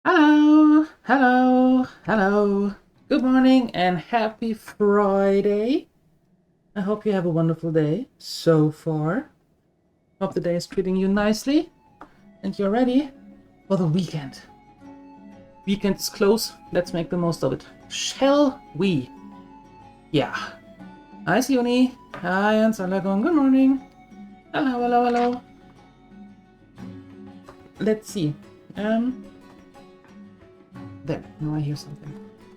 Hello, hello, hello. Good morning and happy Friday. I hope you have a wonderful day so far. Hope the day is treating you nicely and you're ready for the weekend. Weekend is close, let's make the most of it. Shall we? Yeah. Hi, Sioni. Hi, Ansalagon. Good morning. Hello, hello, hello. Let's see. There. Now I hear something.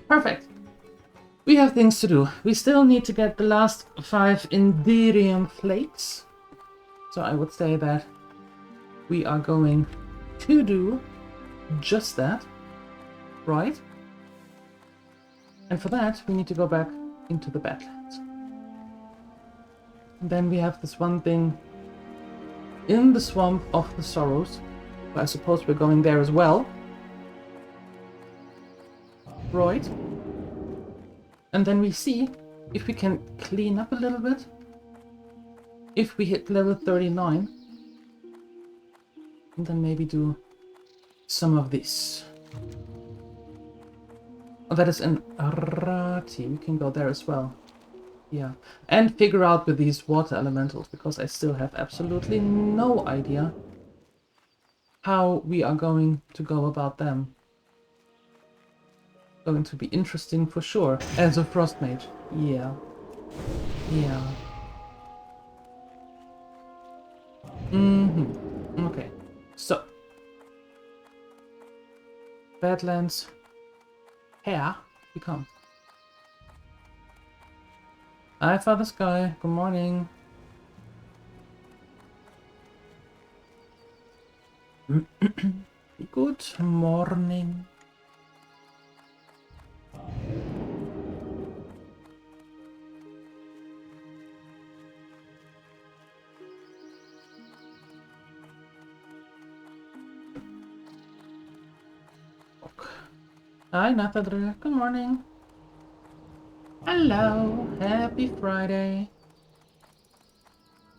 Perfect. We have things to do. We still need to get the last 5 Enderium flakes. So I would say that we are going to do just that. Right? And for that, we need to go back into the Badlands. And then we have this one thing in the Swamp of the Sorrows. I suppose we're going there as well. Right? And then we see if we can clean up a little bit. If we hit level 39. And then maybe do some of this. Oh, that is an Arati. We can go there as well. Yeah. And figure out with these water elementals, because I still have absolutely no idea how we are going to go about them. Going to be interesting for sure. As a frost mage. Yeah. Yeah. Okay. So. Badlands. Here we come. Hi, Father Sky. Good morning. Good morning. Hi, Nathadra. Good morning. Hello. Happy Friday.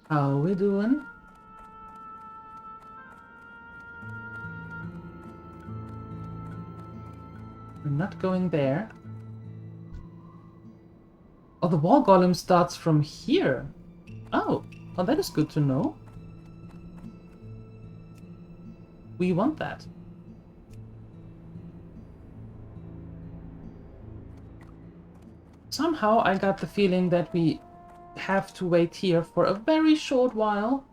How we doing? We're not going there. Oh, the wall golem starts from here. Oh, well, that is good to know. We want that. Somehow I got the feeling that we have to wait here for a very short while.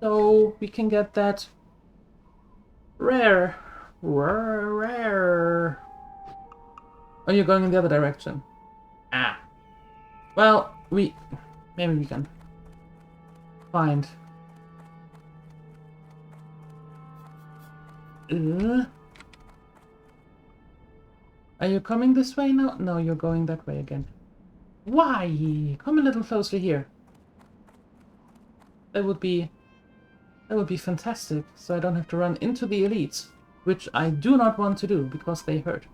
So we can get that rare. Rare. Oh, you're going in the other direction. Ah. Well, maybe we can find. Are you coming this way now? No, you're going that way again. Why? Come a little closer here. That would be fantastic, so I don't have to run into the elites, which I do not want to do because they hurt.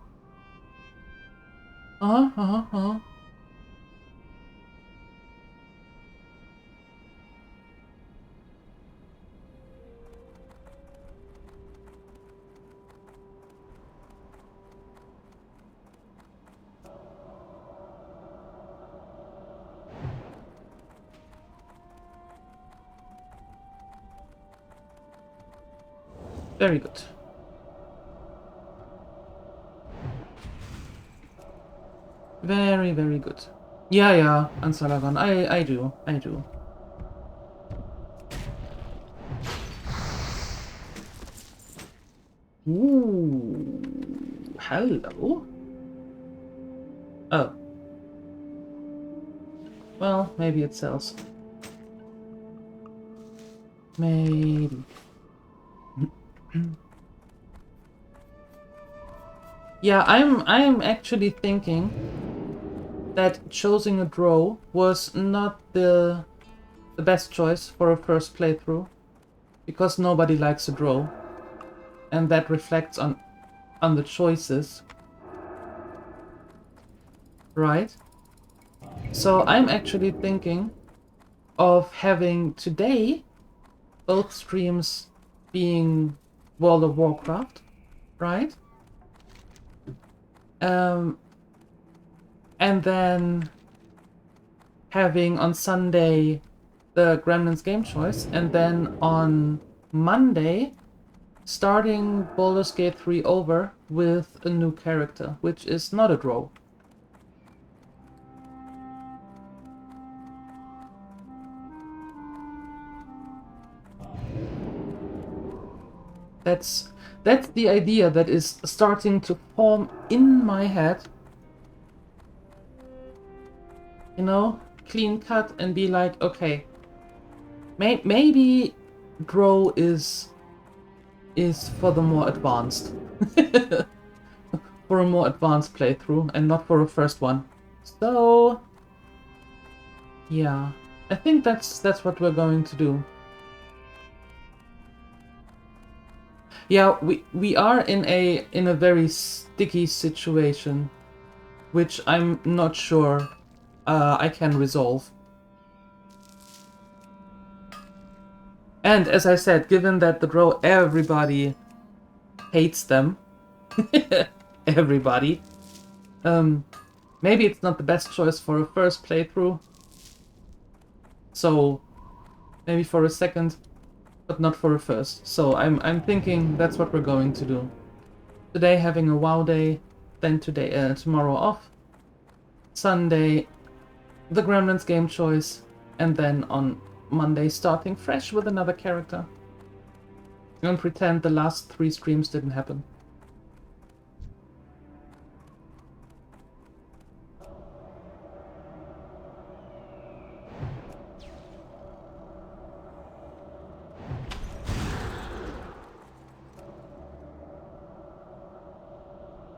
Very good. Very, very good. Yeah, Ansalagon. I do. Ooh. Hello. Oh. Well, maybe it sells. Maybe. Yeah, I'm actually thinking that choosing a draw was not the best choice for a first playthrough, because nobody likes a draw, and that reflects on the choices, right? So I'm actually thinking of having today both streams being World of Warcraft, right? And then having on Sunday the Gremlins game choice, and then on Monday starting Baldur's Gate 3 over with a new character, which is not a draw. That's the idea that is starting to form in my head. You know, clean cut and be like, okay, maybe draw is for the more advanced. For a more advanced playthrough and not for a first one. So yeah, I think that's what we're going to do. Yeah, we are in a very sticky situation, which I'm not sure I can resolve. And as I said, given that the Drow, everybody hates them, everybody, maybe it's not the best choice for a first playthrough. So maybe for a second, but not for a first. So I'm thinking that's what we're going to do. Today having a WoW day, then tomorrow off. Sunday, the Gremlins game choice, and then on Monday starting fresh with another character. And pretend the last 3 streams didn't happen.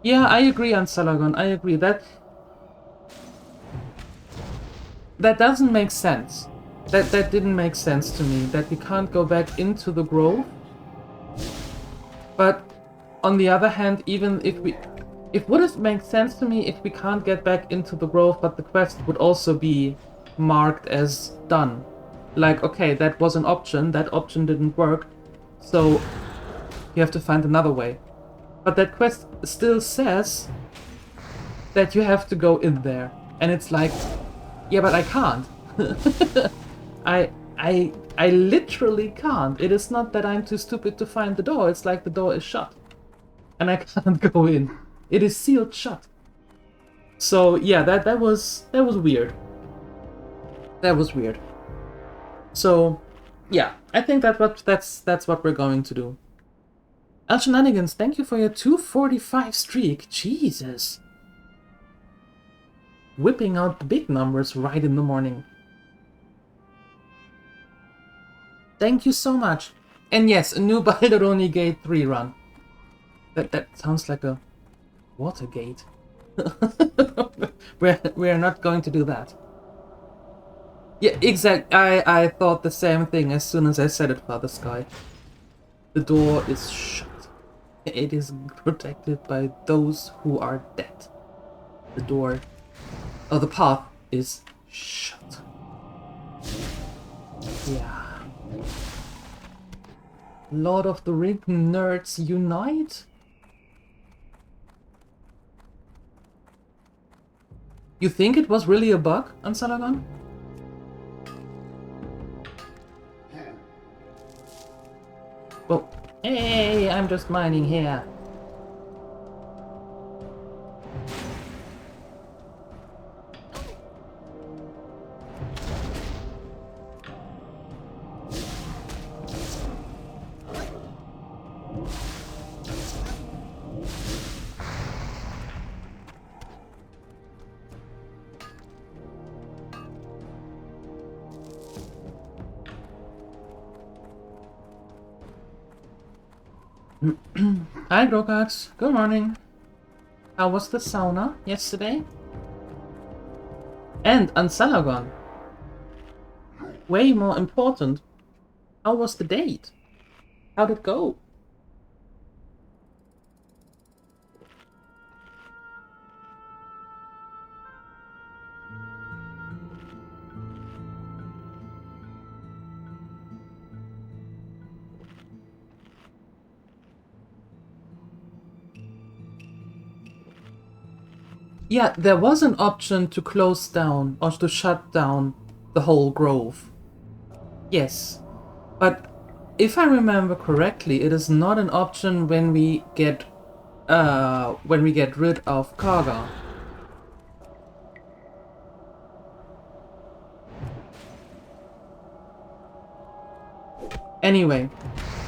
Yeah, I agree on Salagon. I agree that doesn't make sense. That didn't make sense to me. That we can't go back into the grove. But on the other hand, even if we, it would have made sense to me if we can't get back into the grove, but the quest would also be marked as done. Like, okay, that was an option. That option didn't work, so you have to find another way. But that quest still says that you have to go in there. And it's like, yeah, but I can't. I literally can't. It is not that I'm too stupid to find the door. It's like the door is shut. And I can't go in. It is sealed shut. So yeah, that was weird. That was weird. So yeah, I think that's what we're going to do. Al Shenanigans, thank you for your 245 streak. Jesus. Whipping out the big numbers right in the morning. Thank you so much. And yes, a new Balduroni Gate 3 run. That sounds like a Watergate. we're not going to do that. Yeah, exact. I thought the same thing as soon as I said it, Father Sky. The door is shut. It is protected by those who are dead. The door, oh, the path is shut. Yeah. Lord of the Ring nerds unite? You think it was really a bug on Salagon? Well, hey, I'm just mining here. Hi, Grogax. Good morning. How was the sauna yesterday? And on Salagon, way more important, how was the date? How'd it go? Yeah, there was an option to close down or to shut down the whole grove. Yes. But if I remember correctly, it is not an option when we get rid of Karga. Anyway,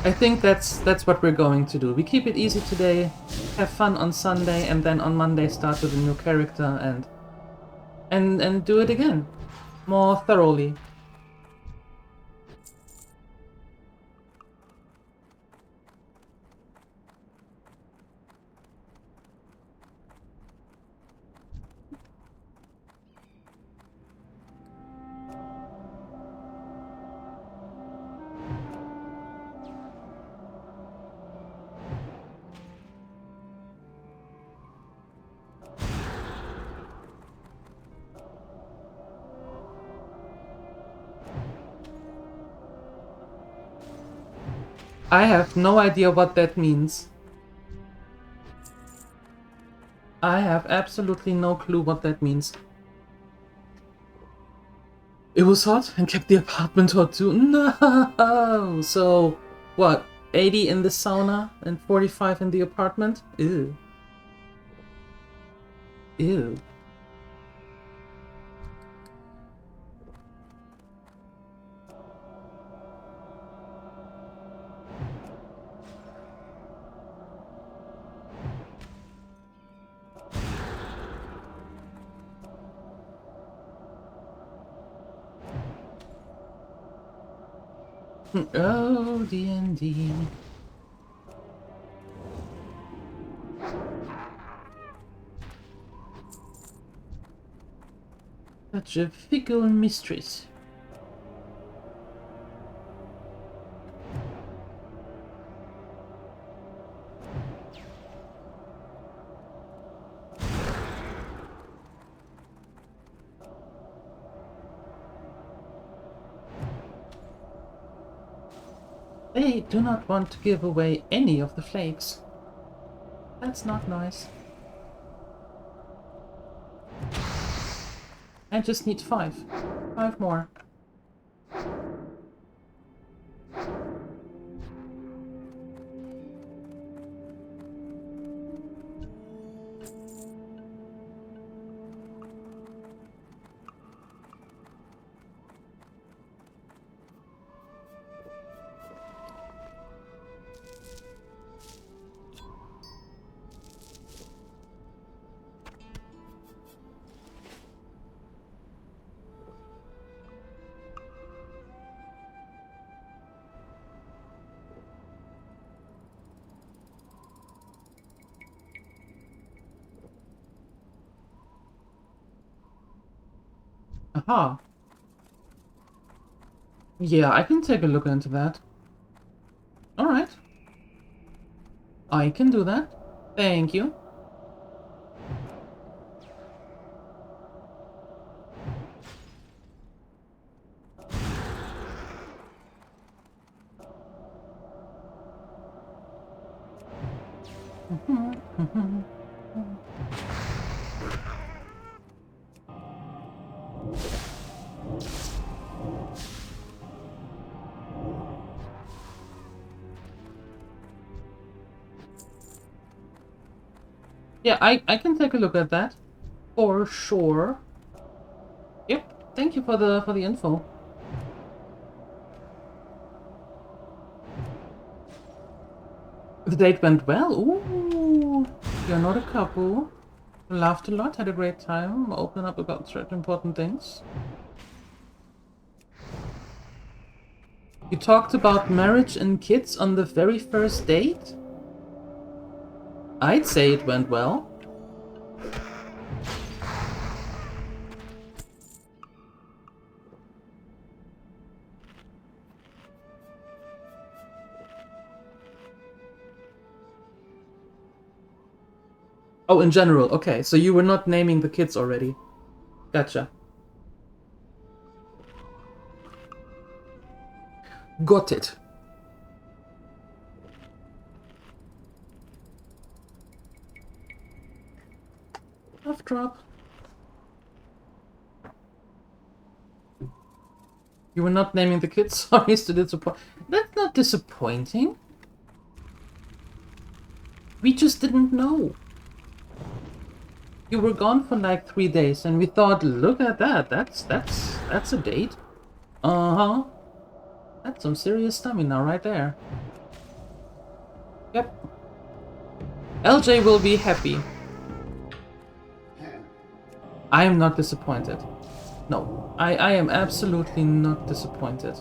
I think that's what we're going to do. We keep it easy today, have fun on Sunday, and then on Monday start with a new character and do it again more thoroughly. I have no idea what that means. I have absolutely no clue what that means. It was hot and kept the apartment hot too. No! So, what? 80 in the sauna and 45 in the apartment? Ew. Ew. Oh, D&D. Such a fickle mistress. They do not want to give away any of the flakes. That's not nice. I just need 5. 5 more. Aha. Yeah, I can take a look into that. Alright. I can do that. Thank you. Yeah, I can take a look at that. For sure. Yep, thank you for the info. The date went well. Ooh, you're not a couple. Laughed a lot, had a great time, opened up about certain important things. You talked about marriage and kids on the very first date? I'd say it went well. Oh, in general, okay. So you were not naming the kids already. Gotcha. Got it. I've drop? You were not naming the kids? Sorry to disappoint. That's not disappointing. We just didn't know. You were gone for like 3 days and we thought, look at that, that's a date. Uh-huh. That's some serious stamina right there. Yep. LJ will be happy. I am not disappointed. No, I am absolutely not disappointed.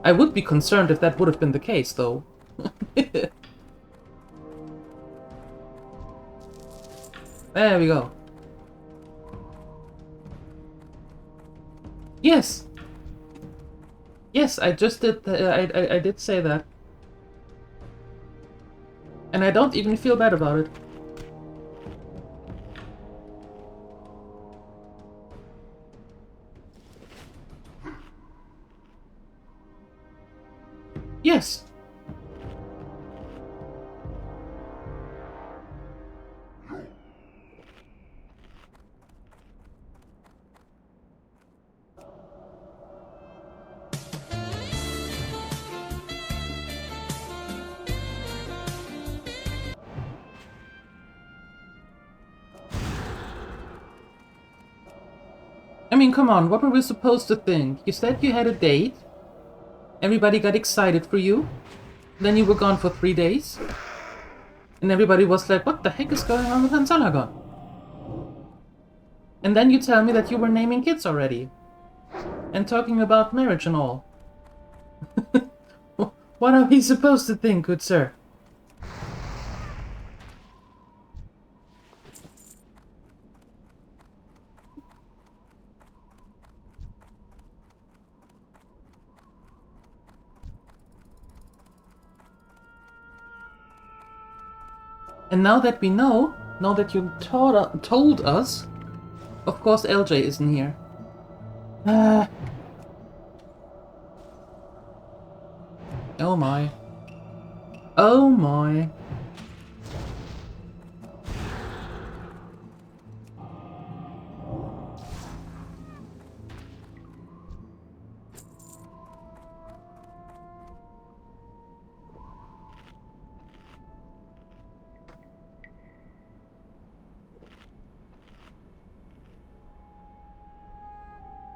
I would be concerned if that would have been the case, though. There we go. Yes! Yes, I just did, I did say that. And I don't even feel bad about it. Yes! I mean, come on, what were we supposed to think? You said you had a date. Everybody got excited for you. Then you were gone for 3 days. And everybody was like, what the heck is going on with Hansalagon? And then you tell me that you were naming kids already. And talking about marriage and all. What are we supposed to think, good sir? And now that we know, now that you told us, of course LJ isn't here. Oh my. Oh my.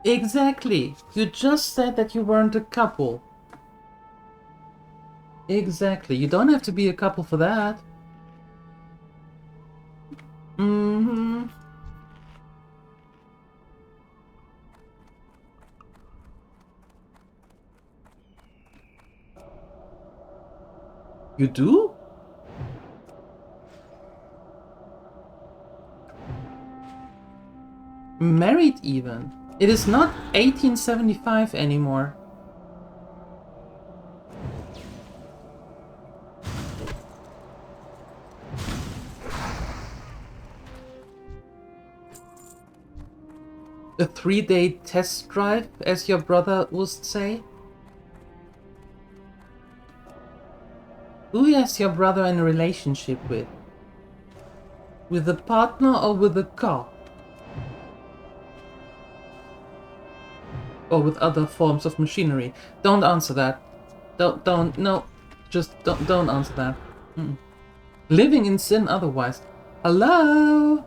Exactly. You just said that you weren't a couple. Exactly. You don't have to be a couple for that. Mm-hmm. You do? Married even. It is not 1875 anymore. A 3-day test drive, as your brother would say? Who is your brother in a relationship with? With a partner or with a car? Or with other forms of machinery? Don't answer that. No. Just don't answer that. Living in sin otherwise. Hello?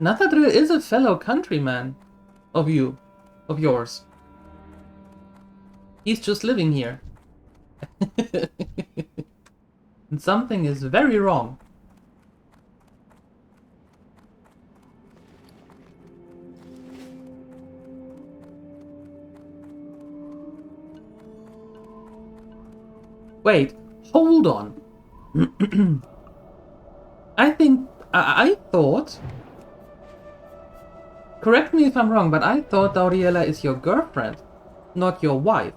Nathadrill is a fellow countryman of yours. He's just living here. And something is very wrong. Wait, hold on. I thought... Correct me if I'm wrong, but I thought Dauriela is your girlfriend, not your wife.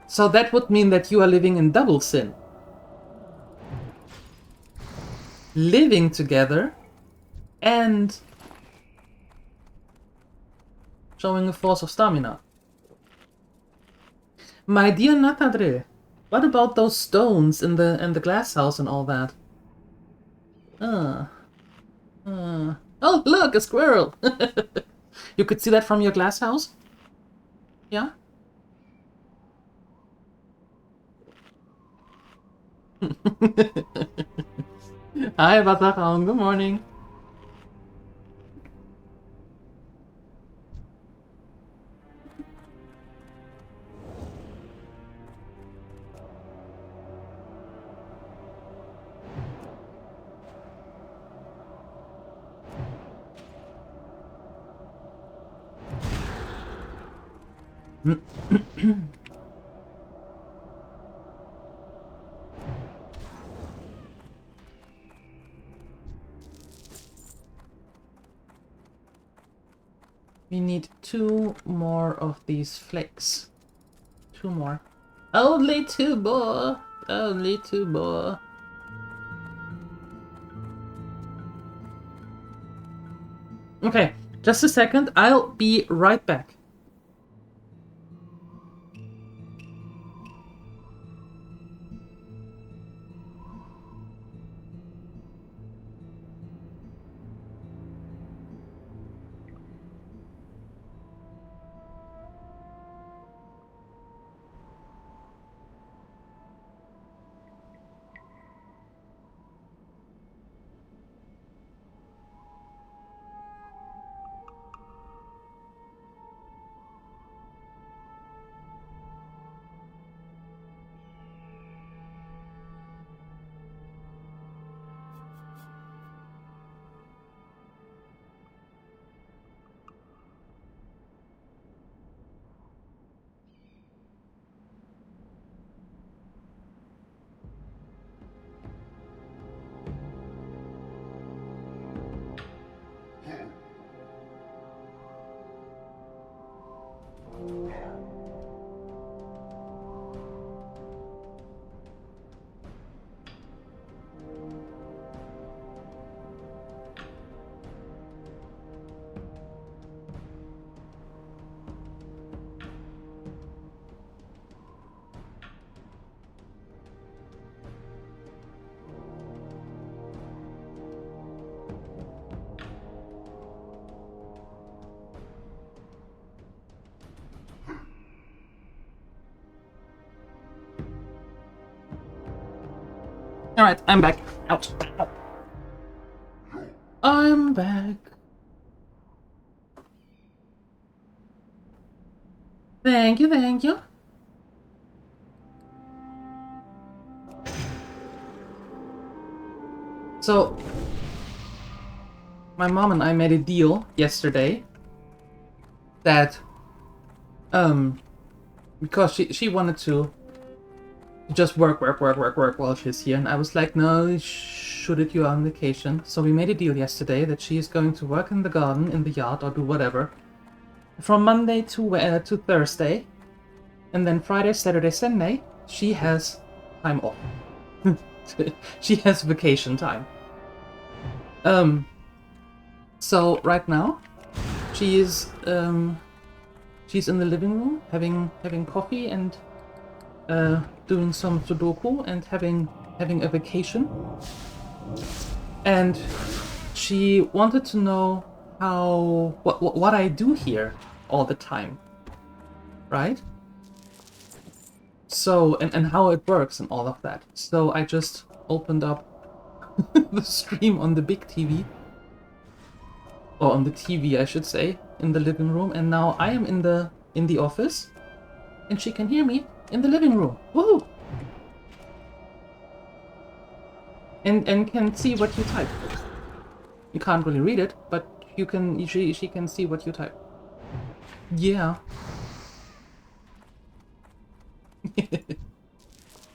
So that would mean that you are living in double sin. Living together and showing a force of stamina. My dear Natadre, what about those stones in the glass house and all that? Oh, look, a squirrel! You could see that from your glass house? Yeah? Hi, Batachan, good morning. We need 2 more of these flakes. 2 more. Only 2 more! Only 2 more. Okay, just a second. I'll be right back. Alright, I'm back. Out. I'm back. Thank you, thank you. So, my mom and I made a deal yesterday that, because she wanted to just work while she's here, and I was like, no, shouldn't you on vacation? So we made a deal yesterday that she is going to work in the garden, in the yard, or do whatever, from Monday to Thursday, and then Friday, Saturday, Sunday, she has time off. She has vacation time. So right now, she's in the living room having coffee and doing some Sudoku and having a vacation. And she wanted to know what I do here all the time, right? So and how it works and all of that. So I just opened up the stream on the big TV, or on the TV, I should say, in the living room, and now I am in the office, and she can hear me in the living room. Woohoo! And can see what you type. You can't really read it, but she can see what you type. Yeah.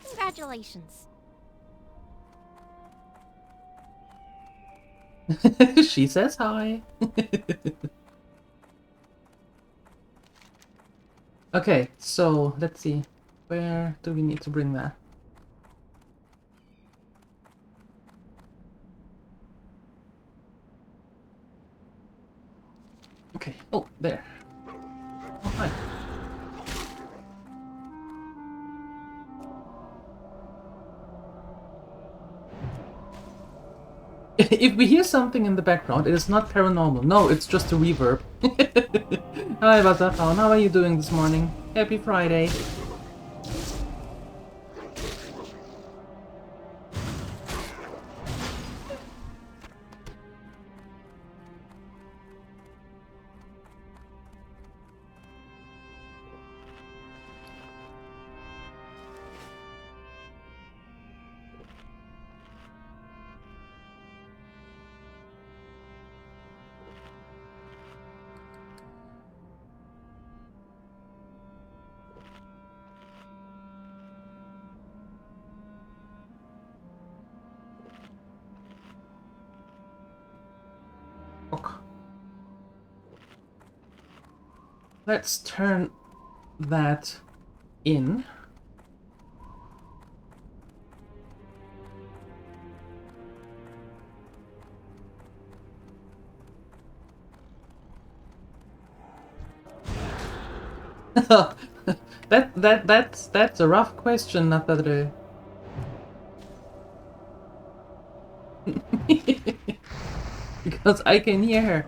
Congratulations. She says hi. Okay, so let's see. Where do we need to bring that? Okay, oh, there. If we hear something in the background, it is not paranormal. No, it's just a reverb. Hi, Batafon. How are you doing this morning? Happy Friday. Let's turn that in. That's a rough question, Natadre. Because I can hear her.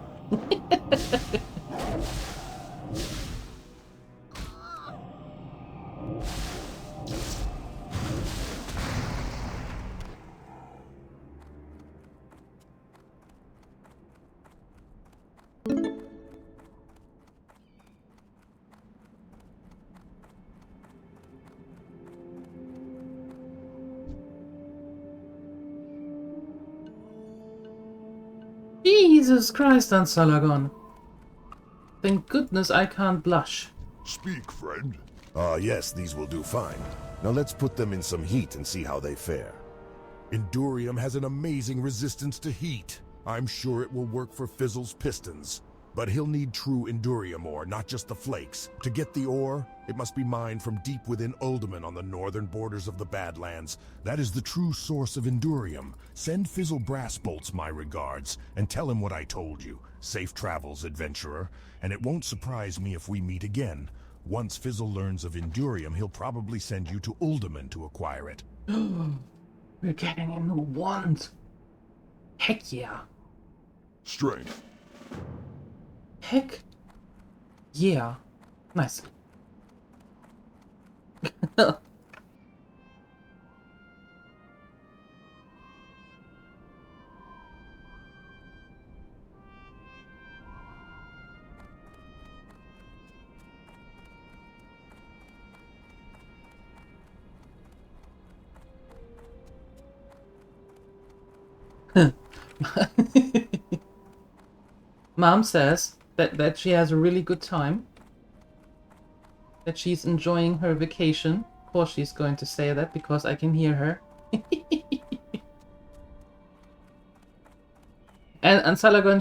Jesus Christ, Ansalagon. Thank goodness I can't blush. Speak, friend. Yes, these will do fine. Now let's put them in some heat and see how they fare. Endurium has an amazing resistance to heat. I'm sure it will work for Fizzle's pistons. But he'll need true Endurium ore, not just the flakes. To get the ore, it must be mined from deep within Uldaman on the northern borders of the Badlands. That is the true source of Endurium. Send Fizzle Brassbolts my regards, and tell him what I told you. Safe travels, adventurer. And it won't surprise me if we meet again. Once Fizzle learns of Endurium, he'll probably send you to Uldaman to acquire it. We're getting a new wand. Heck yeah. Strength. Heck yeah. Nice. Mom says that she has a really good time. That she's enjoying her vacation. Of course she's going to say that because I can hear her. and Salagon,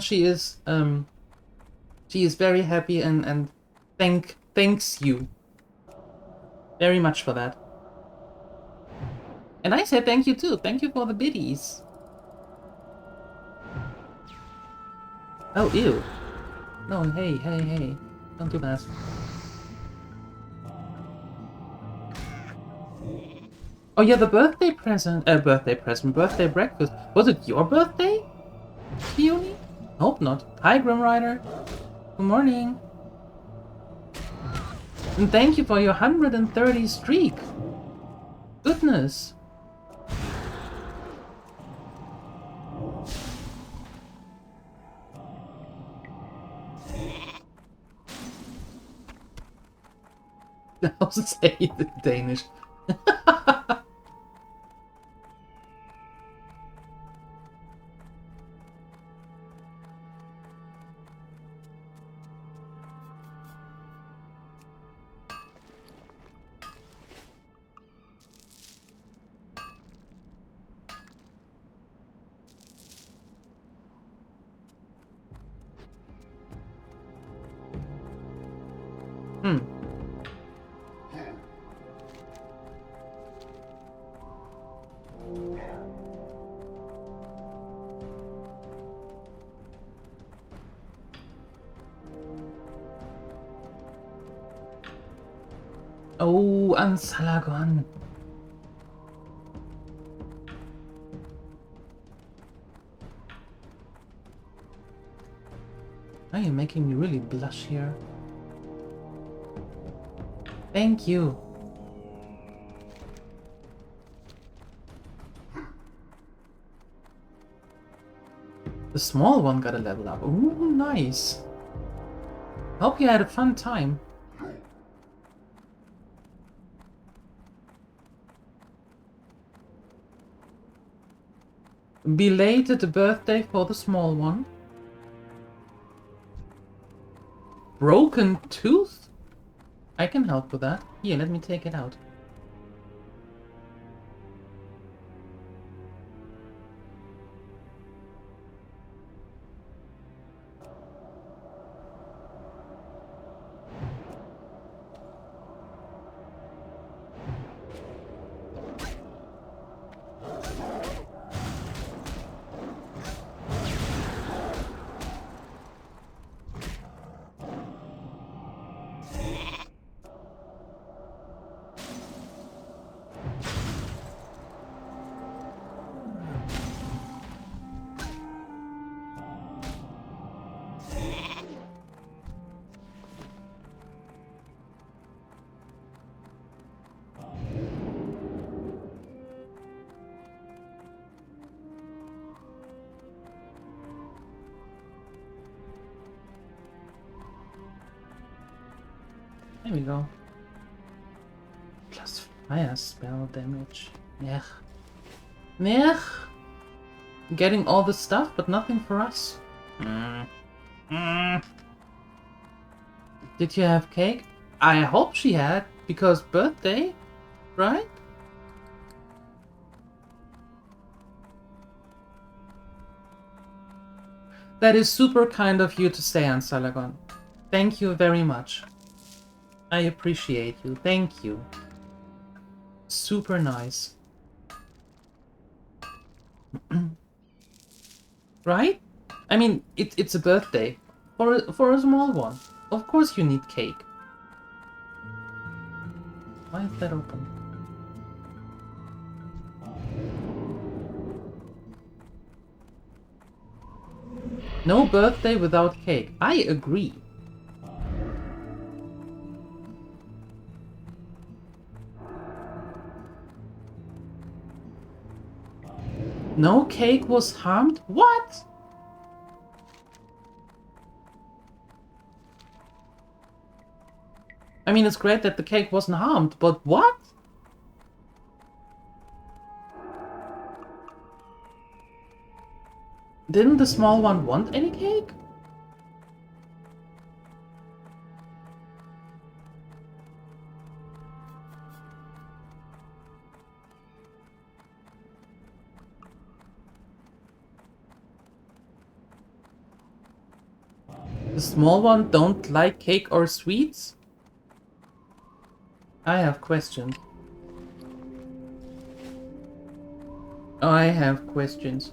she is very happy and thanks you very much for that. And I said thank you too. Thank you for the biddies. Oh, ew. No, hey. Don't do that. Oh yeah, the birthday breakfast. Was it your birthday, Peony? Hope not. Hi, Grim Rider. Good morning. And thank you for your 130 streak. Goodness. I'll say it in Danish. Oh, Ansalagon. Now you're making me really blush here. Thank you. The small one got a level up. Ooh, nice. Hope you had a fun time. Belated birthday for the small one. Broken tooth? I can help with that. Here, let me take it out. There we go. Plus fire spell damage. Nech. Nech! Getting all the stuff, but nothing for us. Did you have cake? I hope she had, because birthday, right? That is super kind of you to say, Ansalagon. Thank you very much. I appreciate you. Thank you. Super nice. Right? I mean, it's a birthday. For a small one. Of course you need cake. Why is that open? No birthday without cake. I agree. No cake was harmed? What? I mean, it's great that the cake wasn't harmed, but what? Didn't the small one want any cake? The small one don't like cake or sweets? I have questions. I have questions.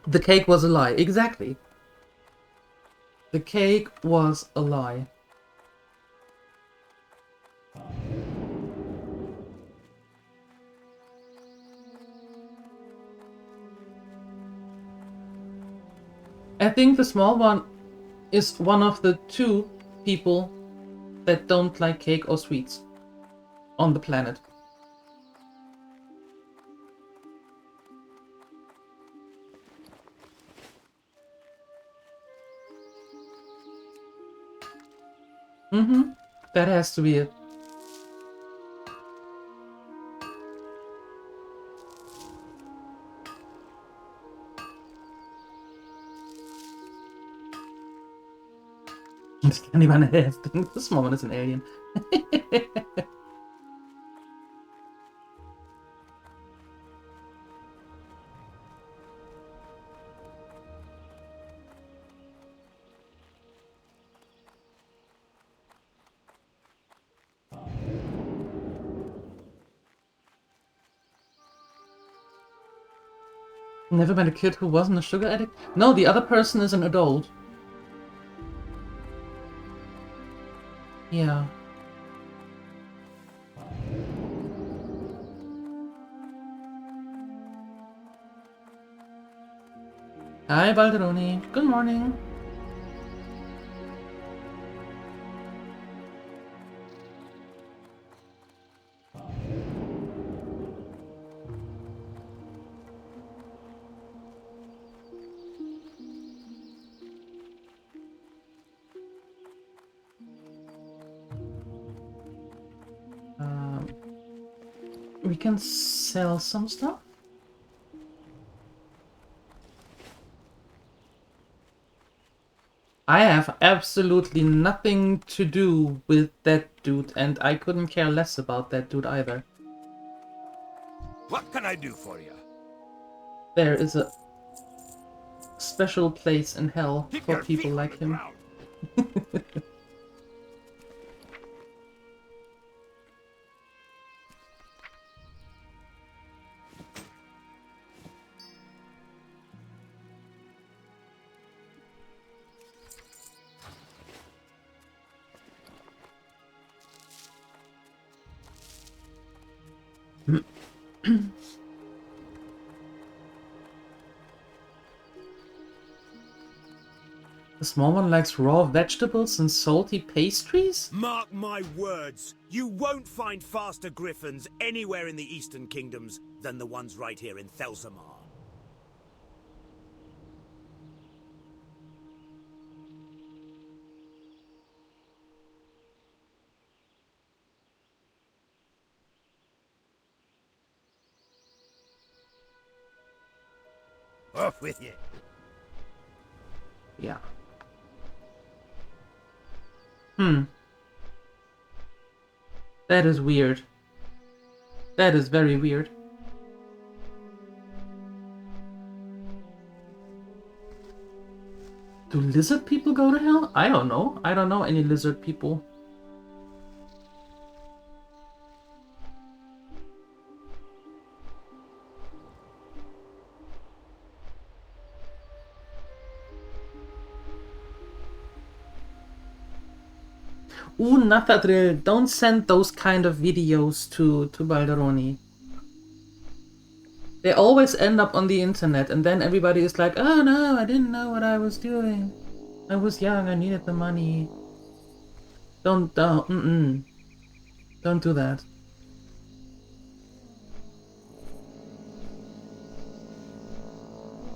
The cake was a lie. Exactly. The cake was a lie. I think the small one is one of the 2 people that don't like cake or sweets on the planet. That has to be it. This can't even have been. The small one is an alien. Never met a kid who wasn't a sugar addict? No, the other person is an adult. Yeah. Hi, Balderoni. Good morning. We can sell some stuff. I have absolutely nothing to do with that dude, and I couldn't care less about that dude either. What can I do for you? There is a special place in hell Keep for your people feet on like the him. ground. The small one likes raw vegetables and salty pastries? Mark my words, you won't find faster griffins anywhere in the Eastern Kingdoms than the ones right here in Thelsamar. Off with you. Yeah. That is weird. That is very weird. Do lizard people go to hell? I don't know. I don't know any lizard people. Ooh, Nathadrill, don't send those kind of videos to Balderoni. They always end up on the internet, and then everybody is like, oh no, I didn't know what I was doing. I was young, I needed the money. Don't do that.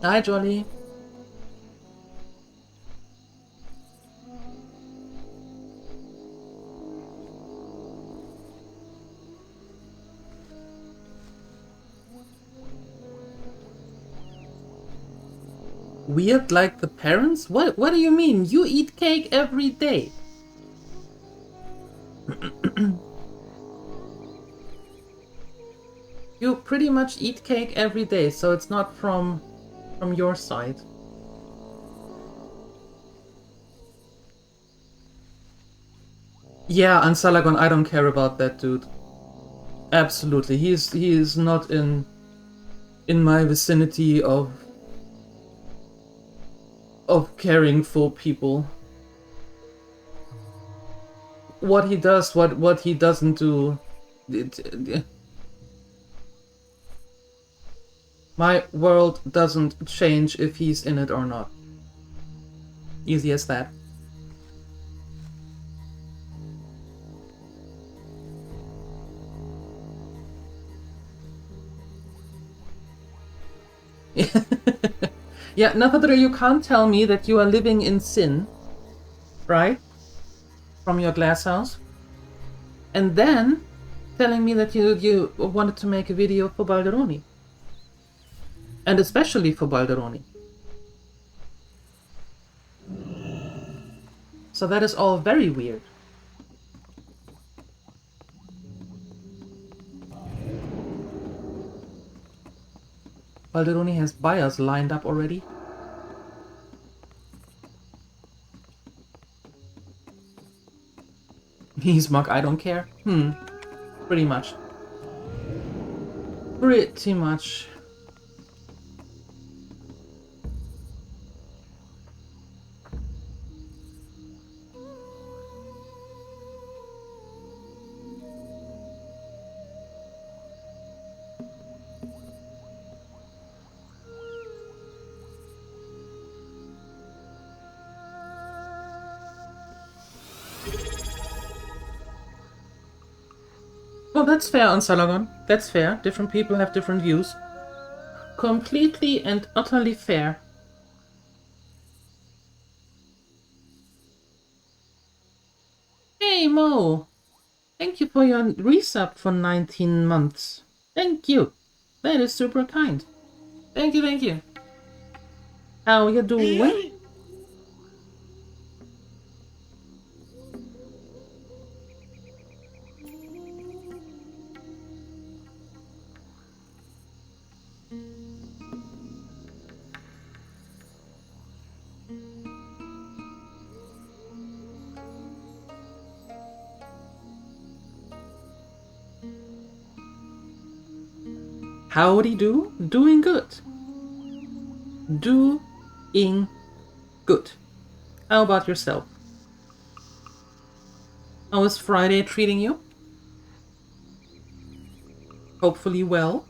Hi, Jolly. Weird like the parents? What do you mean? You eat cake every day. You pretty much eat cake every day, so it's not from your side. Yeah, and Salagon, I don't care about that dude. Absolutely. He is not in my vicinity of caring for people. What he does, what he doesn't do. My world doesn't change if he's in it or not. Easy as that. Yeah, Nathadra, you can't tell me that you are living in sin, right? From your glass house. And then telling me that you wanted to make a video for Balderoni. And especially for Balderoni. So that is all very weird. Balderoni has buyers lined up already. He's Mug, I don't care. Pretty much. Pretty much. Oh, that's fair on Salagon. That's fair. Different people have different views. Completely and utterly fair. Hey, Mo! Thank you for your resub for 19 months. Thank you. That is super kind. Thank you, thank you. How you doing? Howdy do? Doing good. Doing good. How about yourself? How is Friday treating you? Hopefully well.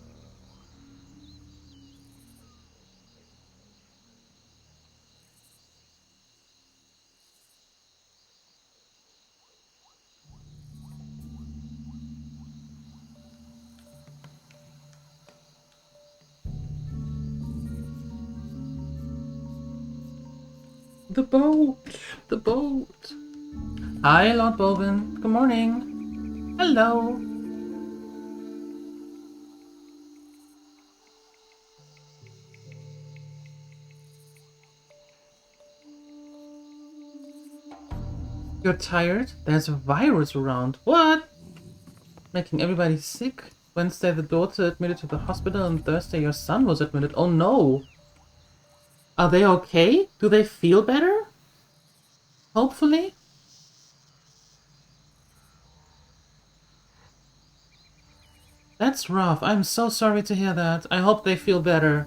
The boat! The boat! Hi, Lord Bovin. Good morning. Hello. You're tired? There's a virus around. What? Making everybody sick? Wednesday the daughter admitted to the hospital and Thursday your son was admitted. Oh no! Are they okay? Do they feel better? Hopefully? That's rough. I'm so sorry to hear that. I hope they feel better.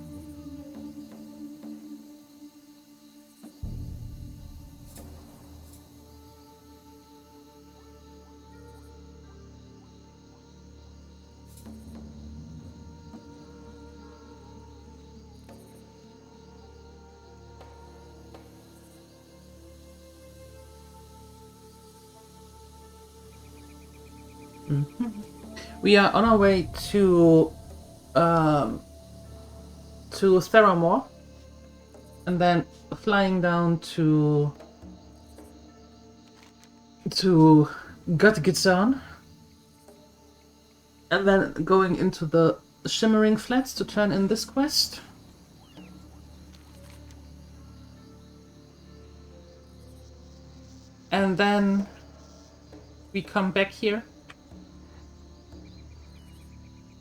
We are on our way to Theramore, and then flying down to Gutgitsan, and then going into the Shimmering Flats to turn in this quest. And then we come back here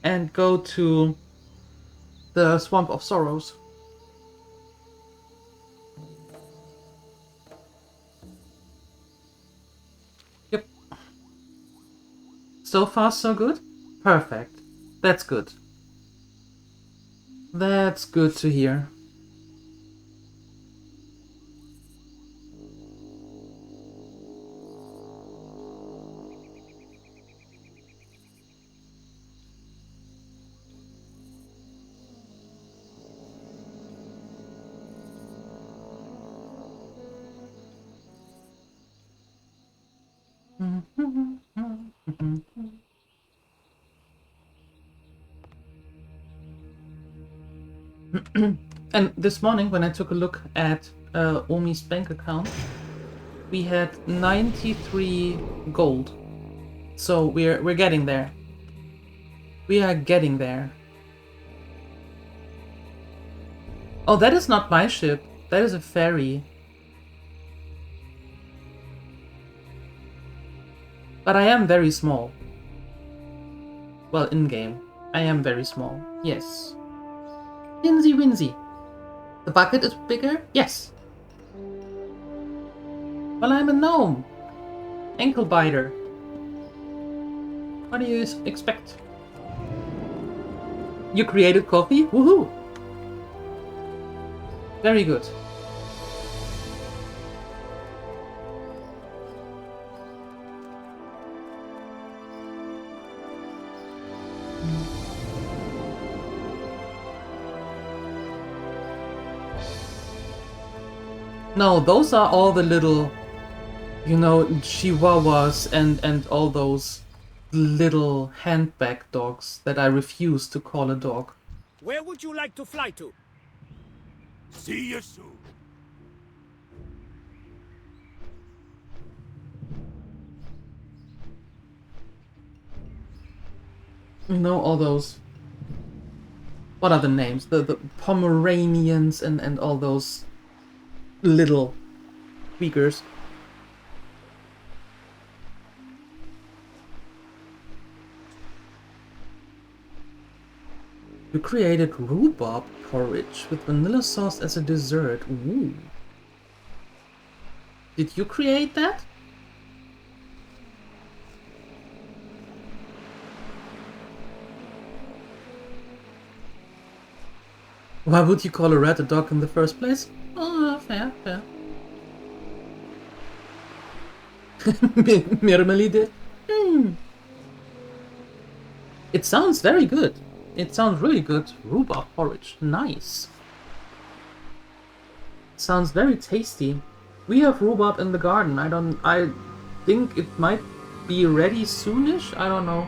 and go to the Swamp of Sorrows. Yep. So far, so good? Perfect. That's good. That's good to hear. And this morning, when I took a look at Omi's bank account, we had 93 gold. So we're getting there. We are getting there. Oh, that is not my ship. That is a ferry. But I am very small. Well, in-game. I am very small. Yes. Winsy Winsy. The bucket is bigger? Yes. Well, I'm a gnome. Ankle biter. What do you expect? You created coffee? Woohoo! Very good. No, those are all the little, you know, chihuahuas and all those little handbag dogs that I refuse to call a dog. Where would you like to fly to? See you soon. You know, all those... What are the names? The Pomeranians and all those little tweakers. You created rhubarb porridge with vanilla sauce as a dessert. Ooh. Did you create that? Why would you call a rat a dog in the first place? Oh, fair, fair. Mirmelide. It sounds very good. It sounds really good. Rhubarb porridge. Nice. Sounds very tasty. We have rhubarb in the garden. I think it might be ready soonish. I don't know.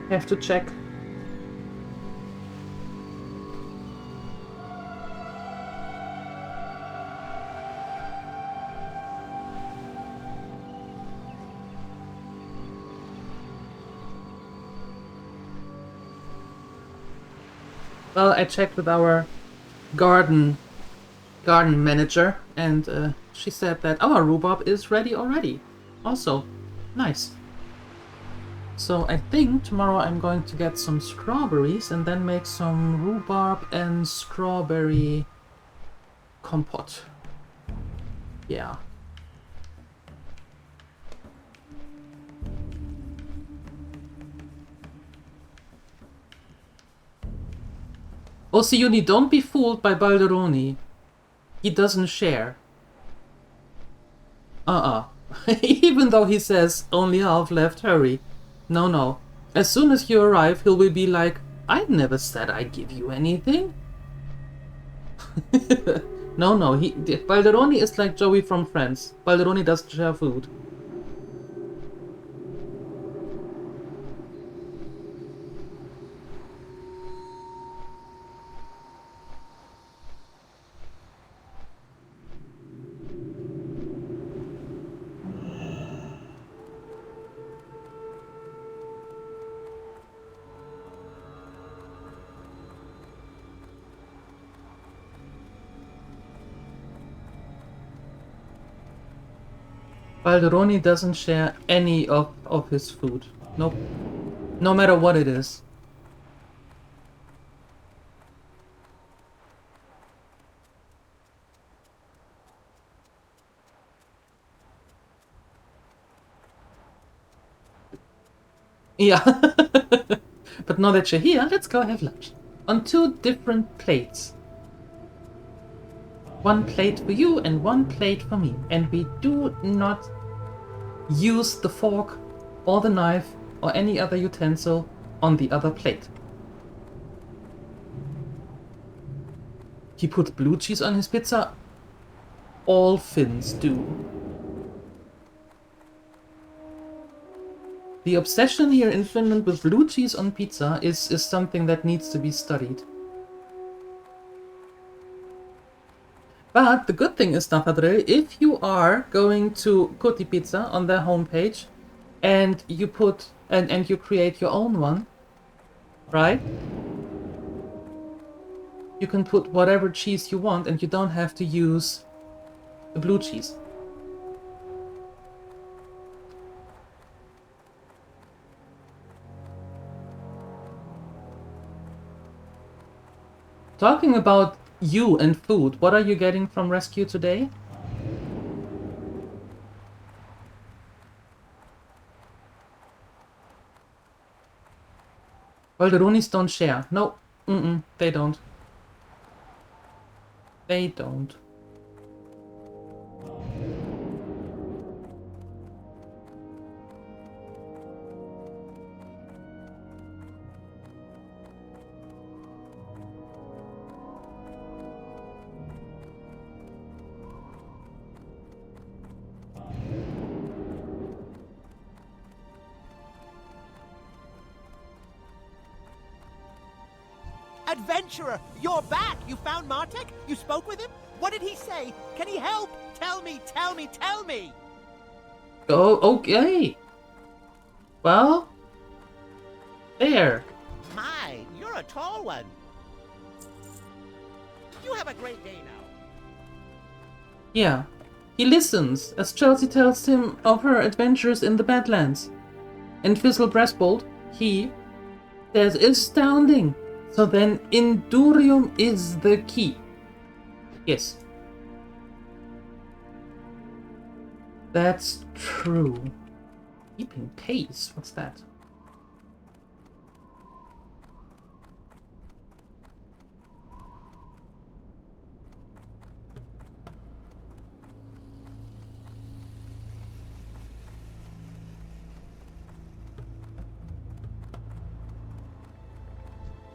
Have to check. Well, I checked with our garden manager, and she said that our rhubarb is ready already. Also, nice. So I think tomorrow I'm going to get some strawberries and then make some rhubarb and strawberry compote. Yeah. Osiuni, don't be fooled by Balderoni. He doesn't share. Even though he says only half left, hurry. No, no. As soon as you arrive, he will be like, I never said I'd give you anything. No, no. Balderoni is like Joey from Friends. Balderoni doesn't share food. Balderoni doesn't share any of his food. Nope. No matter what it is. Yeah. But now that you're here, let's go have lunch. On 2 different plates. 1 plate for you and 1 plate for me. And we do not use the fork or the knife or any other utensil on the other plate. He put blue cheese on his pizza. All Finns do. The obsession here in Finland with blue cheese on pizza is something that needs to be studied. But the good thing is, Nafadre, if you are going to Koti Pizza on their homepage and you put and you create your own one, right? You can put whatever cheese you want and you don't have to use the blue cheese. Talking about you and food, what are you getting from rescue today? Well, the Roonies don't share. No, they don't. They don't. Adventurer, you're back! You found Martek? You spoke with him? What did he say? Can he help? Tell me, tell me, tell me! Oh, okay. Well, there. My, you're a tall one. You have a great day now. Yeah. He listens as Chelsea tells him of her adventures in the Badlands. And Frostbolt, he says astounding. So then Endurium is the key. Yes. That's true. Keeping pace? What's that?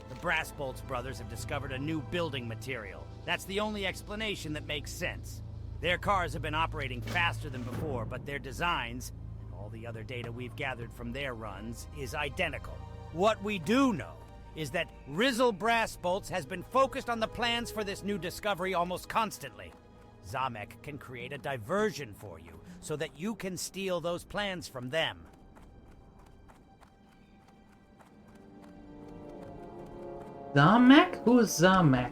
The Frostbolt's brothers have discovered a new building material. That's the only explanation that makes sense. Their cars have been operating faster than before, but their designs, and all the other data we've gathered from their runs, is identical. What we do know is that Rizzle Frostbolts has been focused on the plans for this new discovery almost constantly. Zamek can create a diversion for you, so that you can steal those plans from them. Zamek? Who is Zamek?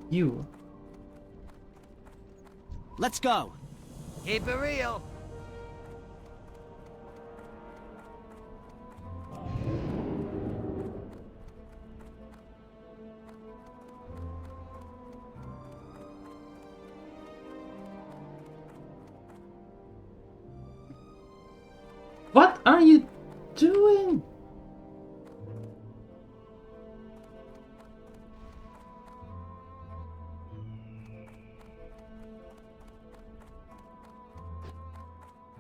You. Let's go. Keep it real. What are you doing?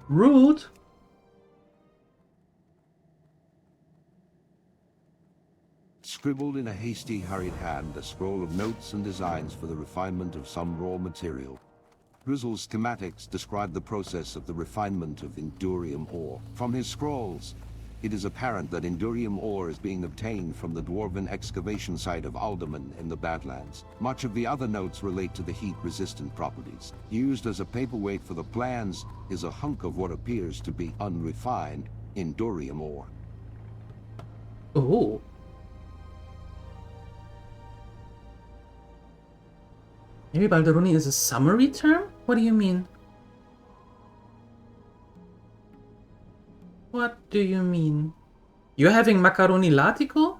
Rude. Scribbled in a hasty, hurried hand, a scroll of notes and designs for the refinement of some raw material. Rizzle's schematics describe the process of the refinement of Endurium ore. From his scrolls, it is apparent that Endurium ore is being obtained from the dwarven excavation site of Alderman in the Badlands. Much of the other notes relate to the heat-resistant properties. Used as a paperweight for the plans is a hunk of what appears to be unrefined Endurium ore. Oh. Maybe Balderoni is a summary term? What do you mean? What do you mean? You're having macaroni latico?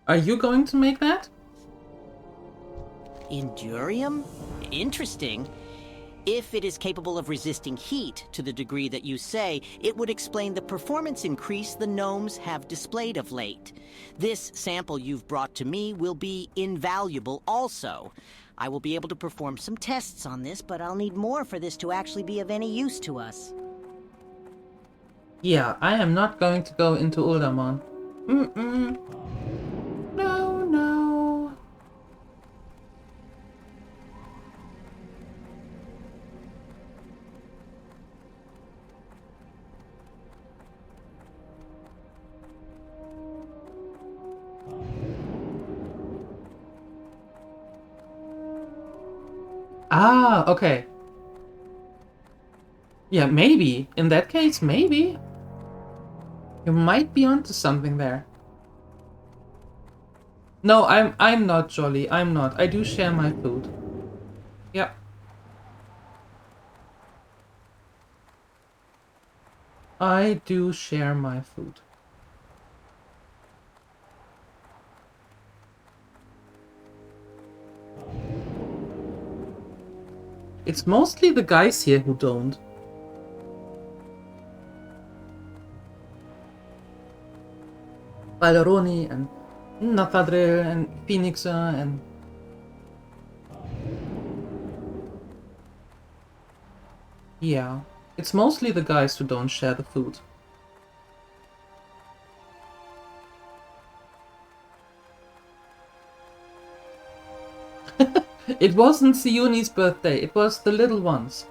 Are you going to make that? Endurium? Interesting. If it is capable of resisting heat to the degree that you say, it would explain the performance increase the gnomes have displayed of late. This sample you've brought to me will be invaluable also. I will be able to perform some tests on this, but I'll need more for this to actually be of any use to us. Yeah, I am not going to go into Uldaman. No, no. Ah, okay. Yeah, maybe. In that case, maybe. You might be onto something there. No, I'm not jolly. I'm not. I do share my food. Yep. I do share my food. It's mostly the guys here who don't. Balderoni and Nathadril and Phoenixa and... Yeah, it's mostly the guys who don't share the food. It wasn't Siuni's birthday, it was the little ones.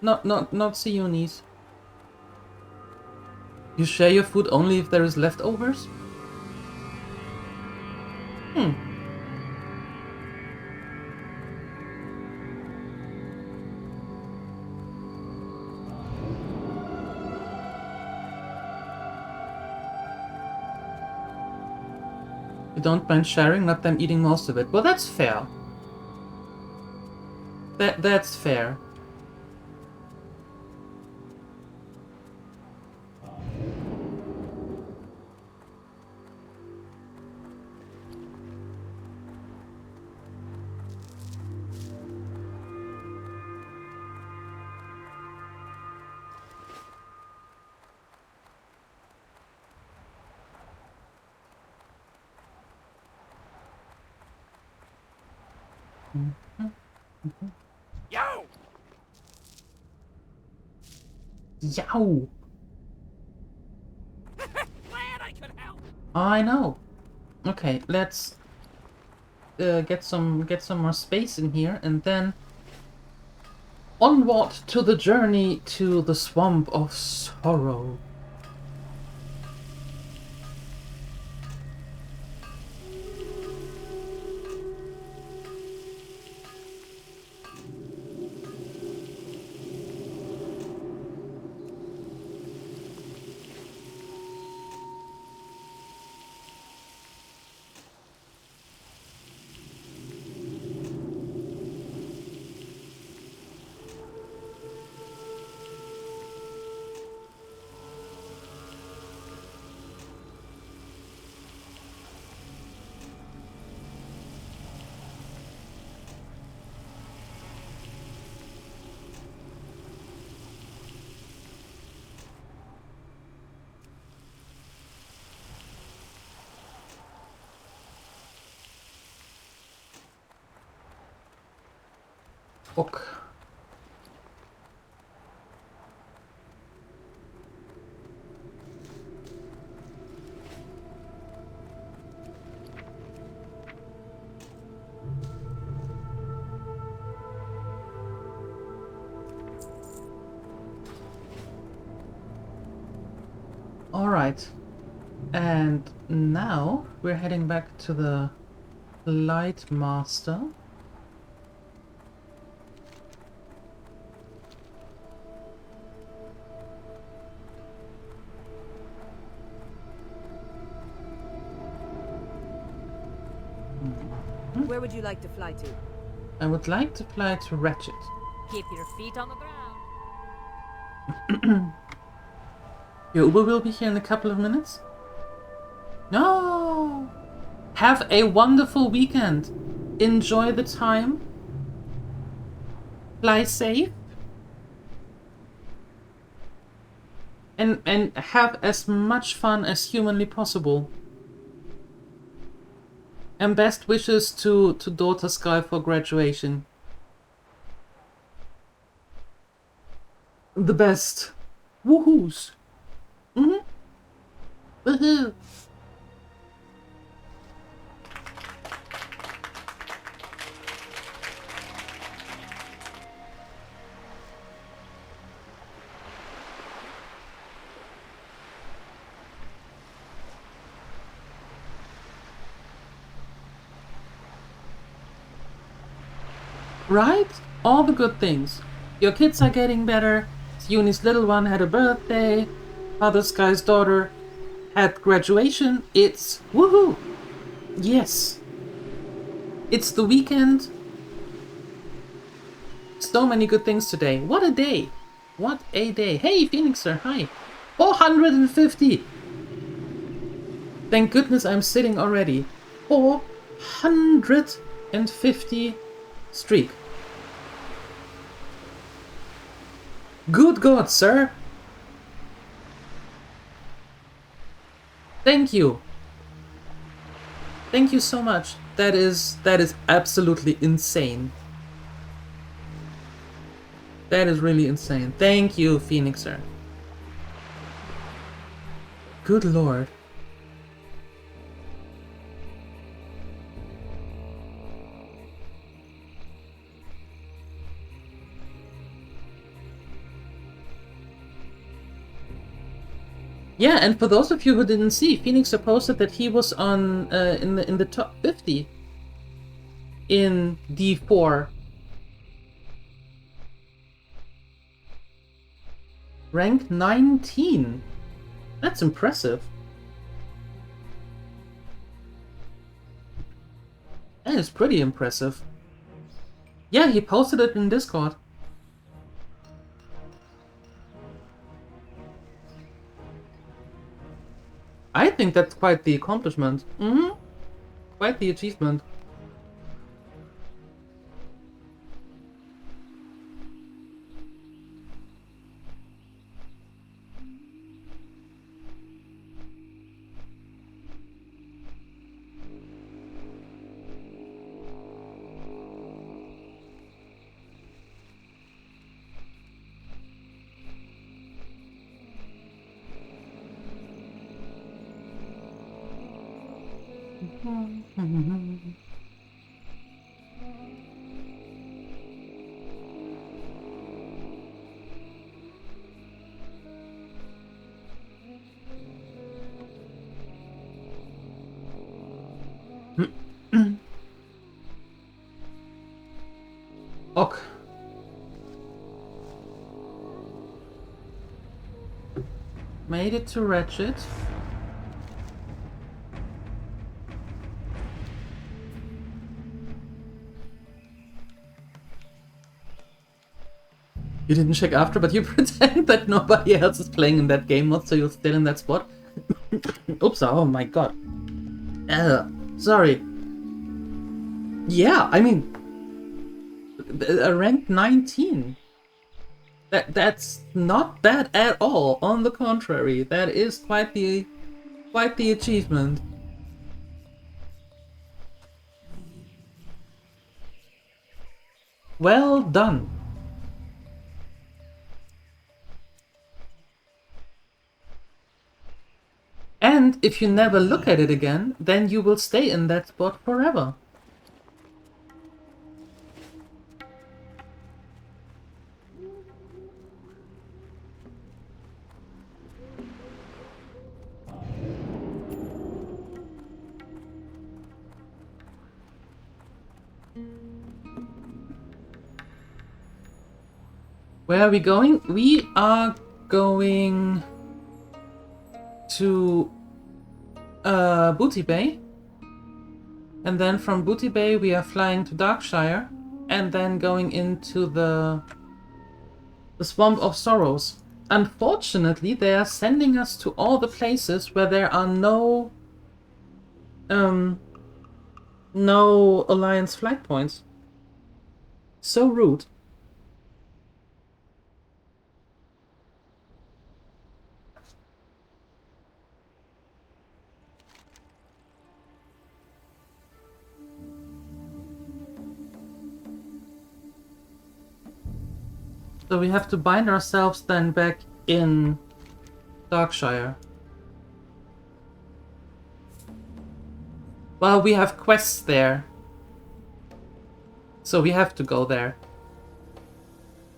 Not Siunis. You share your food only if there is leftovers? You don't mind sharing, not them eating most of it. Well, that's fair. That's fair. Yo! Yow! Glad I could help. I know. Okay, let's get some more space in here, and then onward to the journey to the Swamp of Sorrow. Ok. All right. And now we're heading back to the Light Master. Where would you like to fly to? I would like to fly to Ratchet. Keep your feet on the ground. Your Uber will be here in a couple of minutes. No! Have a wonderful weekend. Enjoy the time. Fly safe. And have as much fun as humanly possible. And best wishes to daughter Sky for graduation. The best. Woohoos. Woohoo. Right? All the good things. Your kids are getting better. Uni's little one had a birthday. Father Sky's daughter had graduation. It's woohoo! Yes. It's the weekend. So many good things today. What a day. What a day. Hey, Phoenixer, hi. 450. Thank goodness I'm sitting already. 450 streak. Good God, sir. Thank you. Thank you so much. That is absolutely insane. That is really insane. Thank you, Phoenixer. Good Lord. Yeah, and for those of you who didn't see, Phoenix posted that he was on in the top 50 in D4. Rank 19. That's impressive. That is pretty impressive. Yeah, he posted it in Discord. I think that's quite the accomplishment. Quite the achievement. Ok. Made it to Ratchet. You didn't check after, but you pretend that nobody else is playing in that game mode, so you're still in that spot. Oops, oh my god. Sorry. Yeah, I mean... a rank 19. That's not bad at all. On the contrary, that is quite the achievement. Well done. And if you never look at it again, then you will stay in that spot forever. Where are we going? We are going to Booty Bay. And then from Booty Bay we are flying to Darkshire. And then going into the Swamp of Sorrows. Unfortunately, they are sending us to all the places where there are no Alliance flag points. So rude. So we have to bind ourselves then back in Darkshire. Well, we have quests there. So we have to go there.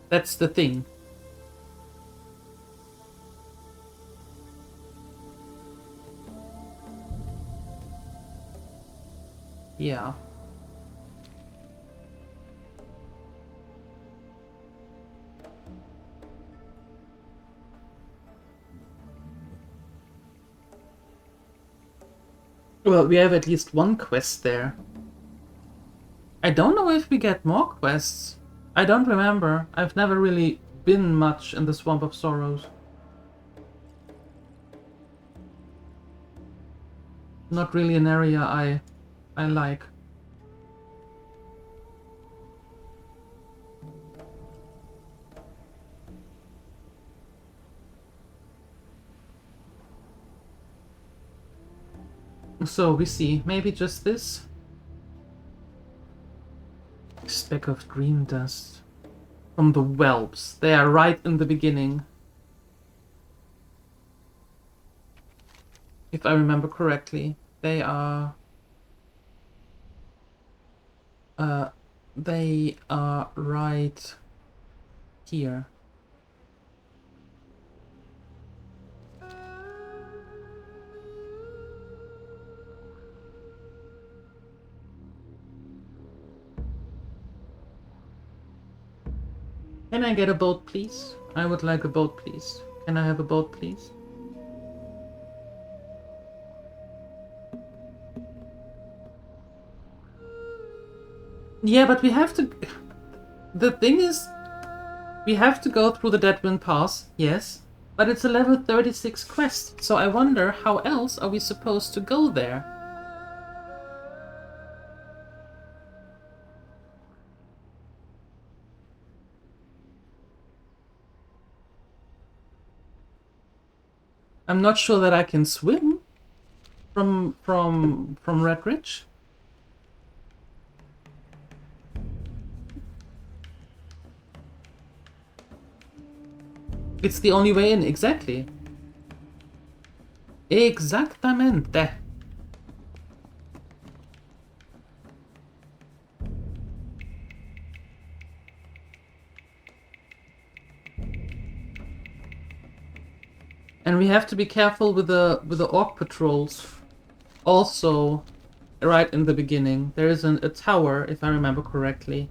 That's the thing. Yeah. Well, we have at least one quest there. I don't know if we get more quests. I don't remember. I've never really been much in the Swamp of Sorrows. Not really an area I like. So we see, maybe just this speck of green dust from the whelps. They are right in the beginning, if I remember correctly. They are right here. Can I get a boat, please? I would like a boat, please. Can I have a boat, please? Yeah, but we have to... The thing is, we have to go through the Deadwind Pass, yes, but it's a level 36 quest, so I wonder how else are we supposed to go there? I'm not sure that I can swim from Red Ridge. It's the only way in, exactly. Exactamente. And we have to be careful with the orc patrols. Also, right in the beginning, there is a tower, if I remember correctly,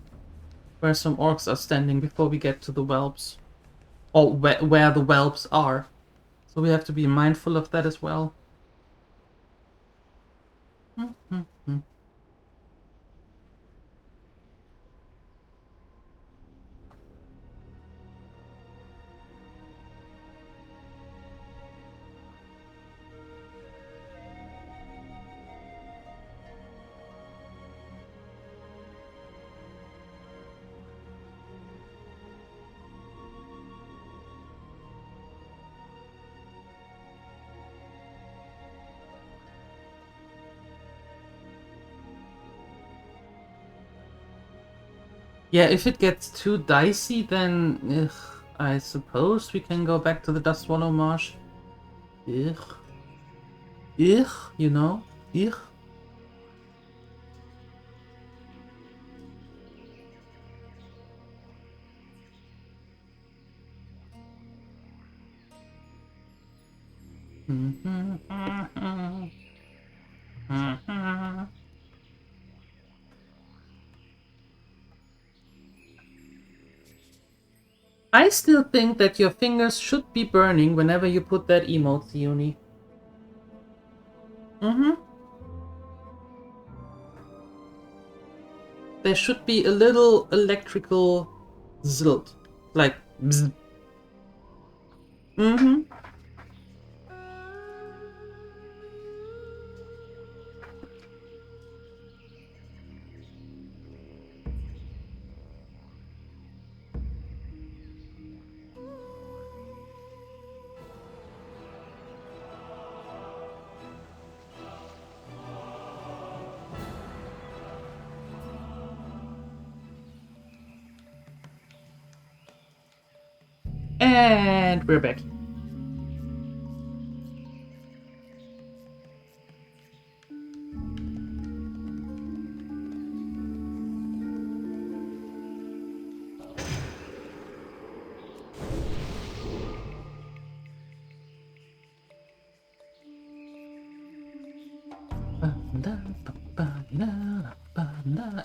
where some orcs are standing before we get to the whelps. Or where the whelps are. So we have to be mindful of that as well. Yeah, if it gets too dicey, then I suppose we can go back to the Dustwallow Marsh. You know? I still think that your fingers should be burning whenever you put that emote, Sione. There should be a little electrical zilt. Like, bzz. And we're back.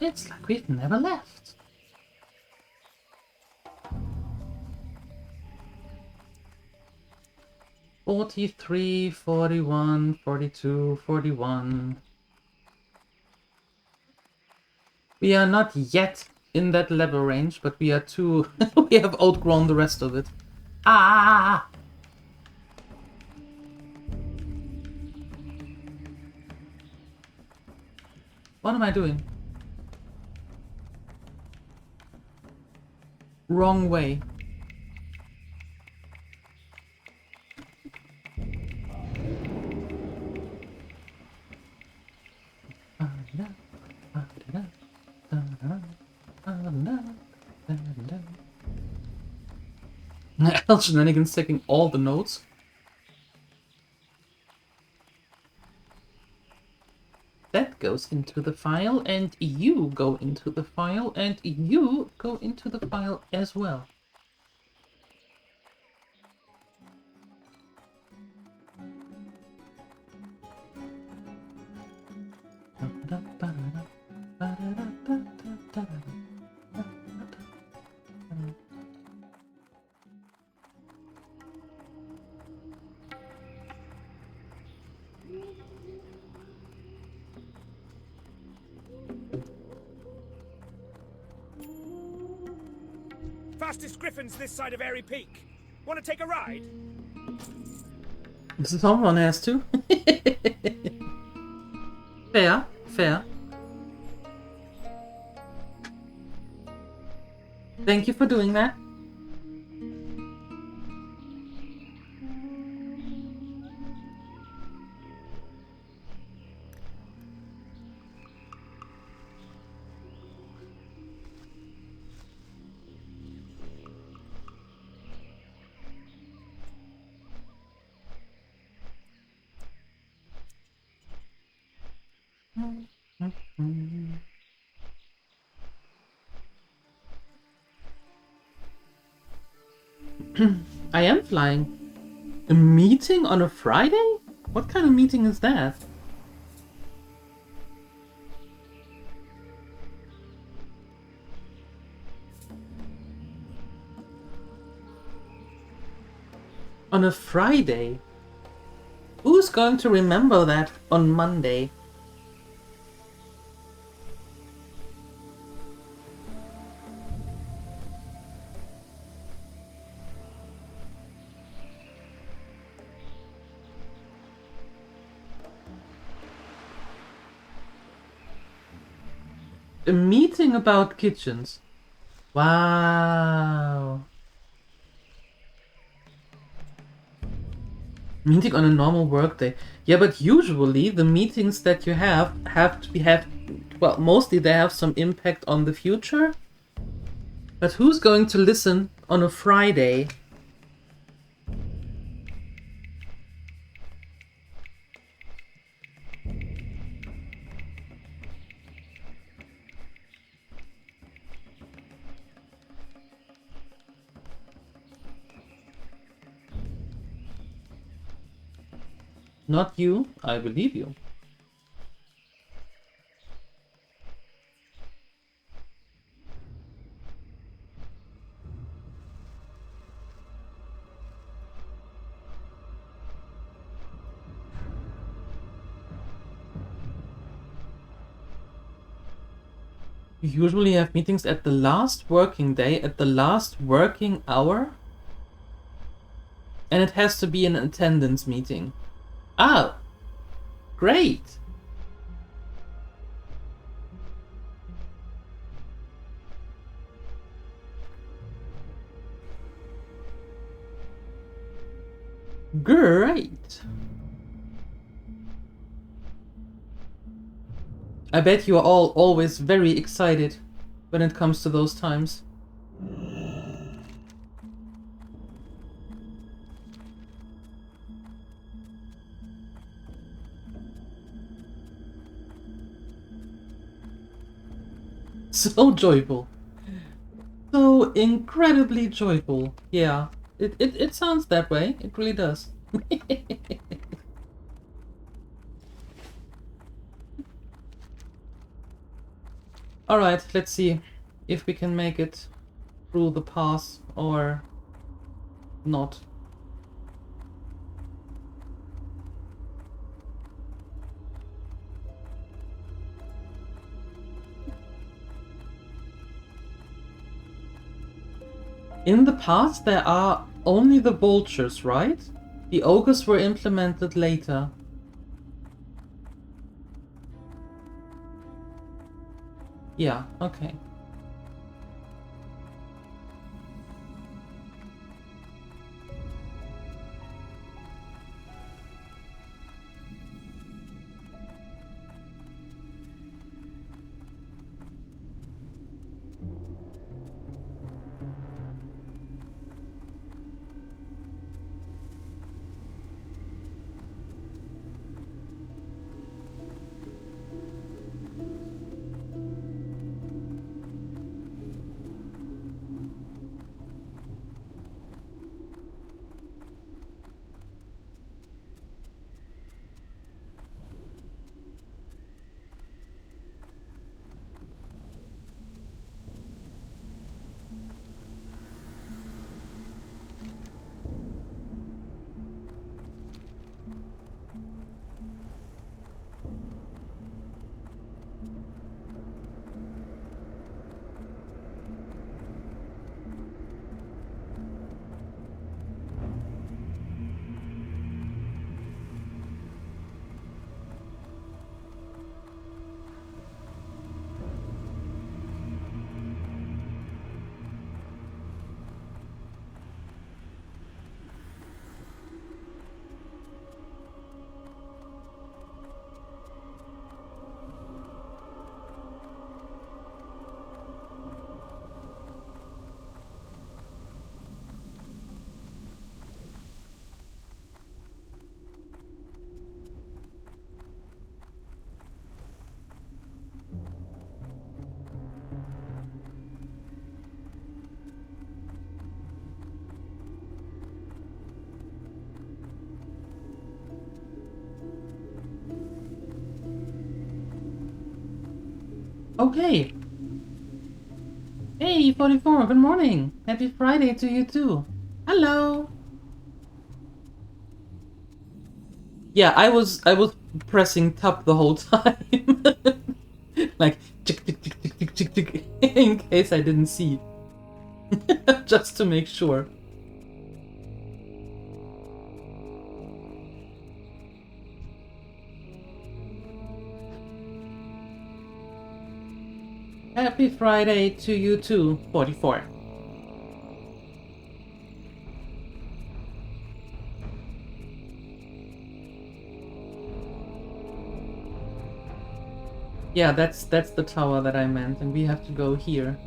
It's like we've never left. $43, $41, $42, $41. We are not yet in that level range, but we are too... we have outgrown the rest of it. Ah! What am I doing? Wrong way. L Shenanigans taking all the notes. That goes into the file, and you go into the file, and you go into the file as well. fastest griffins this side of Airy Peak. Want to take a ride? Someone has to. Fair, fair. Thank you for doing that. I am flying. A meeting on a Friday? What kind of meeting is that? On a Friday? Who's going to remember that on Monday? A meeting about kitchens. Wow. Meeting on a normal workday. Yeah, but usually the meetings that you have to well, mostly they have some impact on the future. But who's going to listen on a Friday? Not you, I believe you. You usually have meetings at the last working day, at the last working hour? And it has to be an attendance meeting. Ah, great. Great. I bet you are all always very excited when it comes to those times. So joyful. So incredibly joyful. Yeah, it sounds that way. It really does. Alright, let's see if we can make it through the pass or not. In the past, there are only the vultures, right? The ogres were implemented later. Yeah, okay. Okay. Hey, 44, good morning. Happy Friday to you too. Hello. Yeah, I was pressing tab the whole time. Like tick tick tick tick tick tick tick in case I didn't see. Just to make sure. Happy Friday to you too, 44. Yeah, that's the tower that I meant, and we have to go here.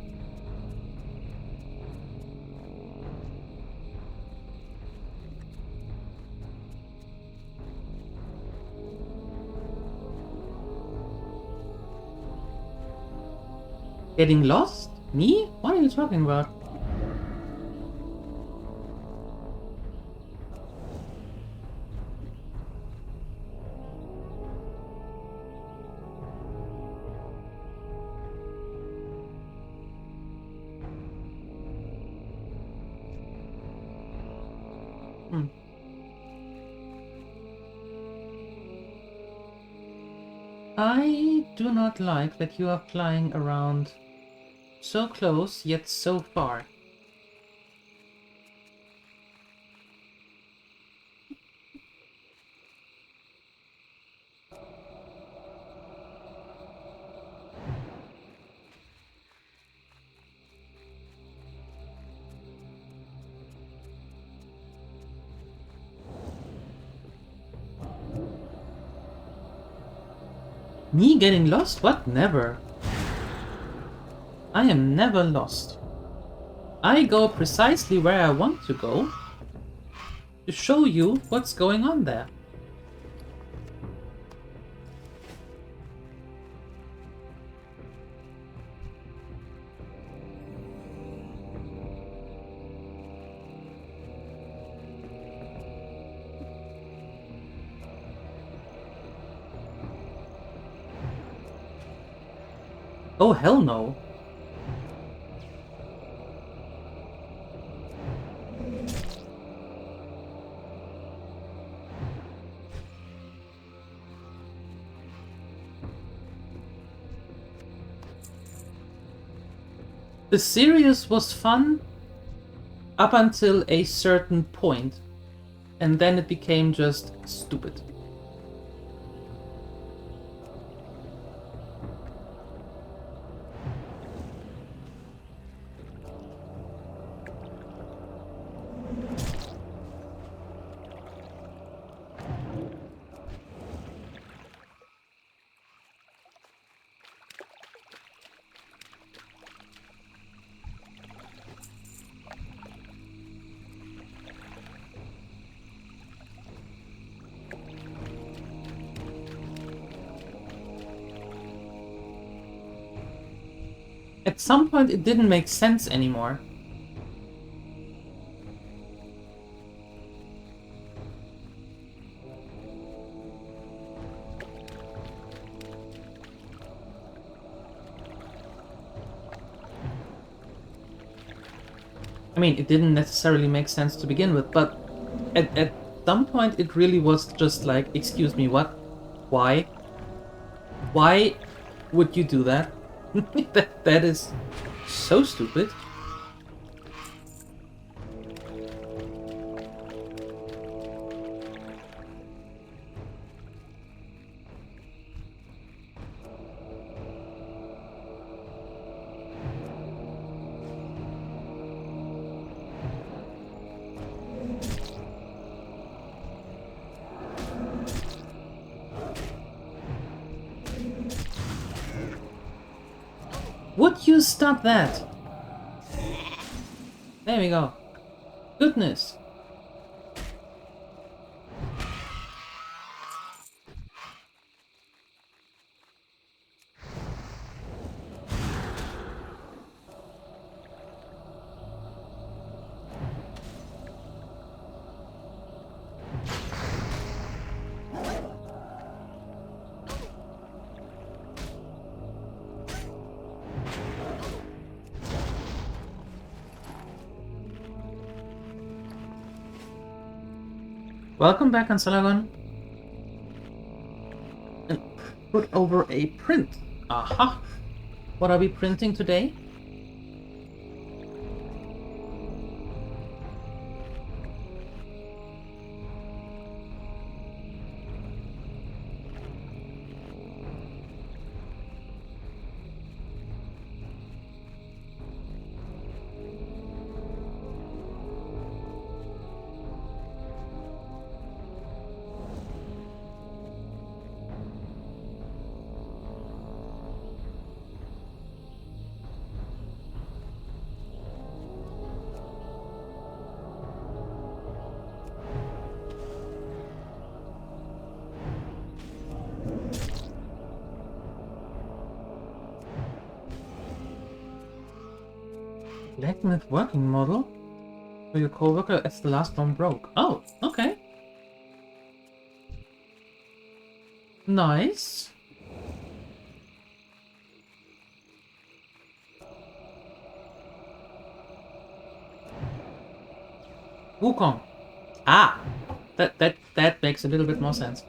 Getting lost? Me? What are you talking about? I do not like that you are flying around so close, yet so far. Me getting lost? What? Never. I am never lost. I go precisely where I want to go to show you what's going on there. Oh, hell no. The series was fun up until a certain point, and then it became just stupid. At some point it didn't make sense anymore. I mean, it didn't necessarily make sense to begin with, but at some point it really was just like, excuse me, what? Why? Why would you do that? That is so stupid. Would you stop that? There we go. Goodness. Welcome back, Anselagon. And put over a print. Aha! What are we printing today? Blacksmith working model? For your coworker as the last one broke. Oh, okay. Nice. Wukong. Ah! That makes a little bit more sense.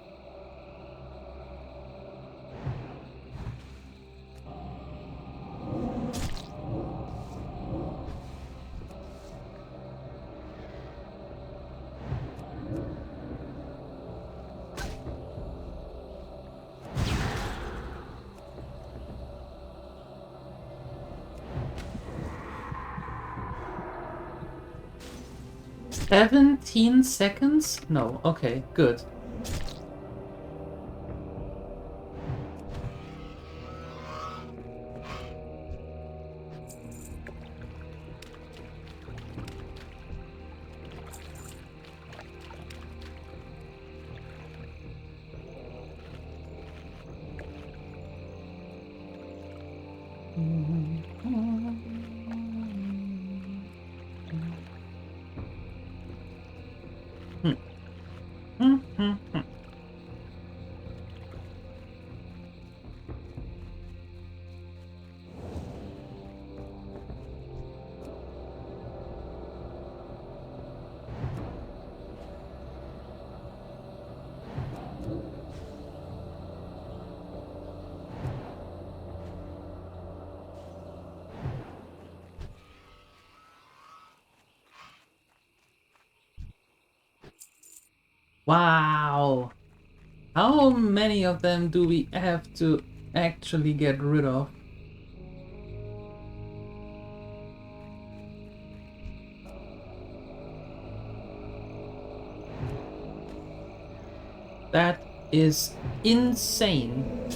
"17 seconds? No, okay, good. Wow! How many of them do we have to actually get rid of? That is insane.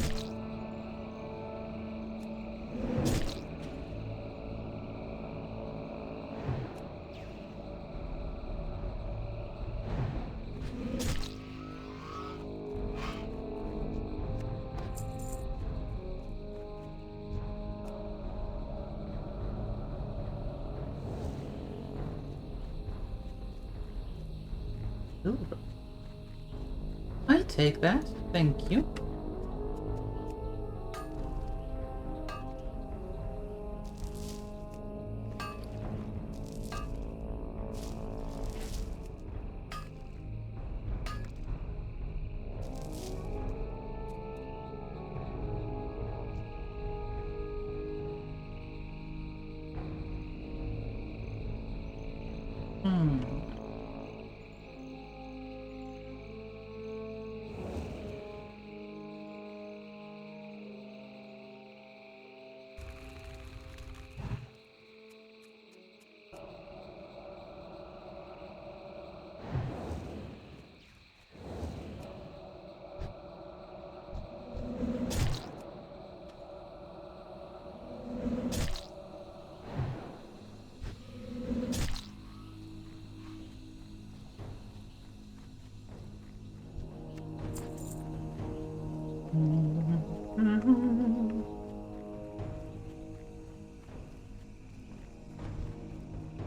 Ooh. I take that, thank you.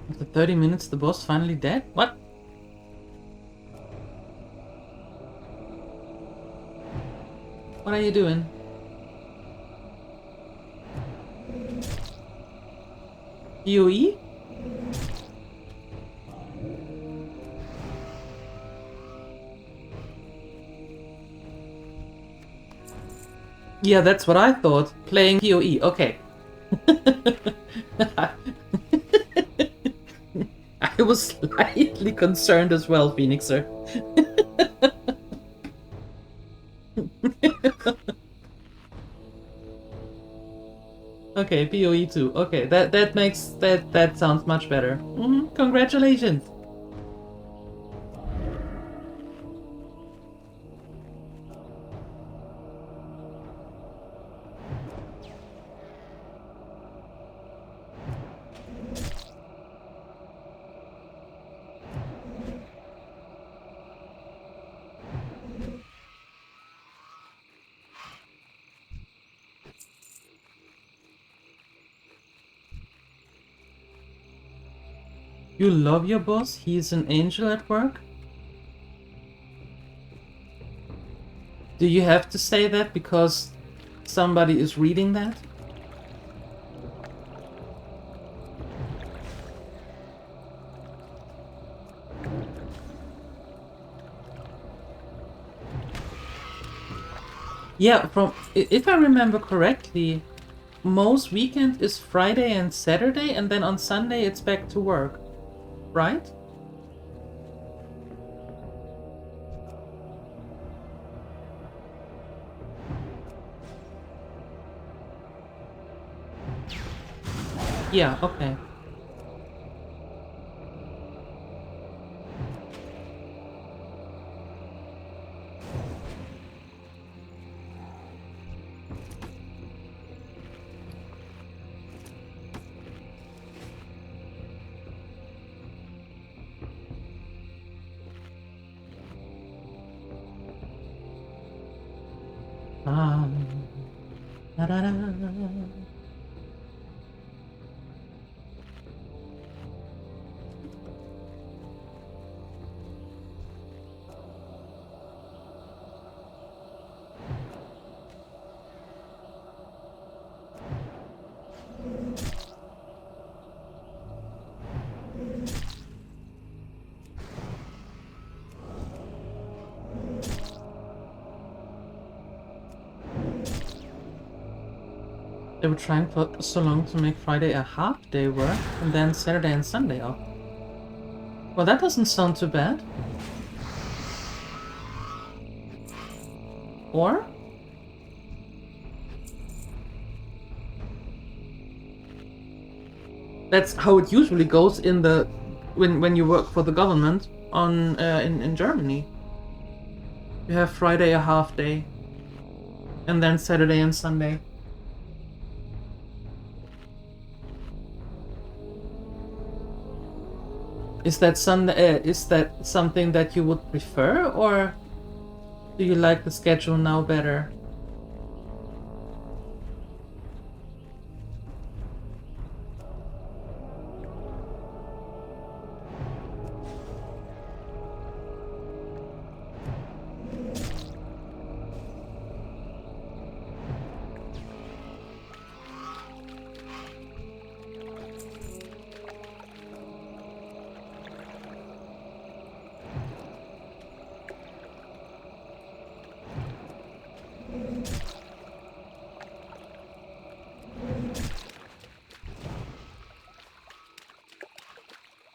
After 30 minutes, the boss finally dead? What? What are you doing? PoE? Yeah, that's what I thought. Playing PoE. Okay. I was slightly concerned as well, Phoenixer. Okay, PoE 2. Okay, that makes that sounds much better. Congratulations. You love your boss? He's an angel at work? Do you have to say that because somebody is reading that? Yeah, if I remember correctly, most weekend is Friday and Saturday, and then on Sunday it's back to work, right? Yeah, okay. Da, da, da. They were trying for so long to make Friday a half-day work, and then Saturday and Sunday off. Well, that doesn't sound too bad. Or? That's how it usually goes in the when you work for the government on in Germany. You have Friday a half day, and then Saturday and Sunday. Is that something that you would prefer, or do you like the schedule now better?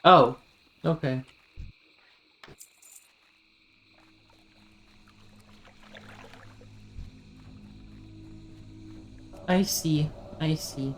Oh, okay. I see. I see.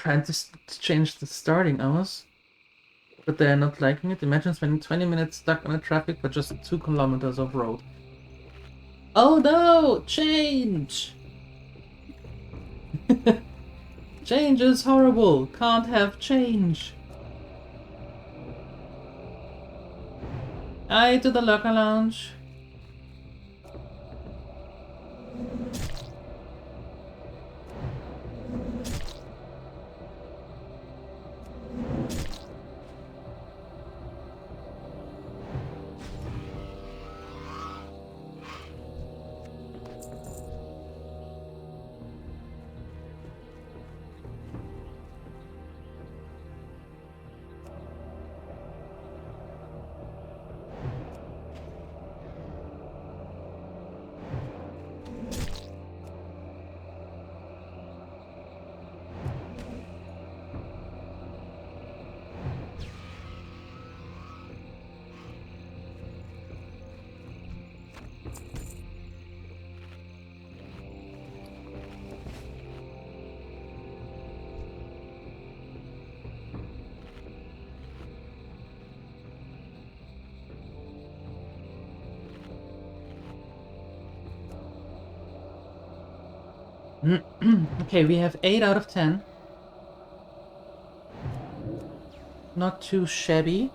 trying to change the starting hours, but they're not liking it. Imagine spending 20 minutes stuck on a traffic for just 2 kilometers of road. Oh no! Change! Change is horrible! Can't have change! Aye to the locker lounge. Okay, we have 8 out of 10. Not too shabby.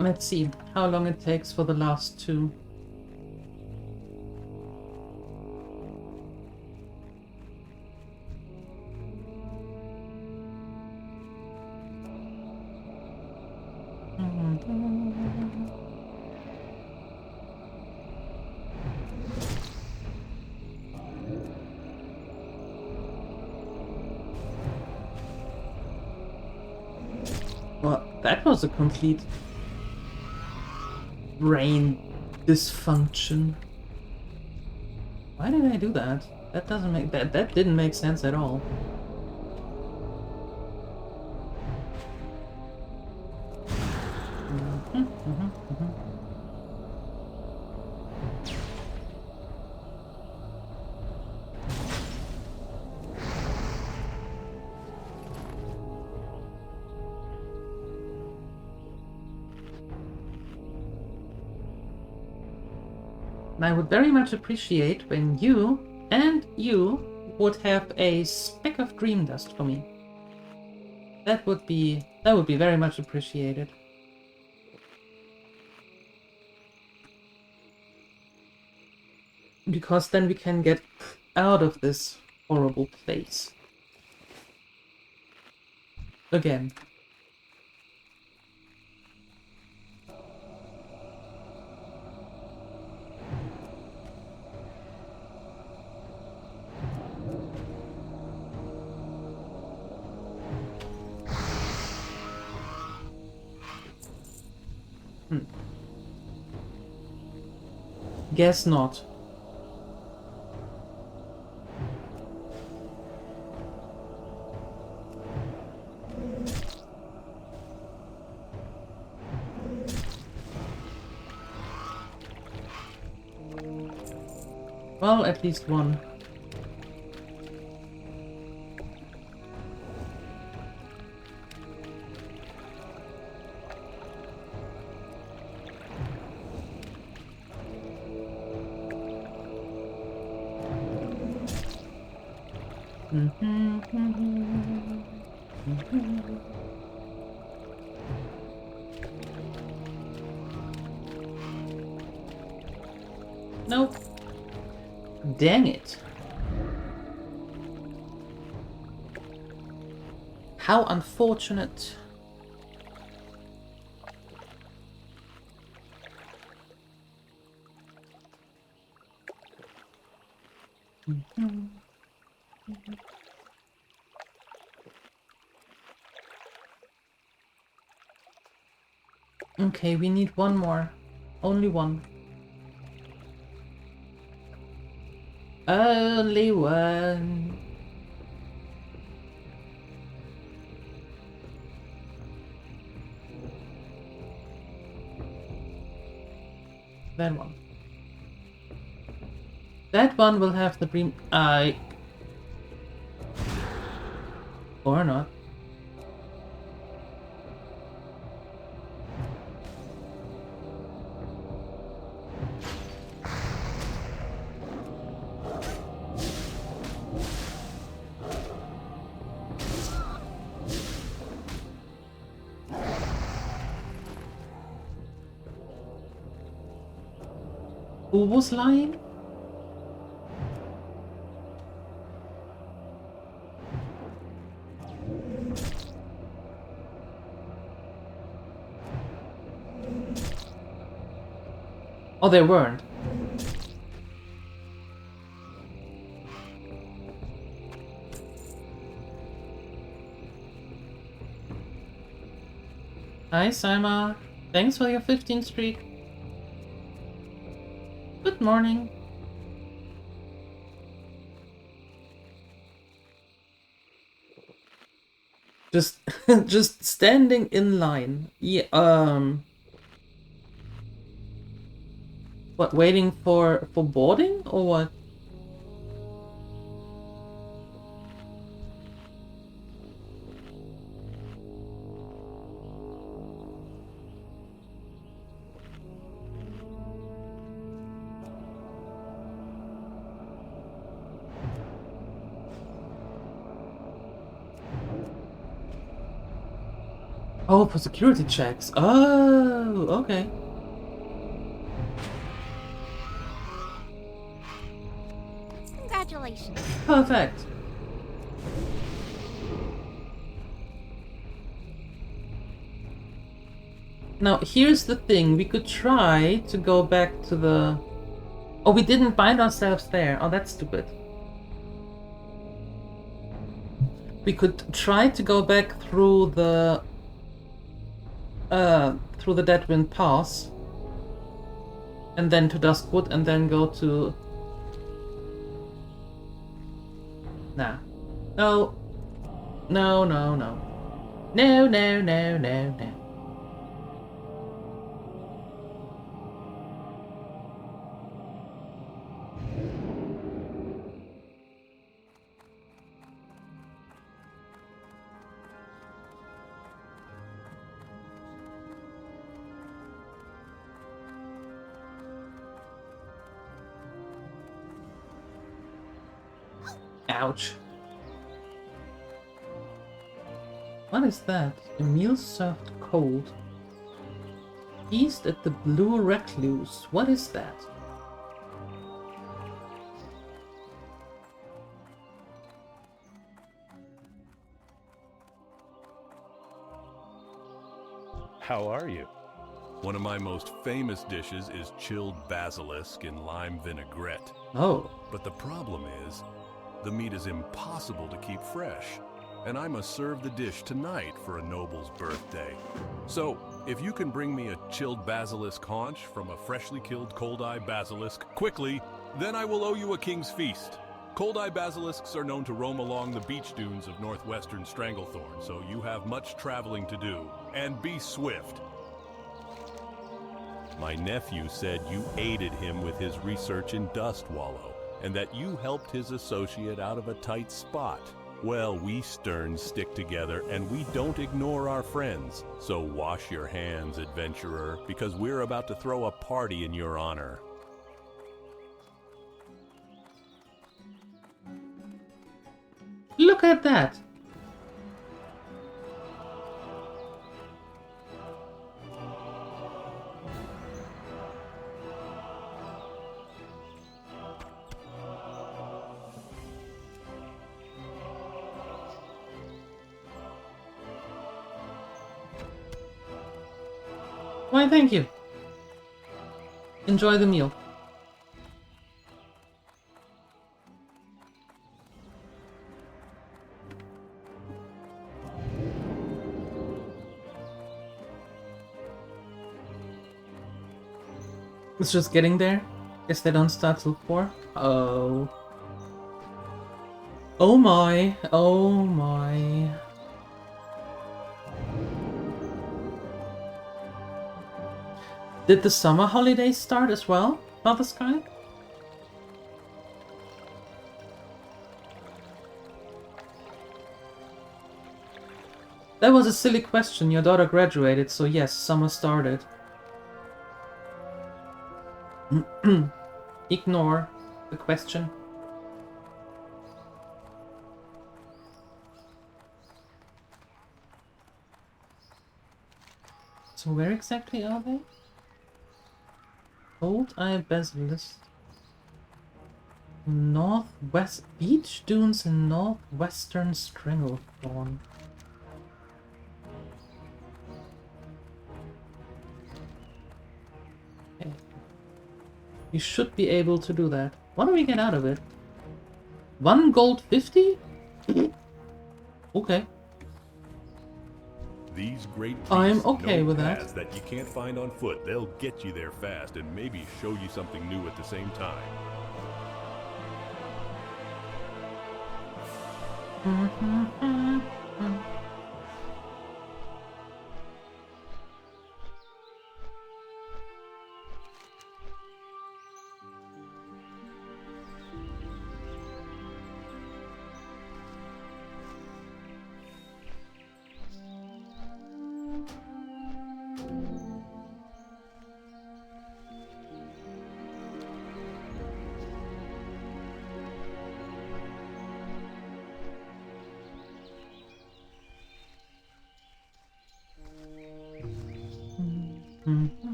Let's see how long it takes for the last 2. Well, that was a complete brain dysfunction. Why did I do that? That doesn't make that didn't make sense at all. I would very much appreciate when you would have a speck of dream dust for me. That would be very much appreciated. Because then we can get out of this horrible place. Again. Guess not. Well, at least one. Nope. Dang it. How unfortunate. Okay, we need one more. Only one. Only one. That one. That one will have the dream eye. Or not. Who was lying? Oh, they weren't. Hi, Saima. Thanks for your 15th streak. Good morning. Just, just standing in line. Yeah. What? Waiting for boarding or what? Oh, for security checks. Oh, okay. Congratulations. Perfect. Now, here's the thing. We could try to go back to the... Oh, we didn't bind ourselves there. Oh, that's stupid. We could try to go back through the Deadwind Pass, and then to Duskwood, and then go to... Nah. No. No, no, no. No, no, no, no, no. Ouch. What is that? A meal served cold. Feast at the Blue Recluse. What is that? How are you? One of my most famous dishes is chilled basilisk in lime vinaigrette. Oh. But the problem is, the meat is impossible to keep fresh, and I must serve the dish tonight for a noble's birthday. So, if you can bring me a chilled basilisk haunch from a freshly killed cold-eye basilisk quickly, then I will owe you a king's feast. Cold-eye basilisks are known to roam along the beach dunes of northwestern Stranglethorn, so you have much traveling to do, and be swift. My nephew said you aided him with his research in Dustwallow, and that you helped his associate out of a tight spot. Well, we Sterns stick together, and we don't ignore our friends. So wash your hands, adventurer, because we're about to throw a party in your honor. Look at that! Why, thank you. Enjoy the meal. It's just getting there. Guess they don't start till 4. Oh. Oh my. Oh my. Did the summer holidays start as well, Father Sky? That was a silly question. Your daughter graduated, so yes, summer started. Ignore the question. So where exactly are they? Old Eye Basilisk. Northwest beach dunes in northwestern Stranglethorn. Okay. You should be able to do that. What do we get out of it? 1 gold 50? Okay. These great I'm beasts okay know with that. paths that you can't find on foot. They'll get you there fast and maybe show you something new at the same time.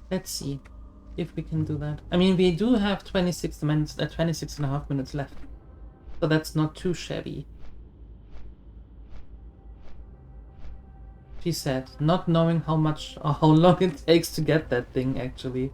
Let's see if we can do that. I mean, we do have 26 minutes, 26 and a half minutes left. So that's not too shabby. She said, not knowing how much or how long it takes to get that thing actually.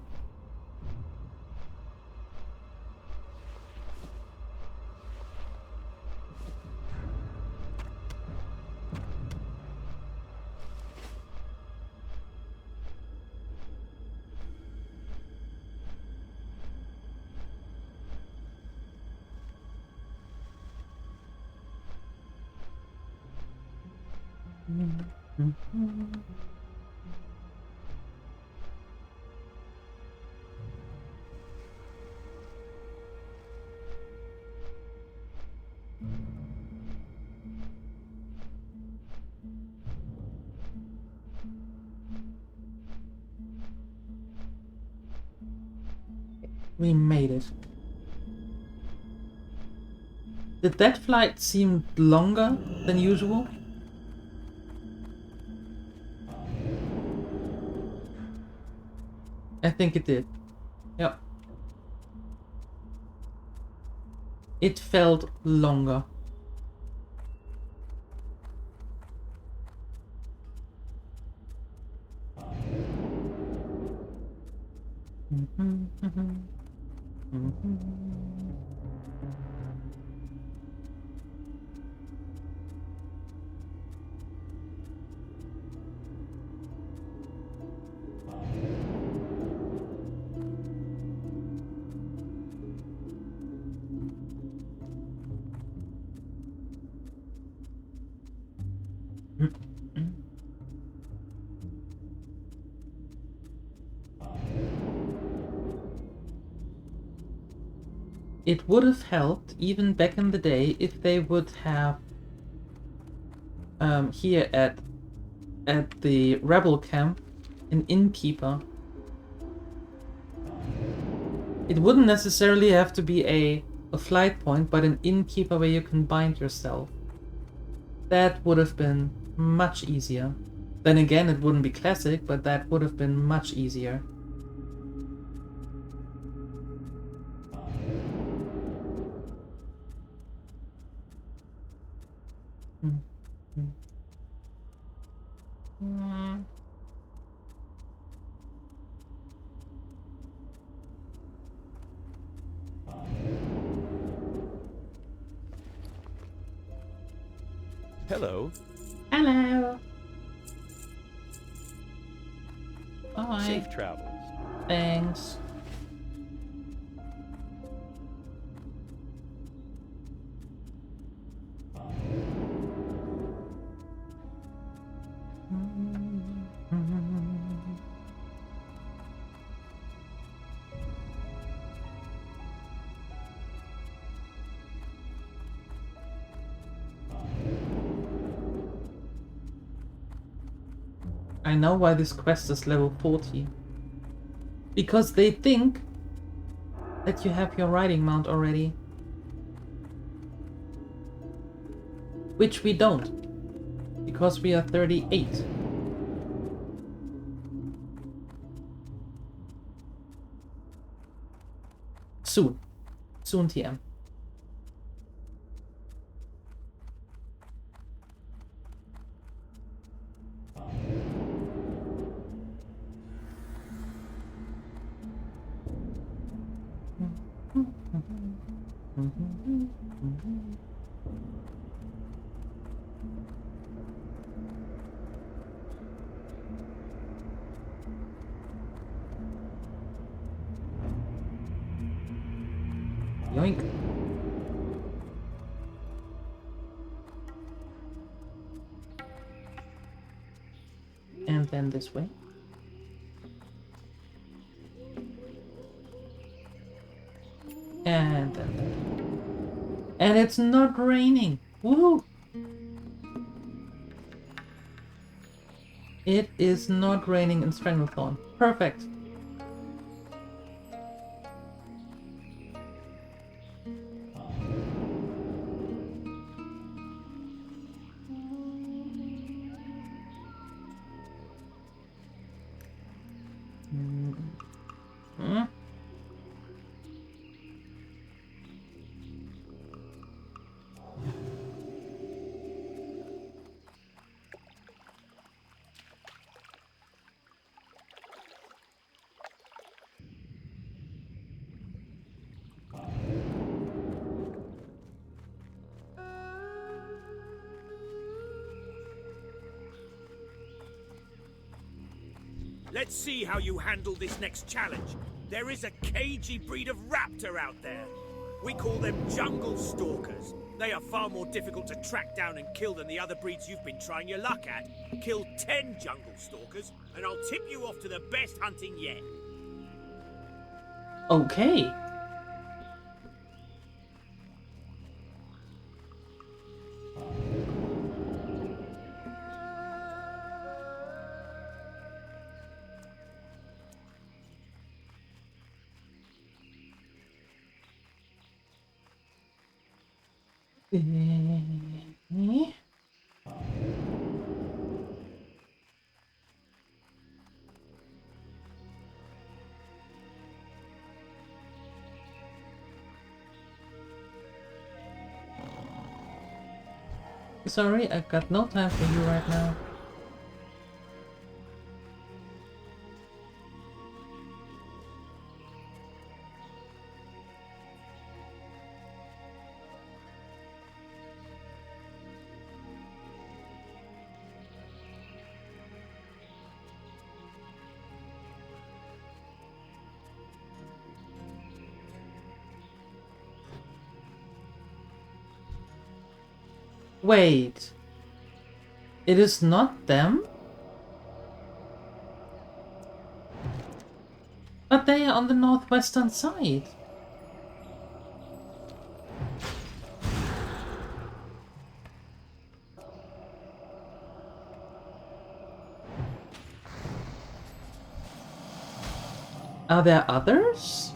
We made it. Did that flight seem longer than usual? I think it did. Yep. It felt longer. It would have helped, even back in the day, if they would have here at the rebel camp an innkeeper. It wouldn't necessarily have to be a flight point, but an innkeeper where you can bind yourself. That would have been much easier. Then again, it wouldn't be classic, but that would have been much easier. Hello. Hello. Bye. Safe travels. Thanks. I know why this quest is level 40. Because they think that you have your riding mount already. Which we don't. Because we are 38. Soon. Soon, TM. Yoink. And then this way. And then that. And it's not raining. Woohoo! It is not raining in Stranglethorn. Perfect. Let's see how you handle this next challenge. There is a cagey breed of raptor out there. We call them jungle stalkers. They are far more difficult to track down and kill than the other breeds you've been trying your luck at. Kill 10 jungle stalkers, and I'll tip you off to the best hunting yet. Okay. Sorry, I've got no time for you right now. Wait, it is not them? But they are on the northwestern side. Are there others?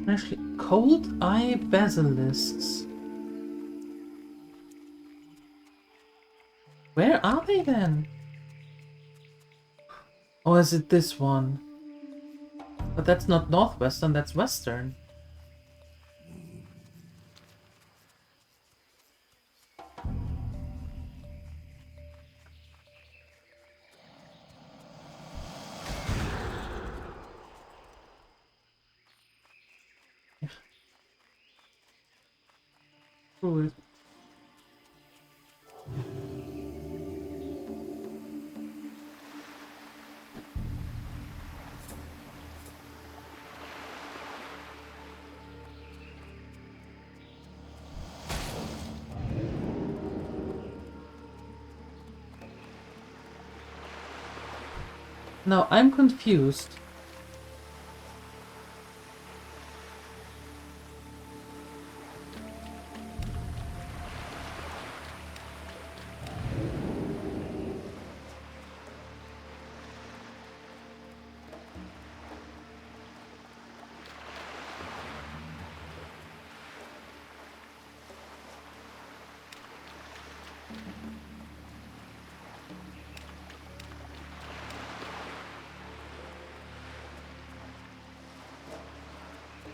Actually, Cold Eye Basilisks. Where are they then? Or is it this one? But that's not northwestern, that's western. through it. Now I'm confused.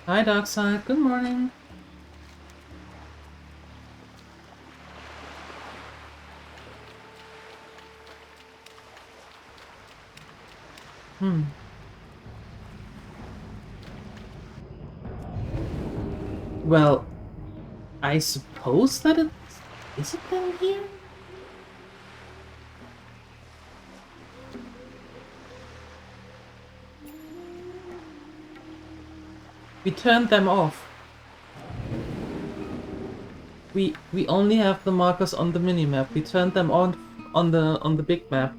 Hi, Darkside. Good morning. Well, I suppose that it... Is it down here? We turned them off. We only have the markers on the minimap. We turned them on the big map.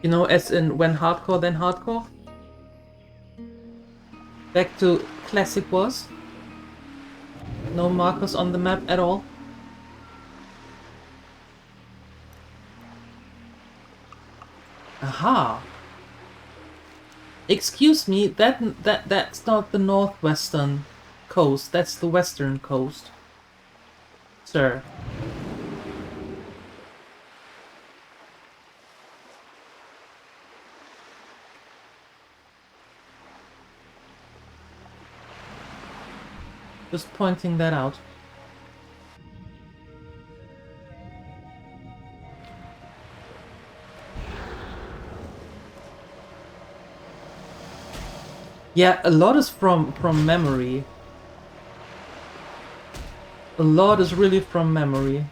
You know, as in when hardcore then hardcore. Back to classic was. No markers on the map at all. Aha. Excuse me, that's not the northwestern coast, that's the western coast. Sir. Just pointing that out. Yeah, a lot is from memory. A lot is really from memory.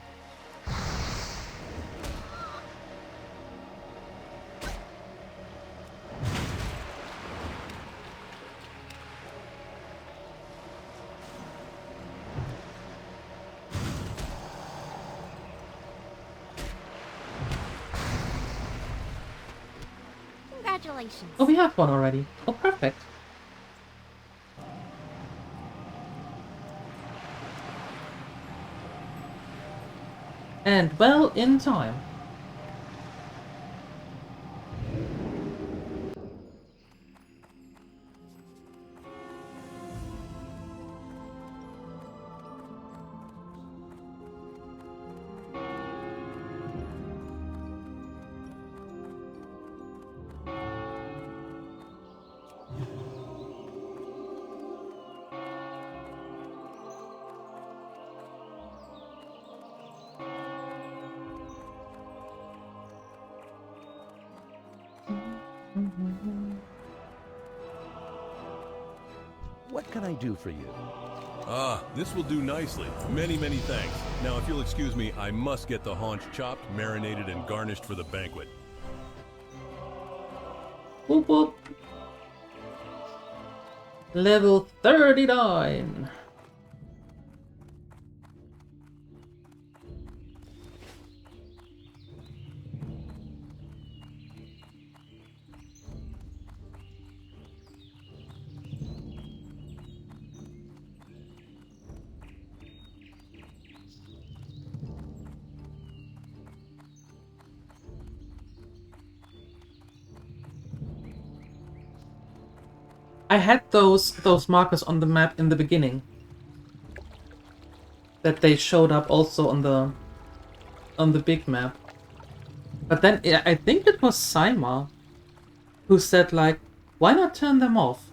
Congratulations. Oh, we have one already. Oh, perfect. And well in time. What can I do for you? Ah, this will do nicely. Many, many thanks. Now, if you'll excuse me, I must get the haunch chopped, marinated, and garnished for the banquet. Whoop whoop. Level 39. I had those markers on the map in the beginning. That they showed up also on the big map. But then I think it was Saima who said like, why not turn them off?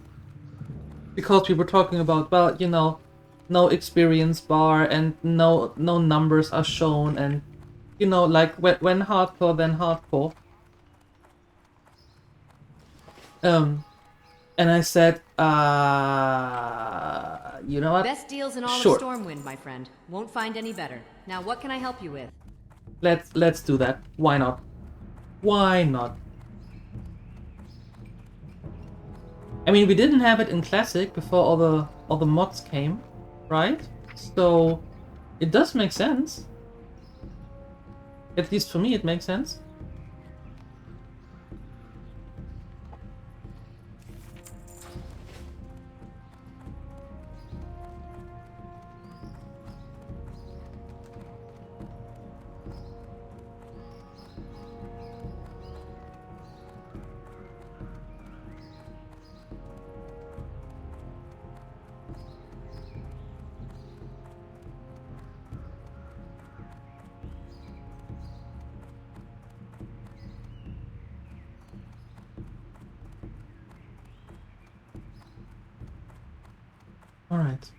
Because we were talking about, well, you know, no experience bar and no numbers are shown, and you know, like when hardcore then hardcore. And I said, You know what? Best deals in all Sure. of Stormwind, my friend. Won't find any better. Now, what can I help you with? Let's do that. Why not? Why not? I mean, we didn't have it in Classic before all the mods came, right? So it does make sense. At least for me, it makes sense. Alright.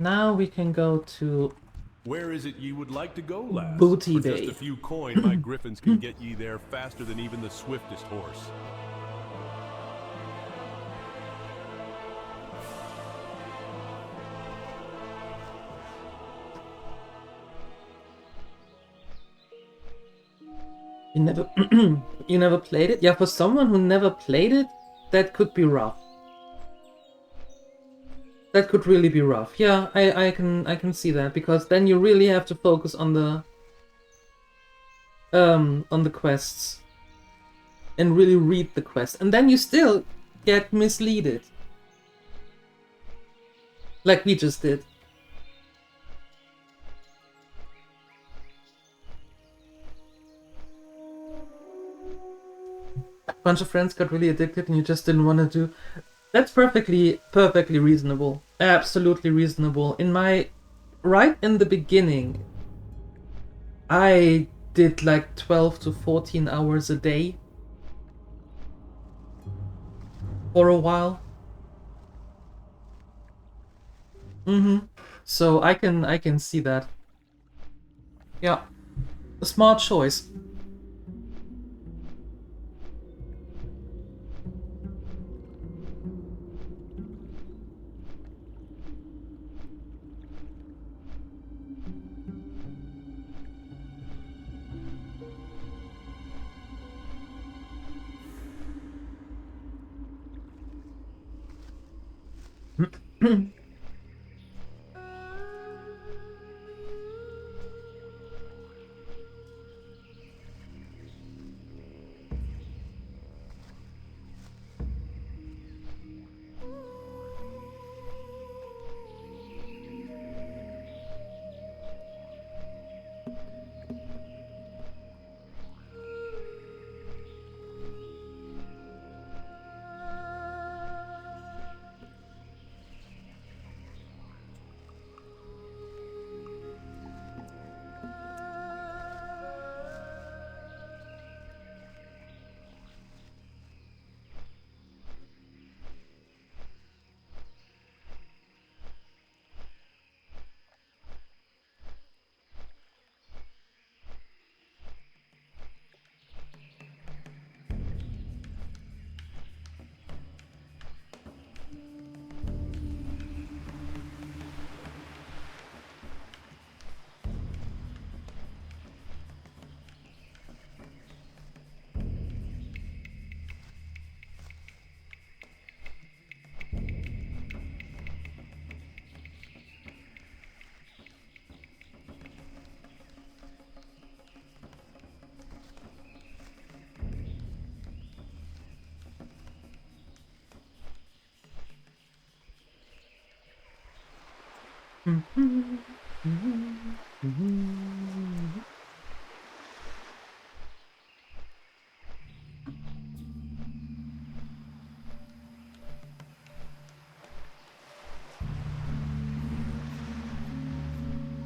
Now we can go to... Where is it ye would like to go, lads? Booty For Bay. just a few coin, my griffins can get ye there faster than even the swiftest horse. You never... you never played it? Yeah, for someone who never played it, that could be rough. That could really be rough. Yeah, I can see that, because then you really have to focus on the quests and really read the quest, and then you still get misleaded, like we just did. A bunch of friends got really addicted and you just didn't want to do. That's perfectly reasonable. Absolutely reasonable. Right in the beginning, I did like 12 to 14 hours a day for a while. So I can see that. Yeah. A smart choice.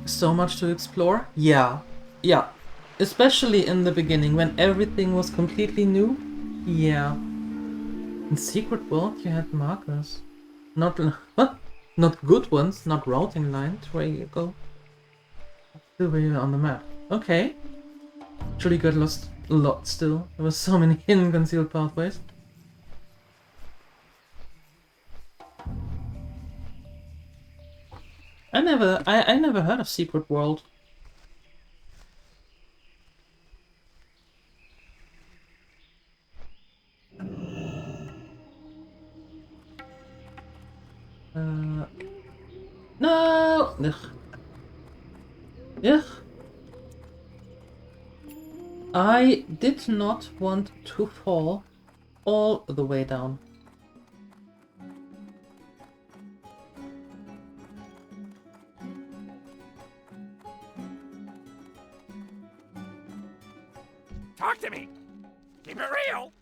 So much to explore? Yeah. Especially in the beginning, when everything was completely new. Yeah. In Secret World you had markers. Not what? Not good ones, not routing lines. Where you go? Still where you're on the map. Okay. Actually got lost a lot still. There were so many hidden concealed pathways. I never heard of Secret World. No! Ugh. Ugh. I did not want to fall all the way down. Talk to me! Keep it real!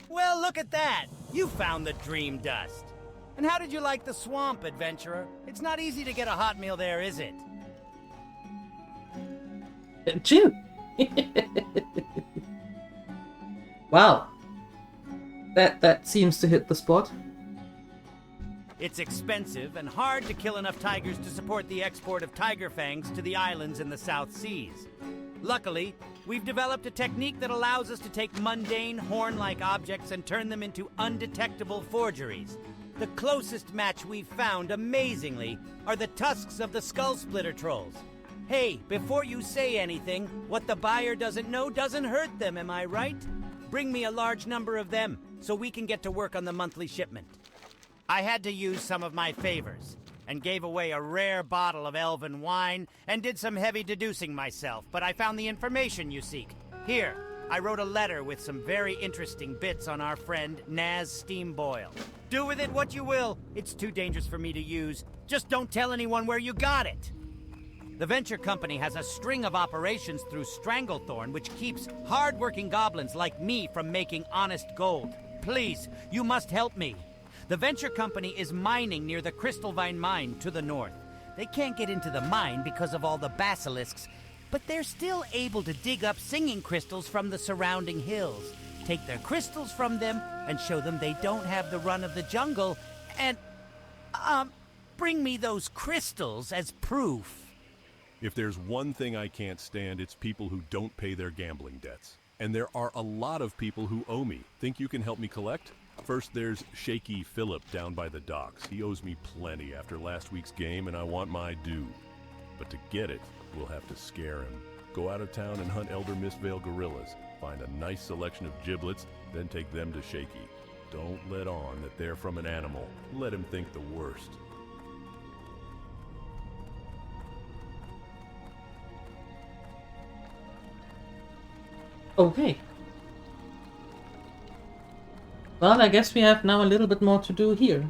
Well, look at that! You found the dream dust. And how did you like the swamp, adventurer? It's not easy to get a hot meal there, is it? Jim! Wow. That seems to hit the spot. It's expensive and hard to kill enough tigers to support the export of tiger fangs to the islands in the South Seas. Luckily, we've developed a technique that allows us to take mundane, horn-like objects and turn them into undetectable forgeries. The closest match we've found, amazingly, are the tusks of the skull splitter trolls. Hey, before you say anything, what the buyer doesn't know doesn't hurt them, am I right? Bring me a large number of them, so we can get to work on the monthly shipment. I had to use some of my favors, and gave away a rare bottle of elven wine, and did some heavy deducing myself, but I found the information you seek. Here, I wrote a letter with some very interesting bits on our friend Naz Steamboil. Do with it what you will. It's too dangerous for me to use. Just don't tell anyone where you got it. The venture company has a string of operations through Stranglethorn, which keeps hard-working goblins like me from making honest gold. Please, you must help me. The venture company is mining near the Crystalvine mine to the north. They can't get into the mine because of all the basilisks, but they're still able to dig up singing crystals from the surrounding hills, take their crystals from them, and show them they don't have the run of the jungle, and, bring me those crystals as proof. If there's one thing I can't stand, it's people who don't pay their gambling debts. And there are a lot of people who owe me. Think you can help me collect? First, there's Shaky Phillip down by the docks. He owes me plenty after last week's game, and I want my due. But to get it, we'll have to scare him. Go out of town and hunt Elder Mistvale gorillas. Find a nice selection of giblets, then take them to Shaky. Don't let on that they're from an animal. Let him think the worst. Okay. Well, I guess we have now a little bit more to do here.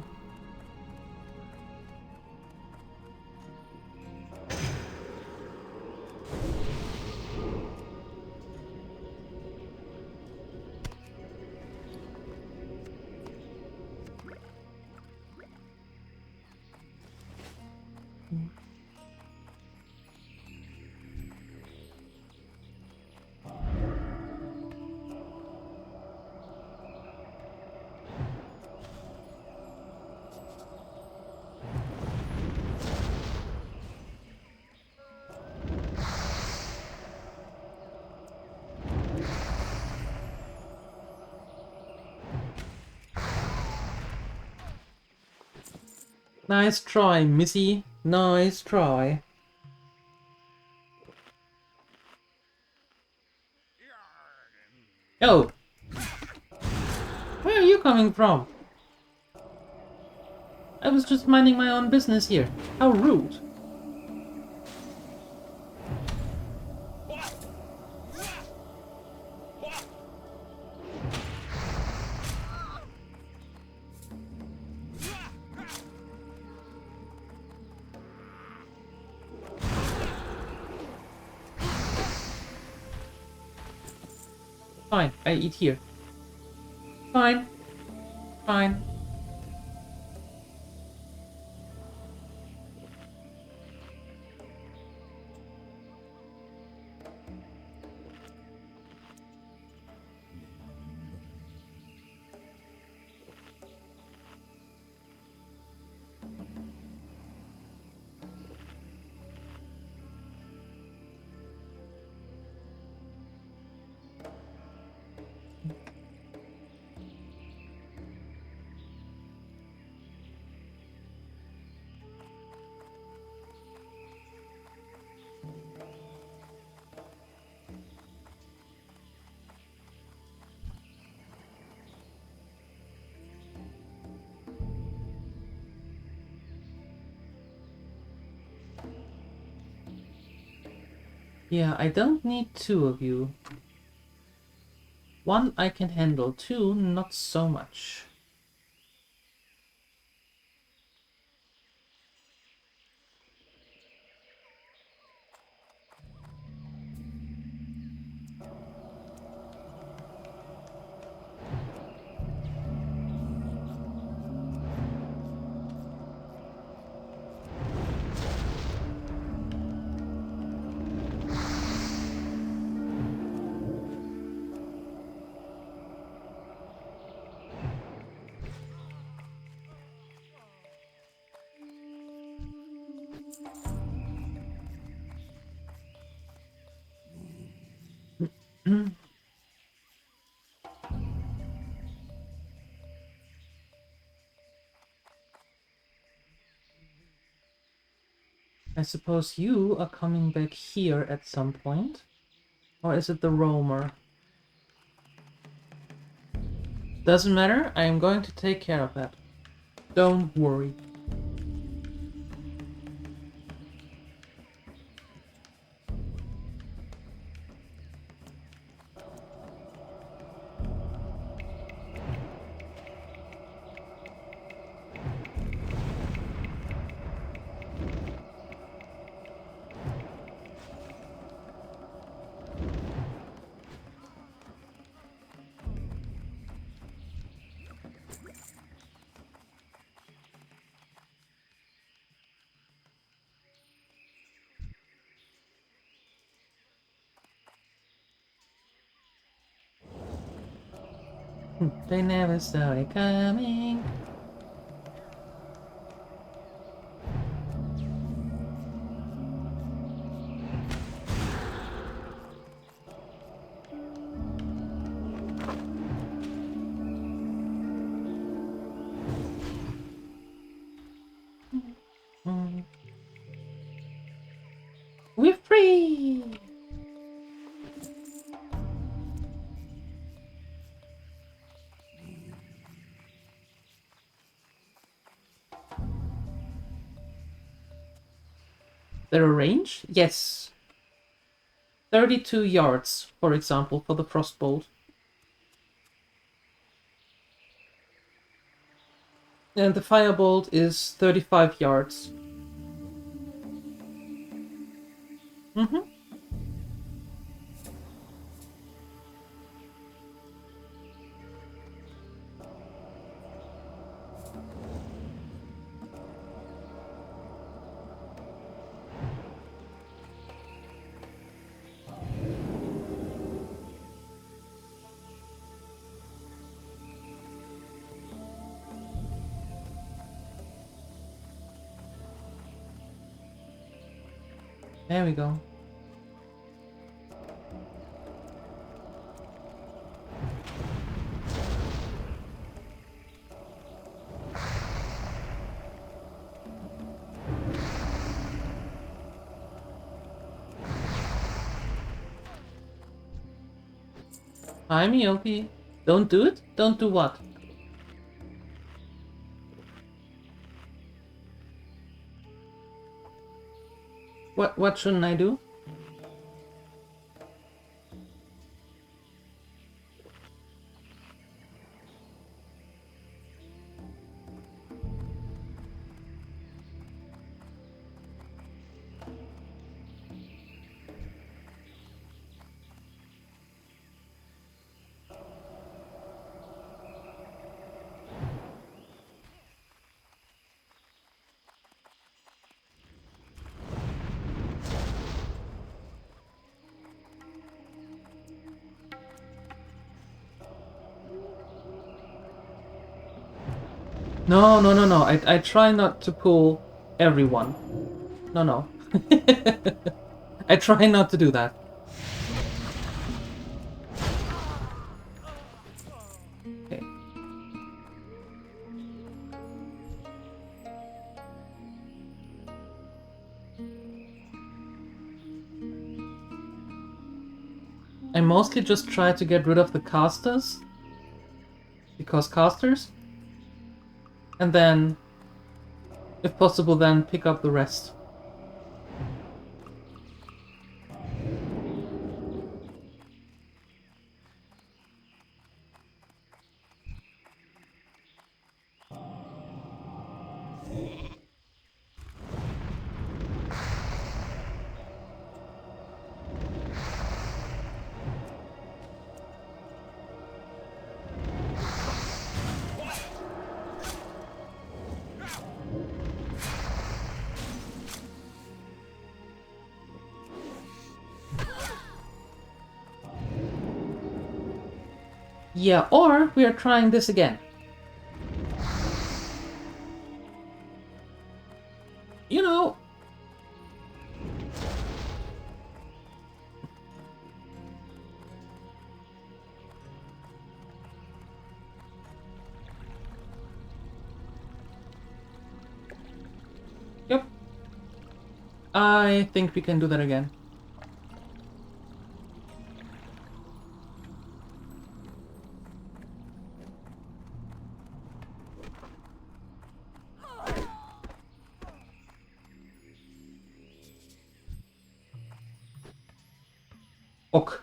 Nice try, Missy. Nice try. Yo! Where are you coming from? I was just minding my own business here. How rude. Fine, I eat here. Fine. Fine. Yeah, I don't need 2 of you. 1 I can handle, 2 not so much. I suppose you are coming back here at some point. Or is it the roamer? Doesn't matter, I am going to take care of that. Don't worry. They never saw it coming. We're free! There a range? Yes. 32 yards, for example, for the Frostbolt. And the Firebolt is 35 yards. Mm-hmm. There we go. Hi, Miyoki. Don't do it? Don't do what? What shouldn't I do? No, no, no, no. I try not to pull everyone. No, no. I try not to do that. Okay. I mostly just try to get rid of the casters. Because casters. And then, if possible, then pick up the rest. Yeah, or we are trying this again. You know... Yep. I think we can do that again. Ok.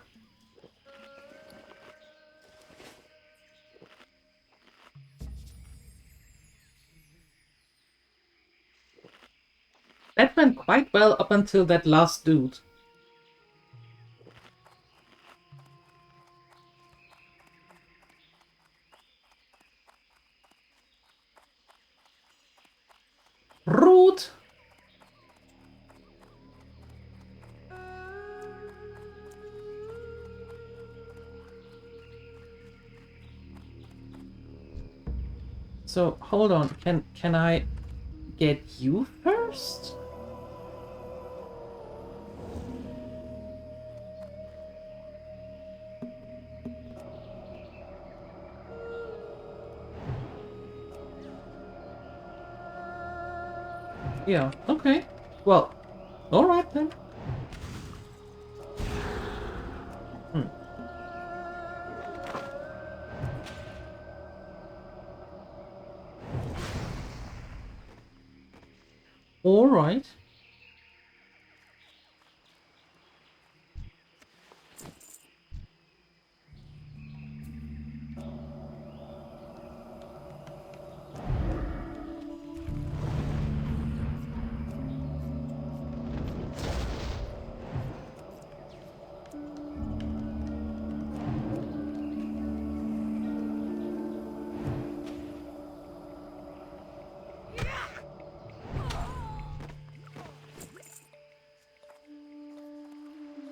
That went quite well up until that last dude. Rude! So, hold on. Can I get you first? Yeah, okay. Well, alright then. Alright.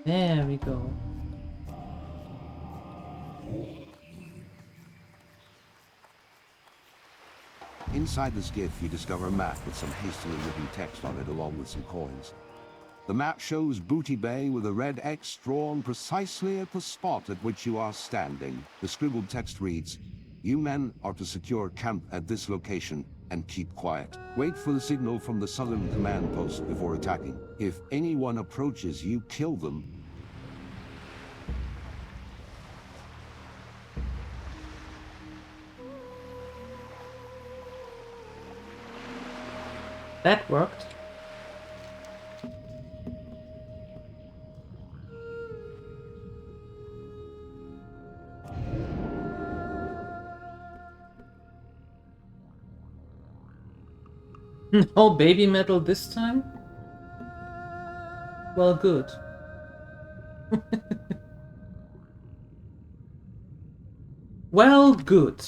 There we go. Inside the skiff, you discover a map with some hastily written text on it along with some coins. The map shows Booty Bay with a red X drawn precisely at the spot at which you are standing. The scribbled text reads, "You men are to secure camp at this location and keep quiet. Wait for the signal from the southern command post before attacking. If anyone approaches you, kill them. That worked. No baby metal this time? Well, good. Well, good.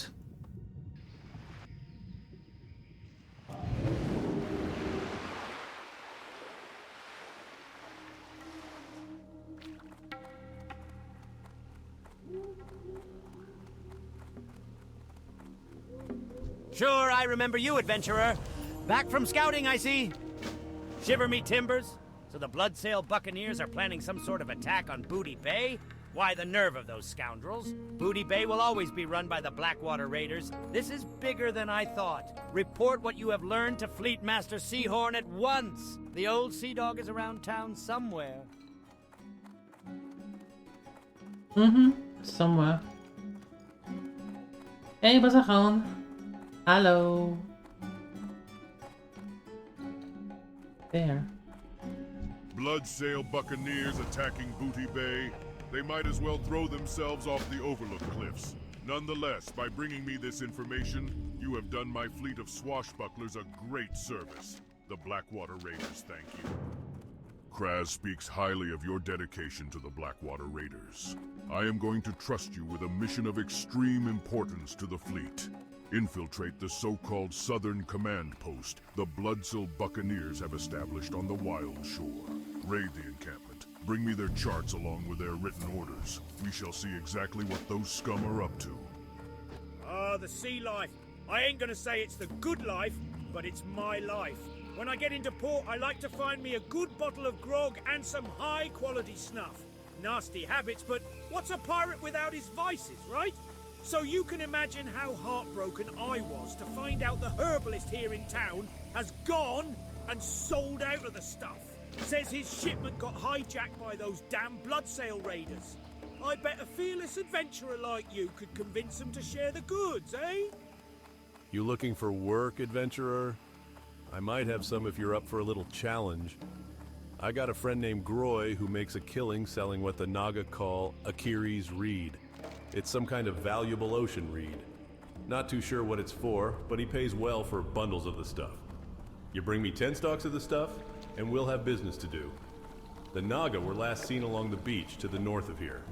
Sure, I remember you, adventurer. Back from scouting, I see. Shiver me timbers. So the Bloodsail Buccaneers are planning some sort of attack on Booty Bay? Why, the nerve of those scoundrels. Booty Bay will always be run by the Blackwater Raiders. This is bigger than I thought. Report what you have learned to Fleet Master Seahorn at once. The old Sea Dog is around town somewhere. Somewhere. Hey, Bazaron. Hello. There. Bloodsail Buccaneers attacking Booty Bay. They might as well throw themselves off the Overlook Cliffs. Nonetheless, by bringing me this information, you have done my fleet of swashbucklers a great service. The Blackwater Raiders thank you. Kraz speaks highly of your dedication to the Blackwater Raiders. I am going to trust you with a mission of extreme importance to the fleet. Infiltrate the so-called Southern Command Post the Bloodsail Buccaneers have established on the Wild Shore. Raid the encampment. Bring me their charts along with their written orders. We shall see exactly what those scum are up to. Ah, the sea life. I ain't gonna say it's the good life, but it's my life. When I get into port, I like to find me a good bottle of grog and some high-quality snuff. Nasty habits, but what's a pirate without his vices, right? So you can imagine how heartbroken I was to find out the herbalist here in town has gone and sold out of the stuff. Says his shipment got hijacked by those damn bloodsail raiders. I bet a fearless adventurer like you could convince them to share the goods, eh? You looking for work, adventurer? I might have some if you're up for a little challenge. I got a friend named Groy who makes a killing selling what the Naga call Akiri's Reed. It's some kind of valuable ocean reed. Not too sure what it's for, but he pays well for bundles of the stuff. You bring me 10 stalks of the stuff, and we'll have business to do. The Naga were last seen along the beach to the north of here.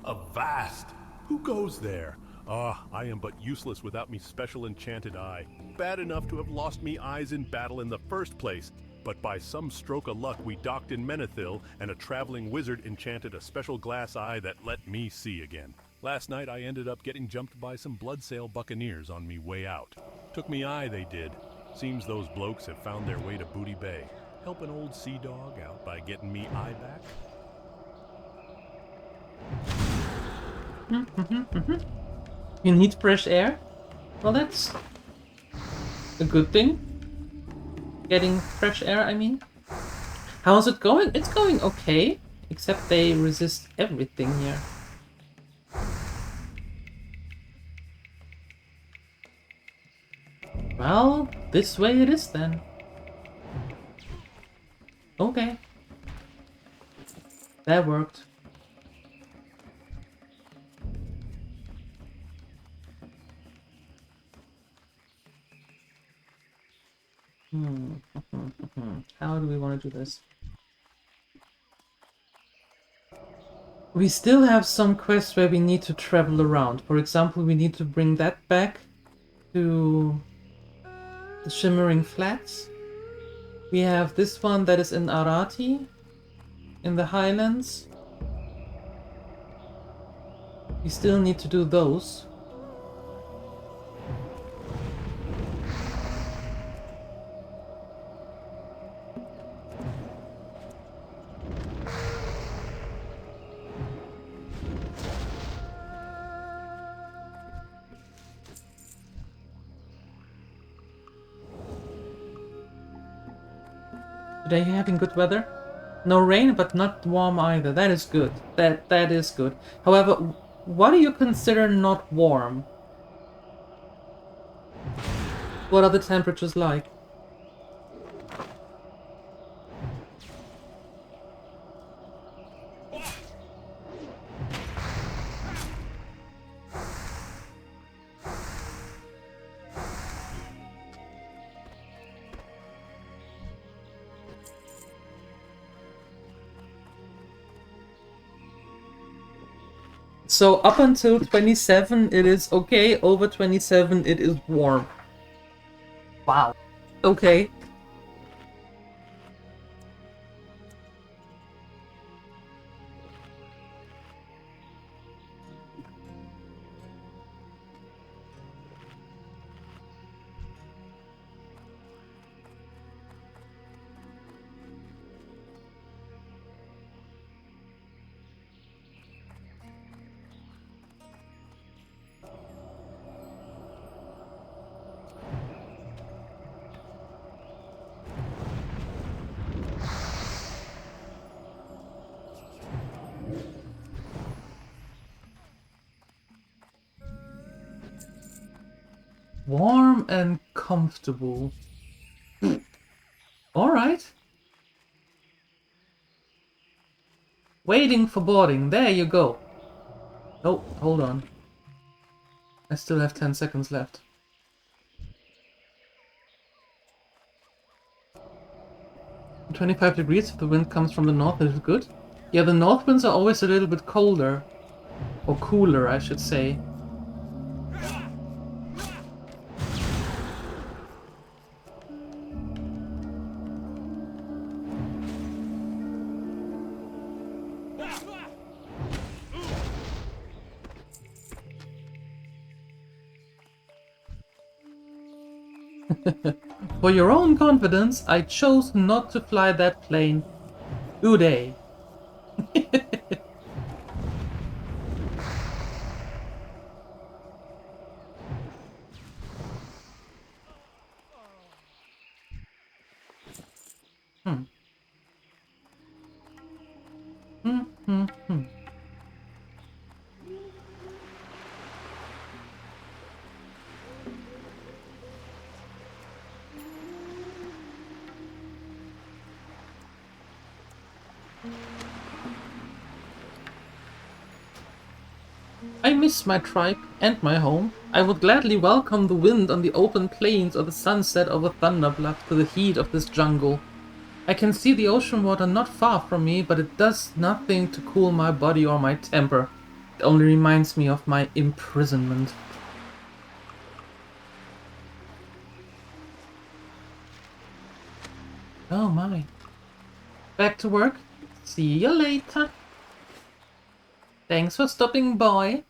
Avast! Who goes there? Ah, I am but useless without me special enchanted eye. Bad enough to have lost me eyes in battle in the first place, but by some stroke of luck we docked in Menethil, and a traveling wizard enchanted a special glass eye that let me see again. Last night I ended up getting jumped by some bloodsail buccaneers on me way out. Took me eye, they did. Seems those blokes have found their way to Booty Bay. Help an old sea dog out by getting me eye back. You need fresh air? Well, that's a good thing. Getting fresh air, I mean. How's it going? It's going okay. Except they resist everything here. Well, this way it is then. Okay. That worked. How do we want to do this? We still have some quests where we need to travel around. For example, we need to bring that back to the Shimmering Flats. We have this one that is in Arati, in the Highlands. We still need to do those. Today you're having good weather? No rain, but not warm either. That is good. That is good. However, what do you consider not warm? What are the temperatures like? So up until 27 it is okay, over 27 it is warm. Wow. Okay. Warm and comfortable. Alright. Waiting for boarding. There you go. Oh, hold on. I still have 10 seconds left. "25 degrees if the wind comes from the north, is good." Yeah, the north winds are always a little bit colder. Or cooler, I should say. For your own confidence, I chose not to fly that plane today. I miss my tribe and my home. I would gladly welcome the wind on the open plains or the sunset over Thunderbluff to the heat of this jungle. I can see the ocean water not far from me, but it does nothing to cool my body or my temper. It only reminds me of my imprisonment. Oh my. Back to work. See you later. Thanks for stopping by.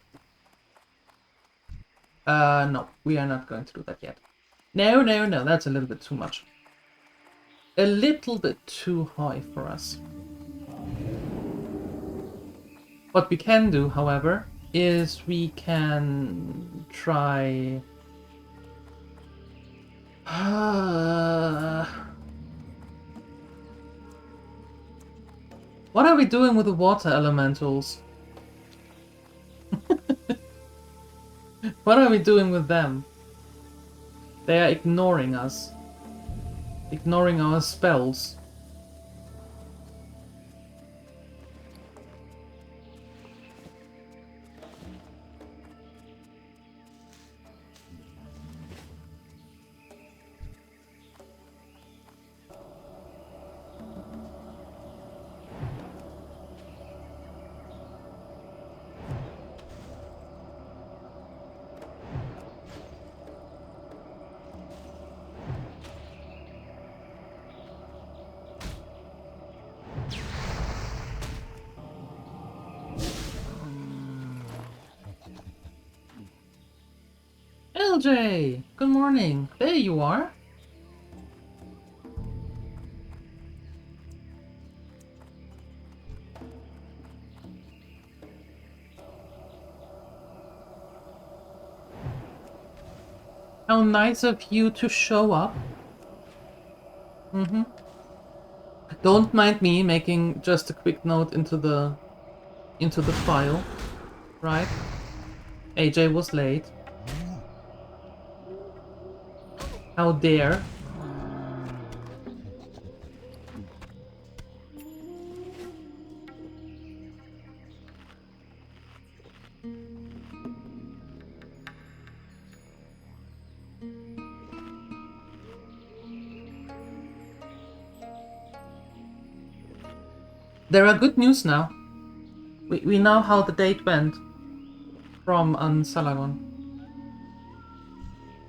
No, we are not going to do that yet. No, that's a little bit too much. A little bit too high for us. What we can do, however, is we can try... What are we doing with the water elementals? What are we doing with them? They are ignoring us. Ignoring our spells. LJ, good morning. There you are. How nice of you to show up. Don't mind me making just a quick note into the file, right? AJ was late. How dare? There are good news now. We know how the date went from Salagon.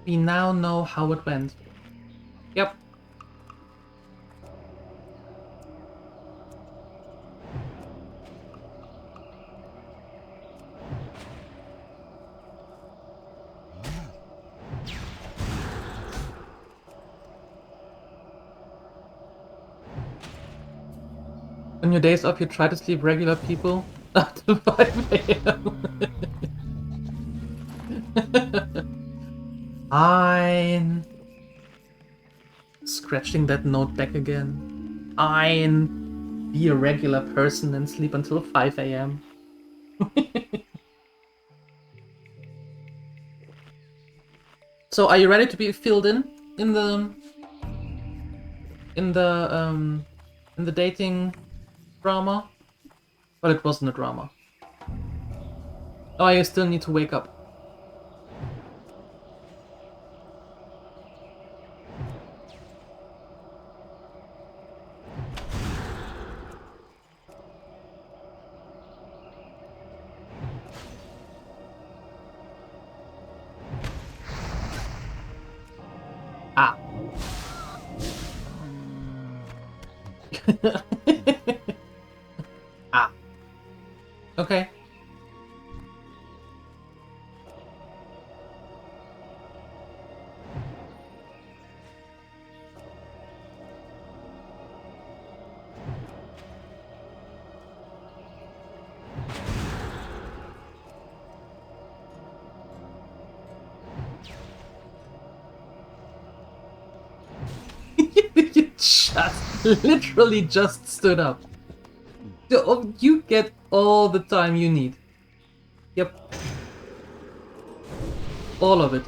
We now know how it went. Yep. On your days off, you try to sleep regular people after 5 AM. Fine. Scratching that note back again. Fine. Be a regular person and sleep until 5 AM. So, are you ready to be filled in the dating drama? But it wasn't a drama. Oh, you still need to wake up. Ah. Ah. Okay. Literally just stood up. You get all the time you need. Yep. All of it.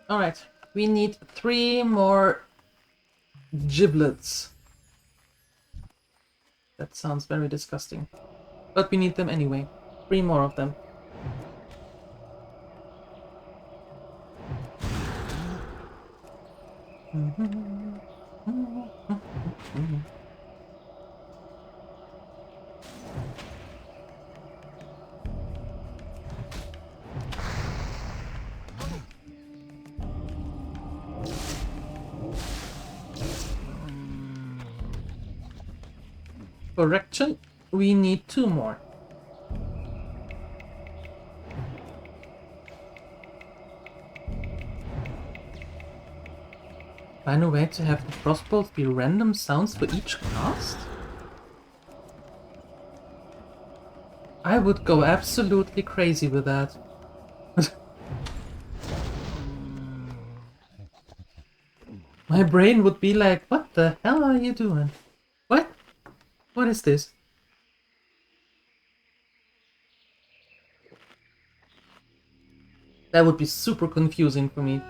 Alright, we need 3 more giblets. That sounds very disgusting. But we need them anyway. 3 more of them. Correction, we need 2 more. Find a way to have the Frostbolt be random sounds for each cast? I would go absolutely crazy with that. My brain would be like, what the hell are you doing? What? What is this? That would be super confusing for me.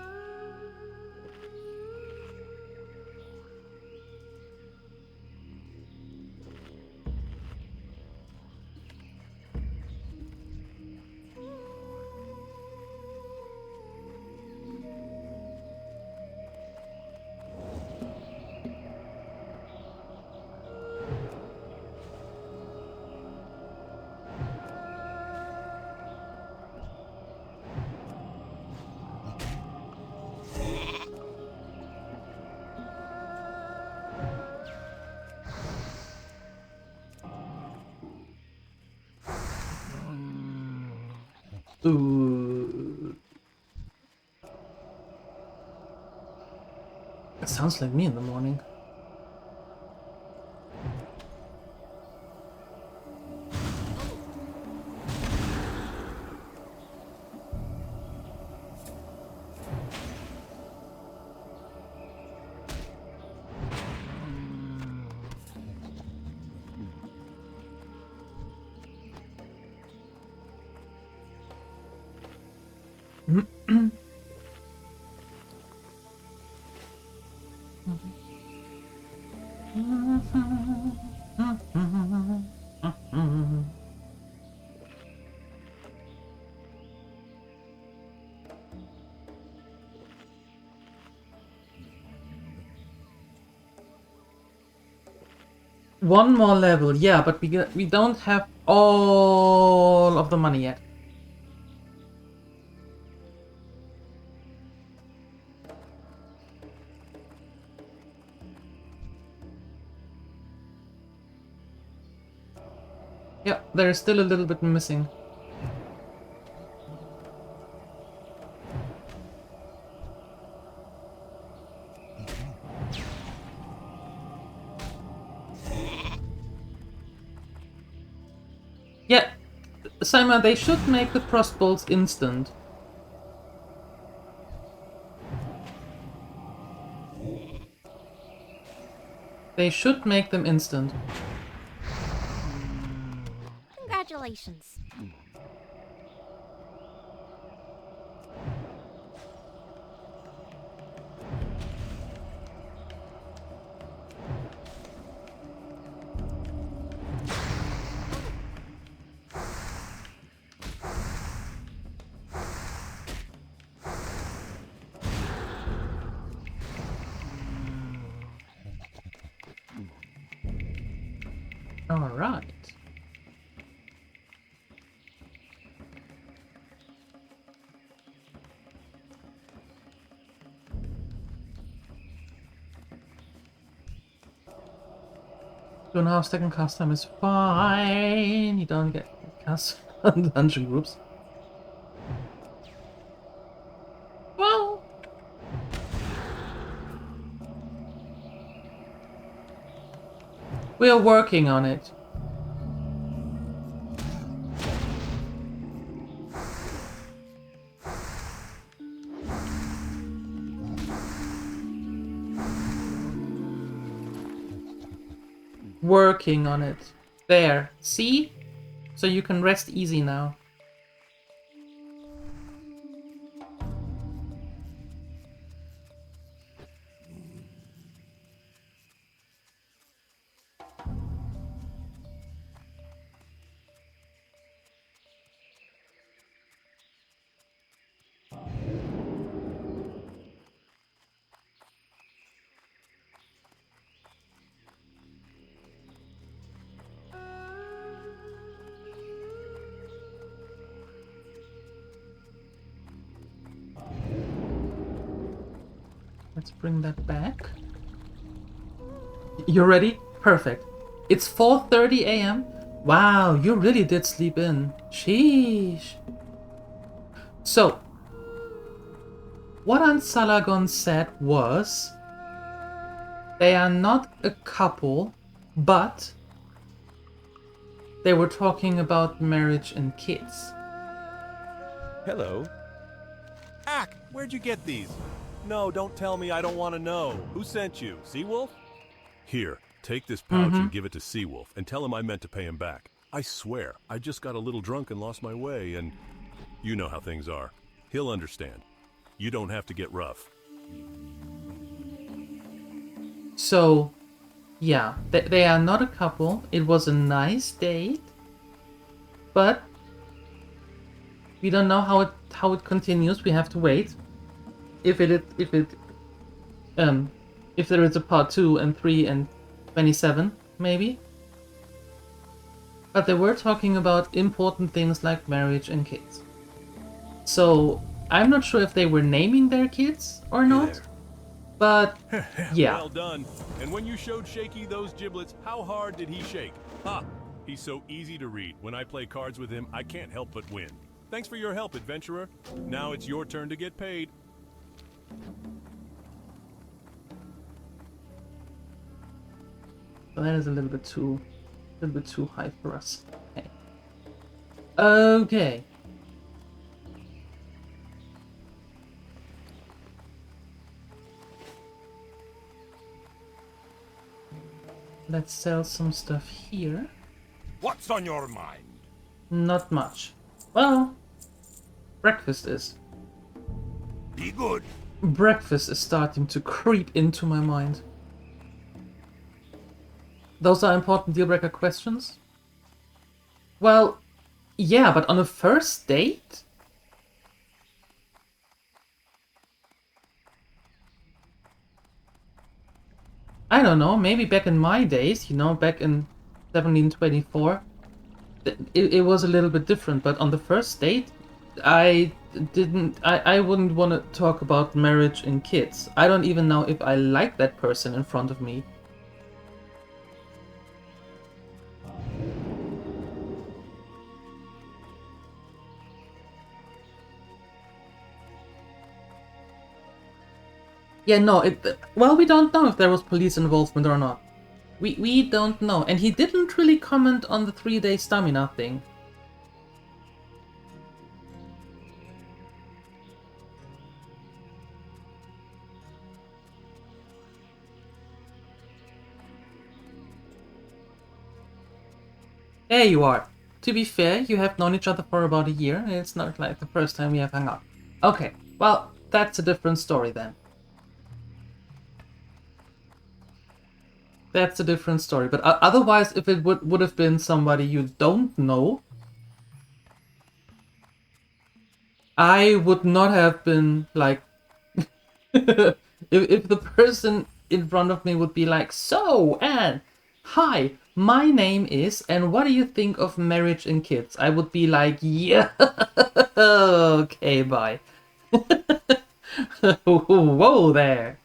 Ooh. It sounds like me in the morning. One more level, yeah, but we don't have all of the money yet. Yeah, there is still a little bit missing. Yeah, Simon, they should make the Frostbolts instant. They should make them instant. Congratulations. All right. Two and a half second cast time is fine. You don't get cast on dungeon groups. Well, We are working on it. Working on it. There. See? So you can rest easy now. Let's bring that back. You ready? Perfect. It's 4:30 a.m. Wow, you really did sleep in. Sheesh. So, what Ansalagon said was, they are not a couple, but they were talking about marriage and kids. Hello. Ack, where'd you get these? No, don't tell me, I don't want to know. Who sent you? Seawolf? Here, take this pouch and give it to Seawolf, and tell him I meant to pay him back. I swear, I just got a little drunk and lost my way, and you know how things are. He'll understand. You don't have to get rough. So, yeah, they are not a couple. It was a nice date, but we don't know how it continues. We have to wait. If there is a part 2 and 3 and 27, maybe. But they were talking about important things like marriage and kids. So I'm not sure if they were naming their kids or not. But yeah. Well done. And when you showed Shaky those giblets, how hard did he shake? Ha! He's so easy to read. When I play cards with him, I can't help but win. Thanks for your help, adventurer. Now it's your turn to get paid. Well, that is a little bit too high for us. Okay. Okay. Let's sell some stuff here. What's on your mind? Not much. Well, breakfast is. Be good. Breakfast is starting to creep into my mind. Those are important deal-breaker questions? Well, yeah, but on a first date? I don't know, maybe back in my days, you know, back in 1724, it was a little bit different, but on the first date, I wouldn't want to talk about marriage and kids. I don't even know if I like that person in front of me. Yeah, no, well, we don't know if there was police involvement or not. We don't know. And he didn't really comment on the 3-day stamina thing. There you are. To be fair, you have known each other for about a year. It's not like the first time we have hung out. Okay, well, that's a different story then. That's a different story. But otherwise, if it would have been somebody you don't know, I would not have been like... if the person in front of me would be like, so, and hi, my name is, and what do you think of marriage and kids? I would be like, yeah, okay, bye. Whoa there.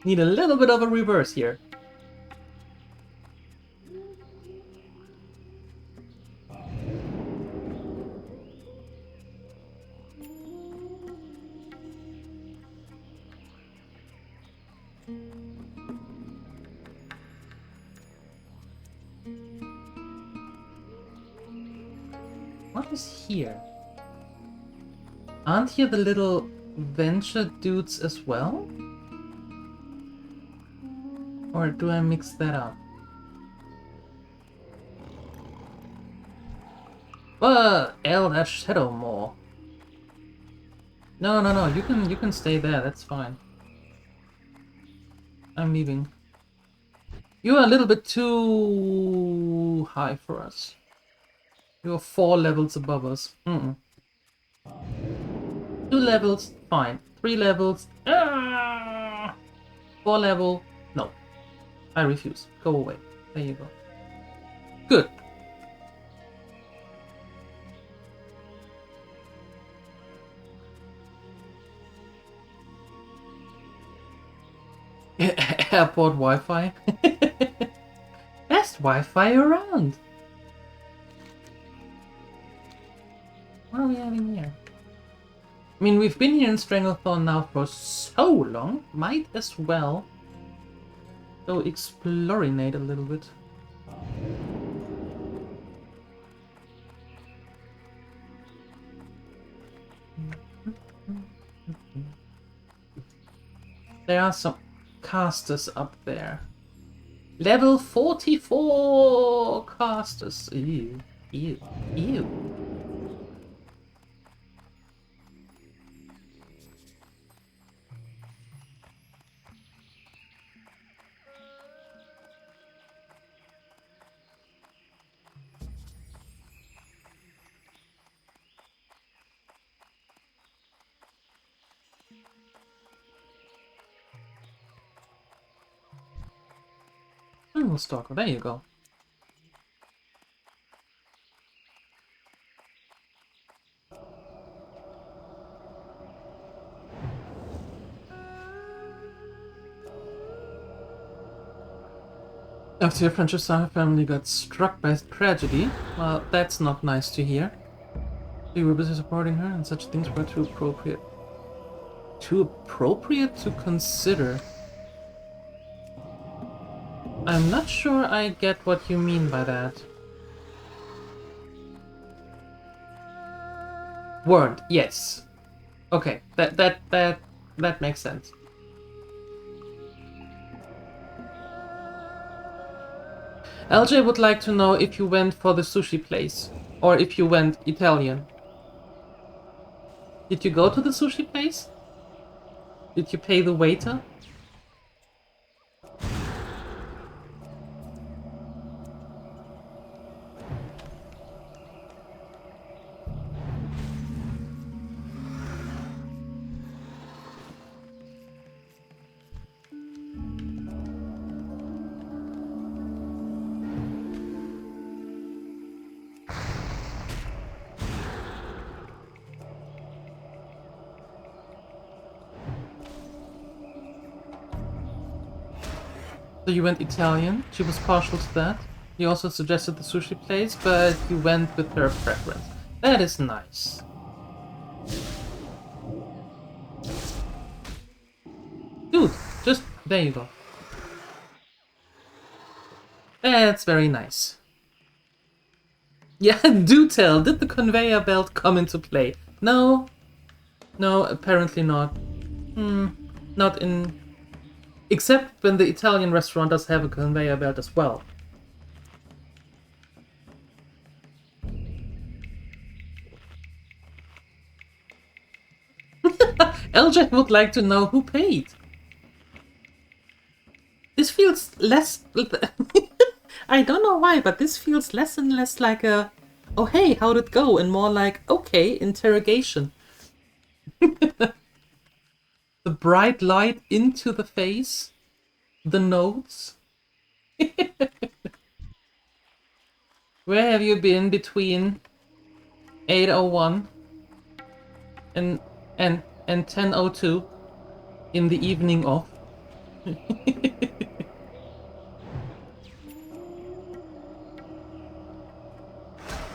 Need a little bit of a reverse here. What is here? Aren't here the little venture dudes as well? Or do I mix that up? Elder Shadowmoor. No, you can stay there, that's fine. I'm leaving. You are a little bit too high for us. You're 4 levels above us. 2 levels, fine. 3 levels, 4 level, no. I refuse. Go away. There you go. Good. Airport Wi-Fi. Best Wi-Fi around. What are we having here? I mean, we've been here in Stranglethorn now for so long. Might as well go explorinate a little bit. There are some casters up there. Level 44 casters. Ew, ew, ew. Stalker, there you go. After your Francesca family got struck by tragedy, well, that's not nice to hear. You were busy supporting her, and such things were too appropriate. Too appropriate to consider. I'm not sure I get what you mean by that. Weren't, yes. Okay, that makes sense. LJ would like to know if you went for the sushi place, or if you went Italian. Did you go to the sushi place? Did you pay the waiter? So you went Italian, she was partial to that. You also suggested the sushi place, but you went with her preference. That is nice. Dude, just... there you go. That's very nice. Yeah, do tell, did the conveyor belt come into play? No. No, apparently not. Not in... except when the Italian restaurant does have a conveyor belt as well. LJ would like to know who paid. This feels less... I don't know why, but this feels less and less like a... oh hey, how'd it go? And more like, okay, interrogation. The bright light into the face. The notes. Where have you been between 8:01 and 10:02 in the evening of?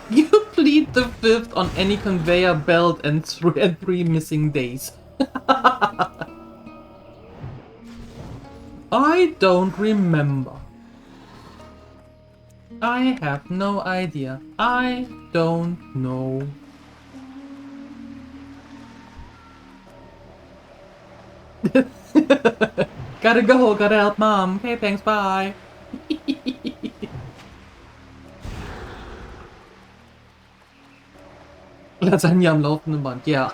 You plead the fifth on any conveyor belt and three missing days. I don't remember. I have no idea. I don't know. Gotta go, gotta help mom. Okay, thanks, bye. Lasagne am laufenden Band, yeah.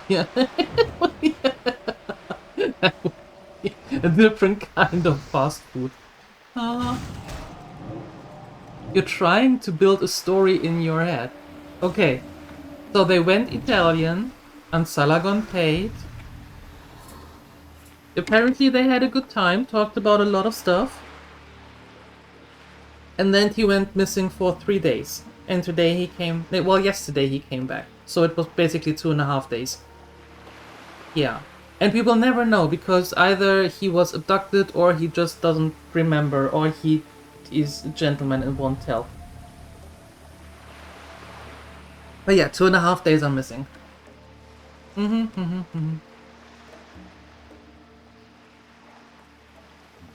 A different kind of fast food. You're trying to build a story in your head. Okay, so they went Italian, and Salagon paid. Apparently they had a good time, talked about a lot of stuff. And then he went missing for 3 days. And today he came... Well, yesterday he came back. So it was basically 2.5 days. Yeah. And we will never know, because either he was abducted, or he just doesn't remember, or he is a gentleman and won't tell. But yeah, 2.5 days are missing.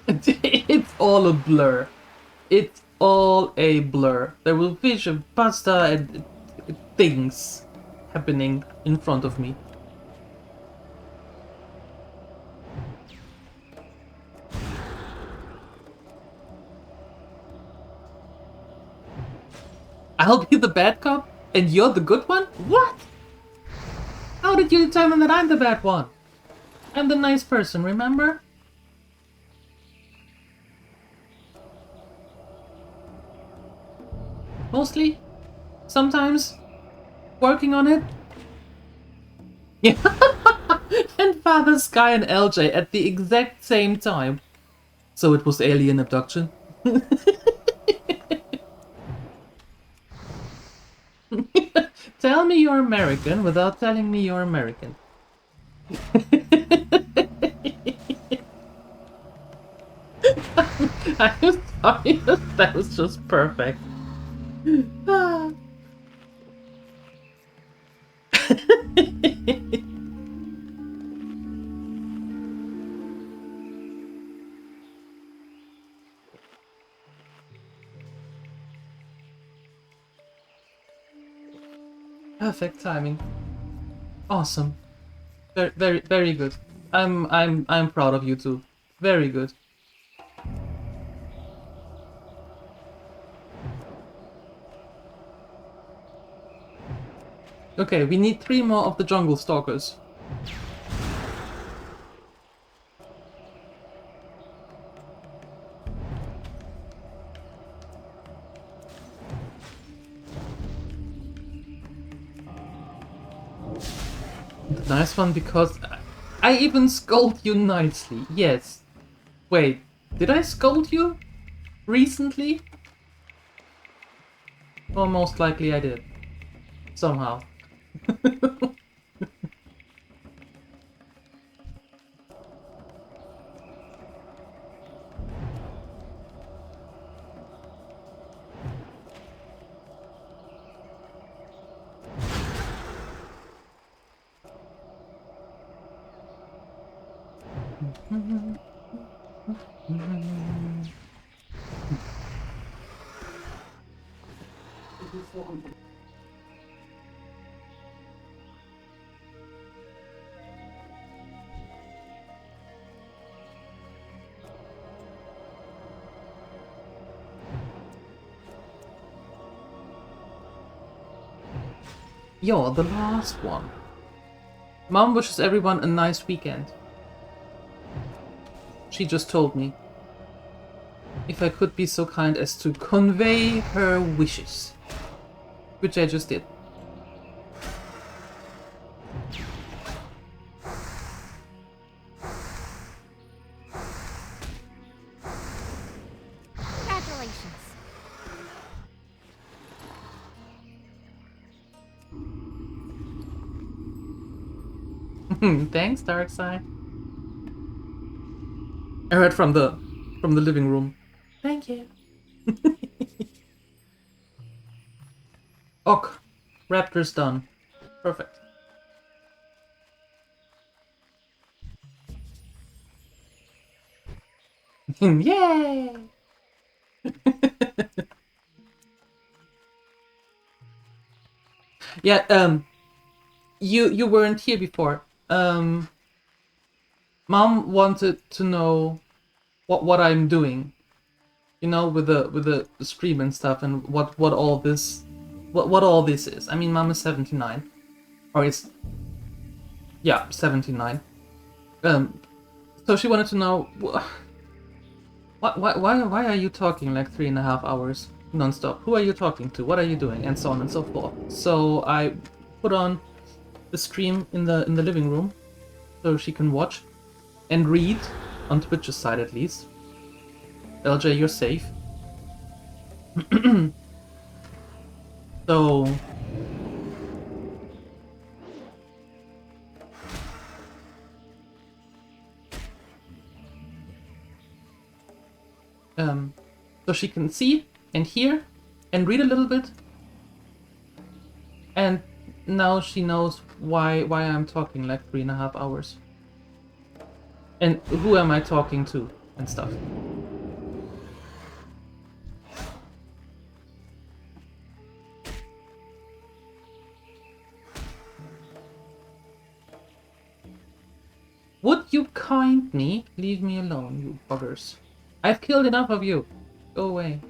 It's all a blur. It's all a blur. There will vision, pasta, and things happening in front of me. I'll be the bad cop, and you're the good one? What? How did you determine that I'm the bad one? I'm the nice person, remember? Mostly. Sometimes. Working on it. Yeah. And Father Sky and LJ at the exact same time. So it was alien abduction. Tell me you're American without telling me you're American. I'm sorry, that was just perfect. Perfect timing. Awesome. Very good. I'm proud of you too. Very good. Okay, we need 3 more of the jungle stalkers. The nice one, because I even scold you nicely. Yes. Wait, did I scold you recently? Well, most likely I did. Somehow. You're the last one. Mom wishes everyone a nice weekend. She just told me. If I could be so kind as to convey her wishes. Which I just did. Congratulations. Thanks, Darkside. I heard from the living room. Thank you. Ok. Raptor's done. Perfect. Yay! Yeah, you weren't here before. Mom wanted to know what I'm doing, you know, with the stream and stuff, and what all this is. I mean, Mom is 79, or it's, yeah, 79. So she wanted to know why are you talking like 3.5 hours non-stop? Who are you talking to? What are you doing? And so on and so forth. So I put on the stream in the living room so she can watch and read, on Twitch's side at least. LJ, you're safe. So so she can see and hear and read a little bit, and now she knows why I'm talking like 3.5 hours, and who am I talking to and stuff. Would you kindly leave me alone, you buggers? I've killed enough of you. Go away.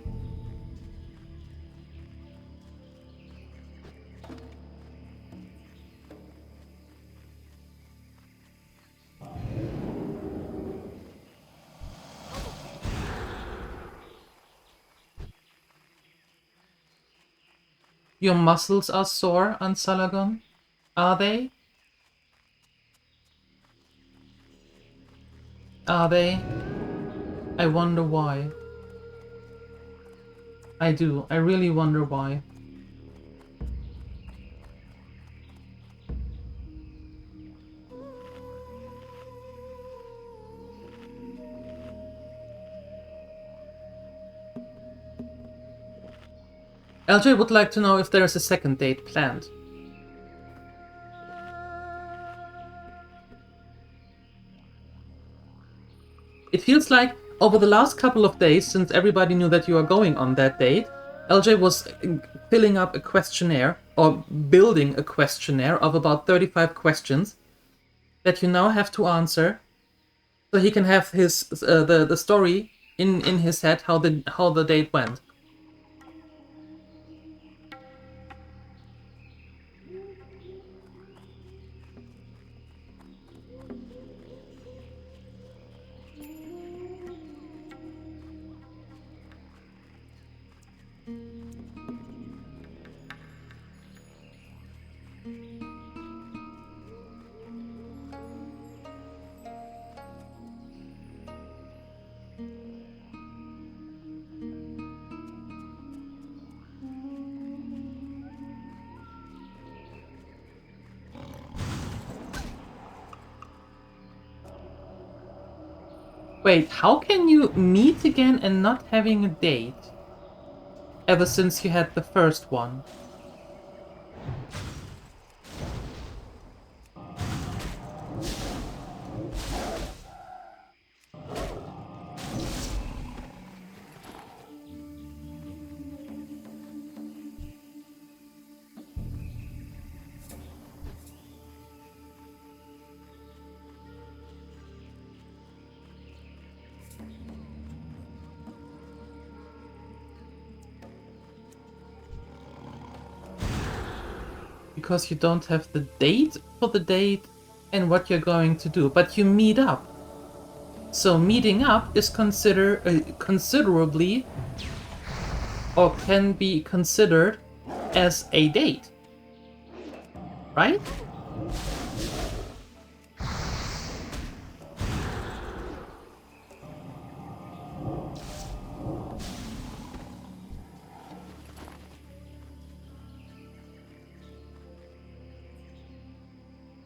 Your muscles are sore, Ansalagon? Are they? Are they? I wonder why. I do. I really wonder why. LJ would like to know if there is a second date planned. It feels like over the last couple of days, since everybody knew that you are going on that date, LJ was filling up a questionnaire, or building a questionnaire of about 35 questions that you now have to answer, so he can have his the story in his head how the date went. Wait, how can you meet again and not having a date? Ever since you had the first one. Because you don't have the date for the date and what you're going to do, but you meet up. So meeting up is considerably, or can be considered as a date, right?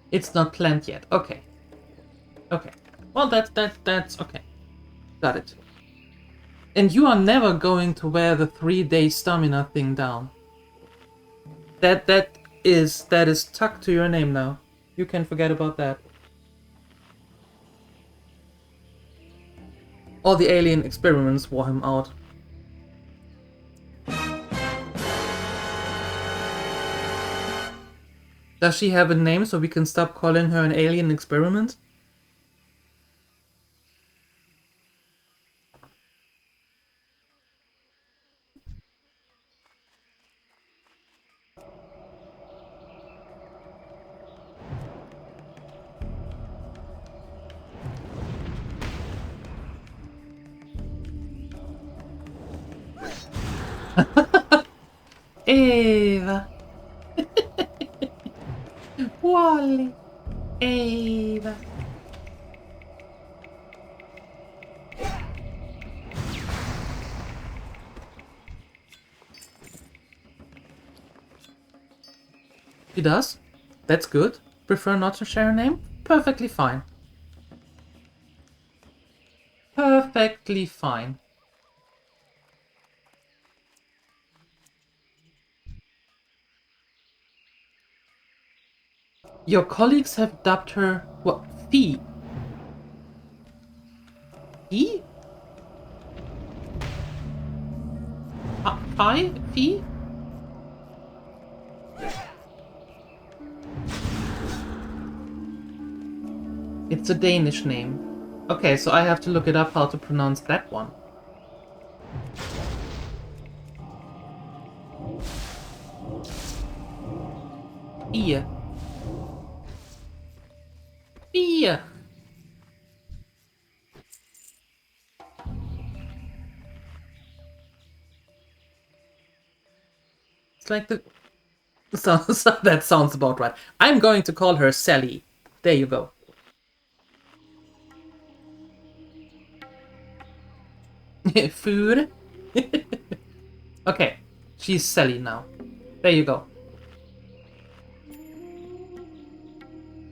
It's not planned yet. Okay. Okay. Well, that's okay. Got it. And you are never going to wear the 3-day stamina thing down. That is tucked to your name now. You can forget about that. All the alien experiments wore him out. Does she have a name so we can stop calling her an alien experiment? Eva. Wally. Eva. She does? That's good. Prefer not to share a name? Perfectly fine. Perfectly fine. Your colleagues have dubbed her, what, Fee? Fee? Pie? Fee? It's a Danish name. Okay, so I have to look it up how to pronounce that one. Fee. Fee. It's like the... So that sounds about right. I'm going to call her Sally. There you go. Food. Okay, she's Sally now. There you go.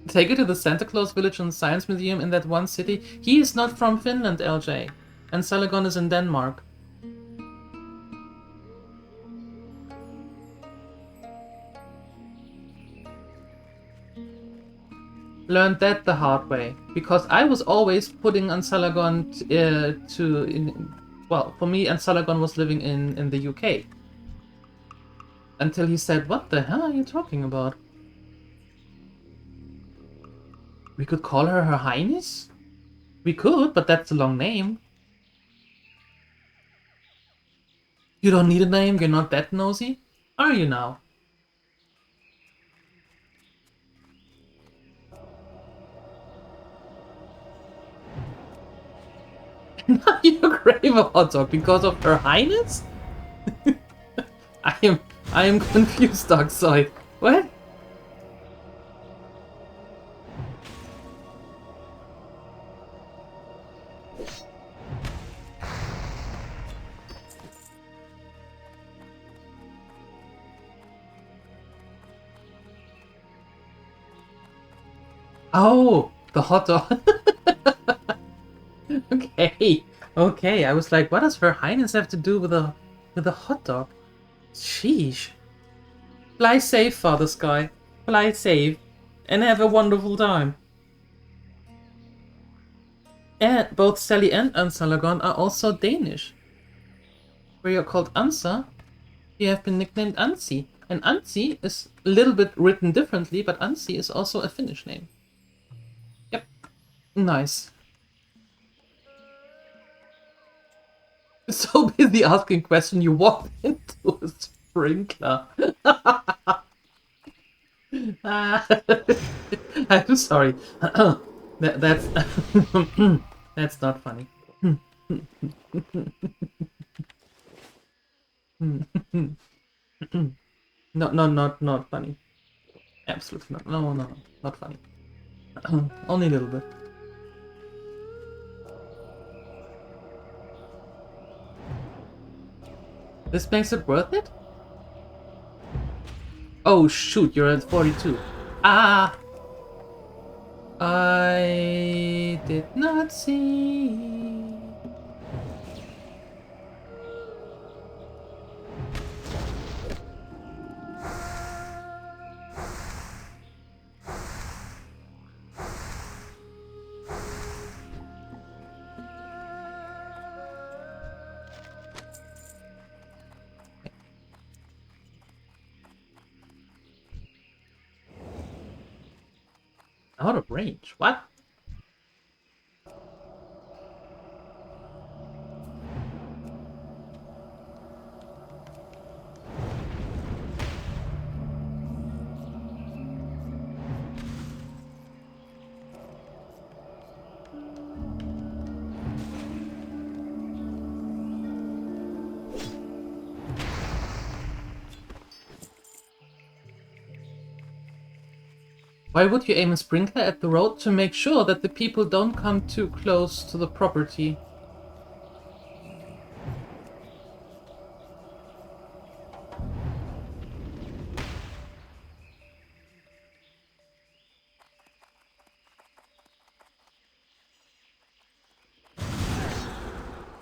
Take her to the Santa Claus Village and Science Museum in that one city. He is not from Finland, LJ. And Salagon is in Denmark. Learned that the hard way, because I was always putting Ansalagon well, for me, Ansalagon was living in the UK. Until he said, what the hell are you talking about? We could call her Her Highness? We could, but that's a long name. You don't need a name, you're not that nosy? Are you now? Now you crave a hot dog because of Her Highness? I am confused, Darkseid. What? Oh, the hot dog. Okay. I was like, what does Her Highness have to do with a hot dog? Sheesh. Fly safe, Father Sky. Fly safe. And have a wonderful time. And both Sally and Ansalagon are also Danish. Where you're called Ansa, you have been nicknamed Ansi. And Ansi is a little bit written differently, but Ansi is also a Finnish name. Yep. Nice. So busy asking questions, you walked into a sprinkler. I'm sorry. That's that's not funny. No, not funny. Absolutely not. No, not funny. Only a little bit. This makes it worth it? Oh shoot, you're at 42. Ah! I did not see. Out of range? What? Why would you aim a sprinkler at the road? To make sure that the people don't come too close to the property.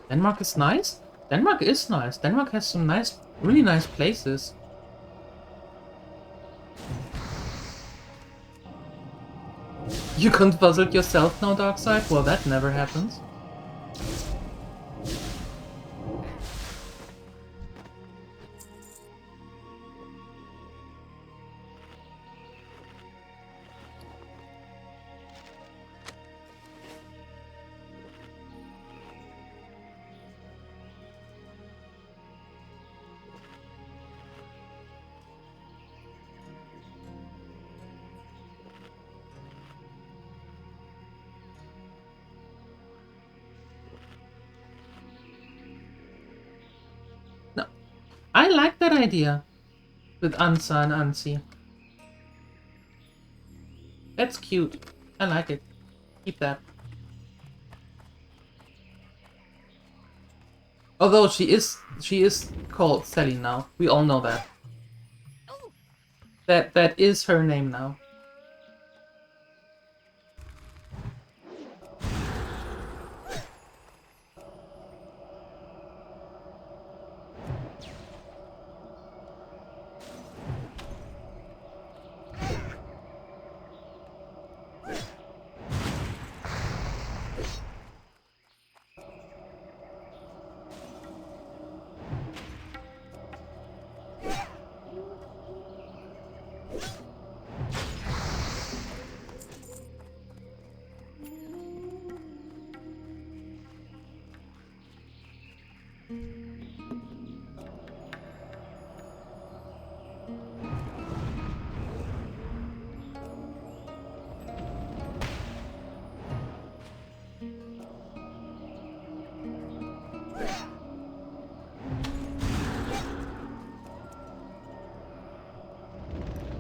Denmark is nice? Denmark is nice. Denmark has some nice, really nice places. You can't puzzle yourself now, Darkseid? Well, that never happens. I like that idea with Ansa and Ansi. That's cute. I like it. Keep that. Although she is called Sally now. We all know that. That is her name now.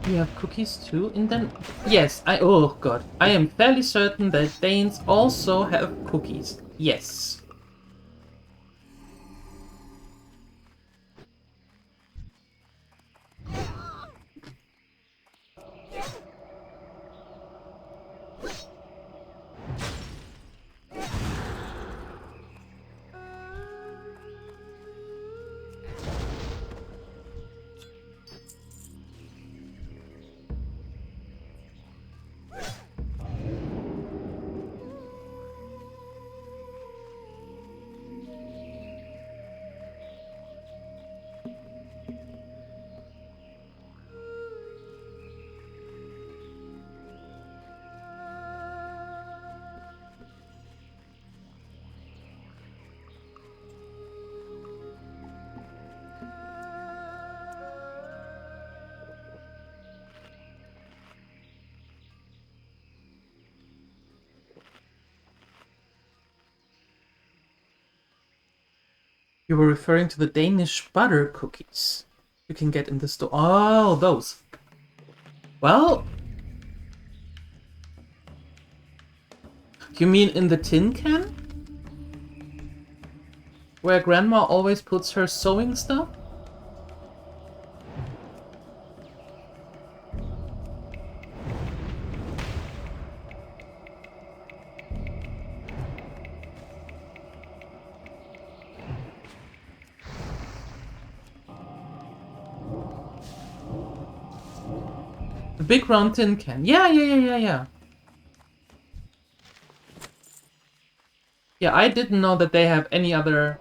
You have cookies too in Den... Yes, oh god. I am fairly certain that Danes also have cookies. Yes. You were referring to the Danish butter cookies you can get in the store. Oh, those. Well... You mean in the tin can? Where Grandma always puts her sewing stuff? The big round tin can. Yeah. Yeah, I didn't know that they have any other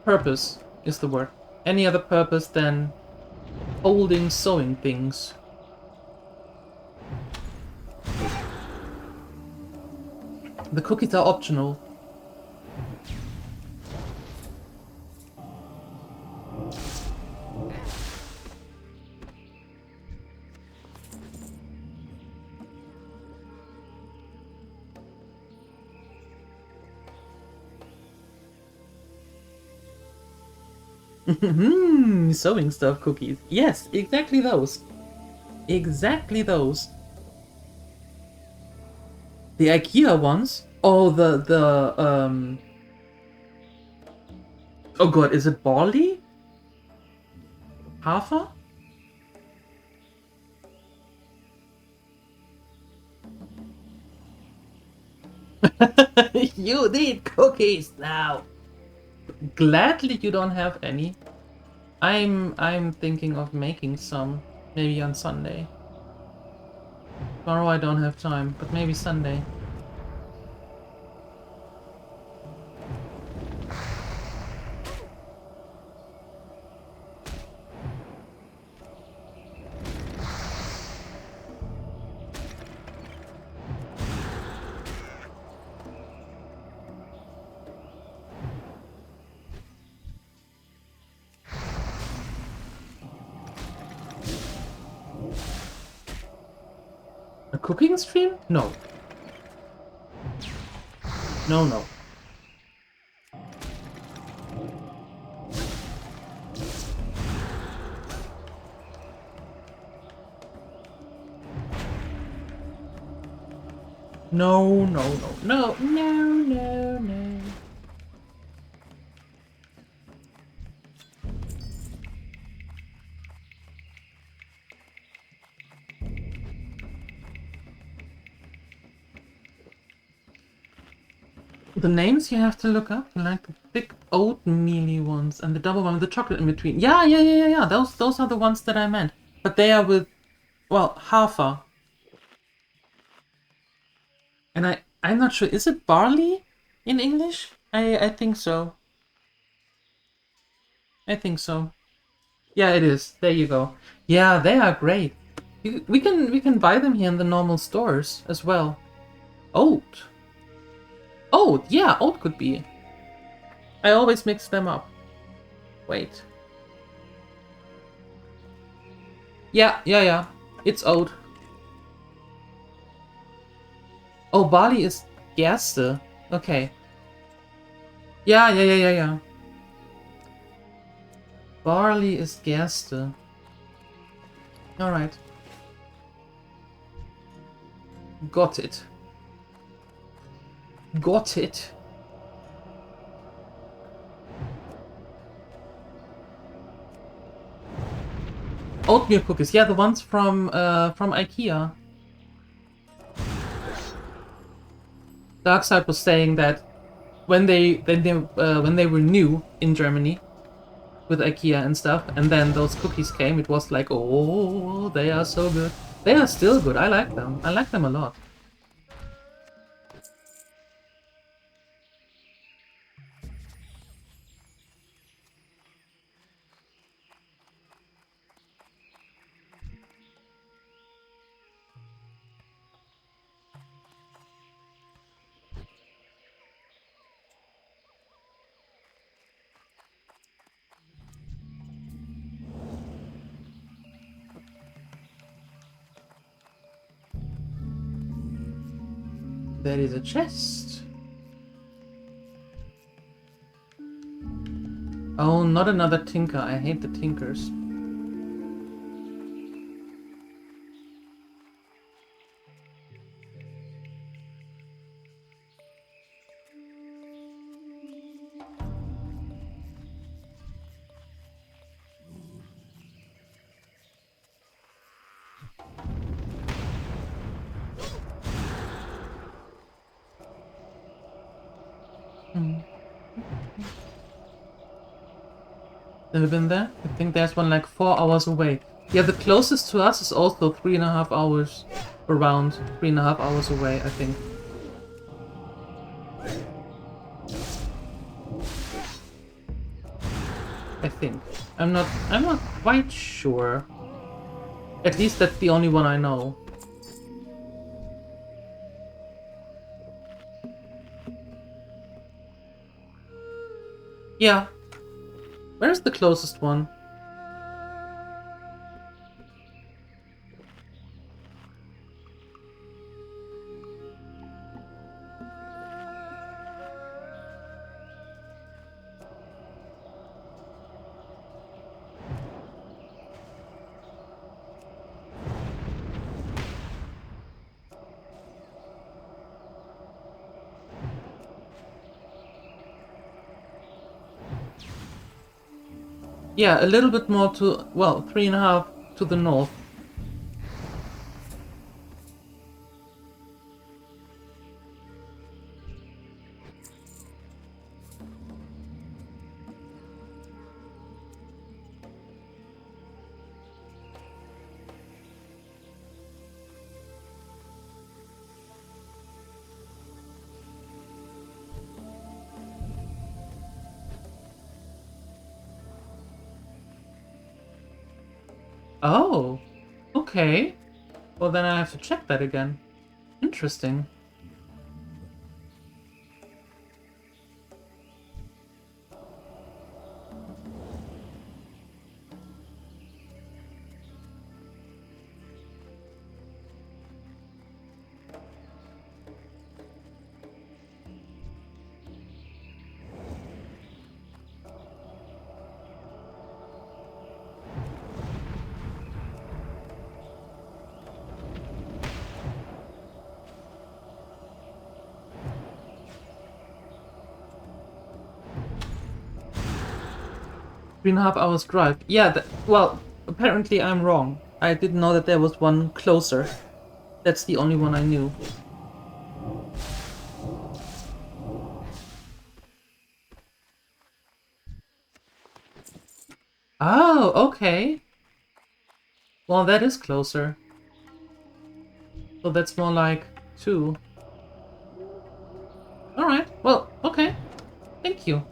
purpose is the word. Any other purpose than holding sewing things. The cookies are optional. Sewing stuff cookies. Yes, exactly those. Exactly those. The IKEA ones. Oh, oh god, is it barley? Hafer? You need cookies now. Gladly you don't have any. I'm thinking of making some, maybe on Sunday. Tomorrow I don't have time, but maybe Sunday. A cooking stream? No. No, no. No, no, no, no, no, no, no. The names you have to look up, like the big oatmeal-y ones and the double one with the chocolate in between. Yeah. Those are the ones that I meant. But they are with, well, Hafer. And I'm not sure, is it barley in English? I think so. I think so. Yeah, it is. There you go. Yeah, they are great. We can buy them here in the normal stores as well. Oat. Oat, yeah, oat could be. I always mix them up. Wait. Yeah. It's oat. Oh, barley is Gerste. Okay. Yeah. Barley is Gerste. Alright. Got it. Got it. Oatmeal cookies, yeah, the ones from IKEA. Darkside was saying that when they were new in Germany with IKEA and stuff, and then those cookies came, it was like, oh, they are so good. They are still good. I like them. I like them a lot. There is a chest. Oh, not another tinker. I hate the tinkers. Never been there? I think there's one like 4 hours away. Yeah, the closest to us is also 3.5 hours around. 3.5 hours away, I think. I think. I'm not quite sure. At least that's the only one I know. Yeah. Where's the closest one? Yeah, a little bit more to, well, 3.5 to the north. Oh, okay. Well, then I have to check that again. Interesting. Three and a half hours drive. Yeah, well, apparently I'm wrong. I didn't know that there was one closer. That's the only one I knew. Oh, okay. Well, that is closer. So that's more like 2. Alright, well, okay. Thank you.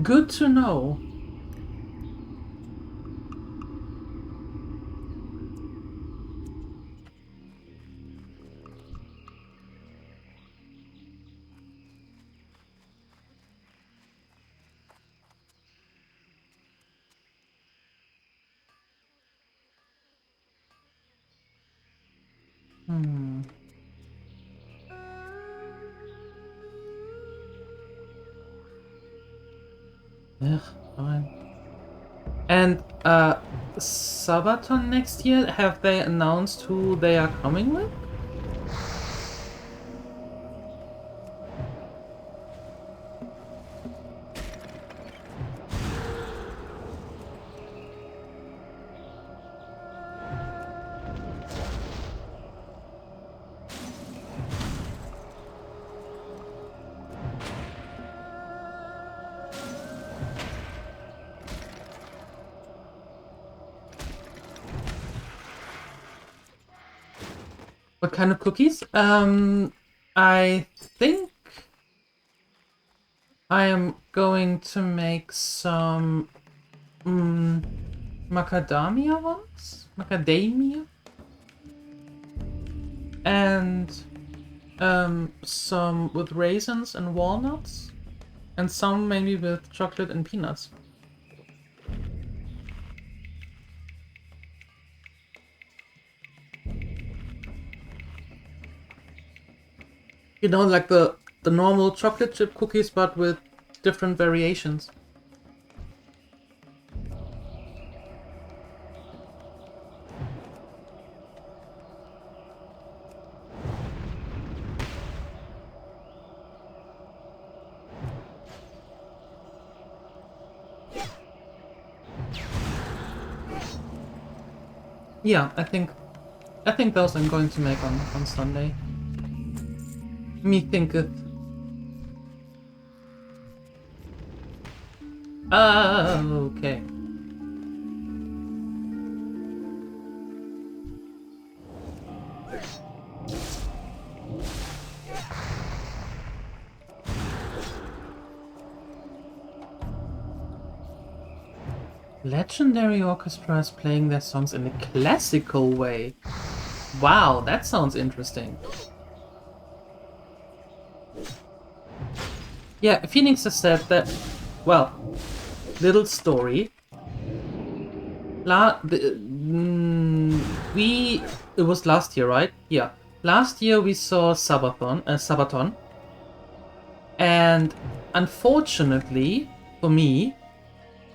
Good to know. Ugh, fine. And, Sabaton next year, have they announced who they are coming with? What kind of cookies? I think I am going to make some macadamia ones? Macadamia? And some with raisins and walnuts. And some maybe with chocolate and peanuts. You know, like the normal chocolate chip cookies, but with different variations. Yeah, I think those I'm going to make on Sunday. Me thinketh. Okay. Legendary orchestras playing their songs in a classical way. Wow, that sounds interesting. Yeah, Phoenix has said that, well, little story. It was last year, right? Yeah. Last year we saw Sabaton. And unfortunately, for me,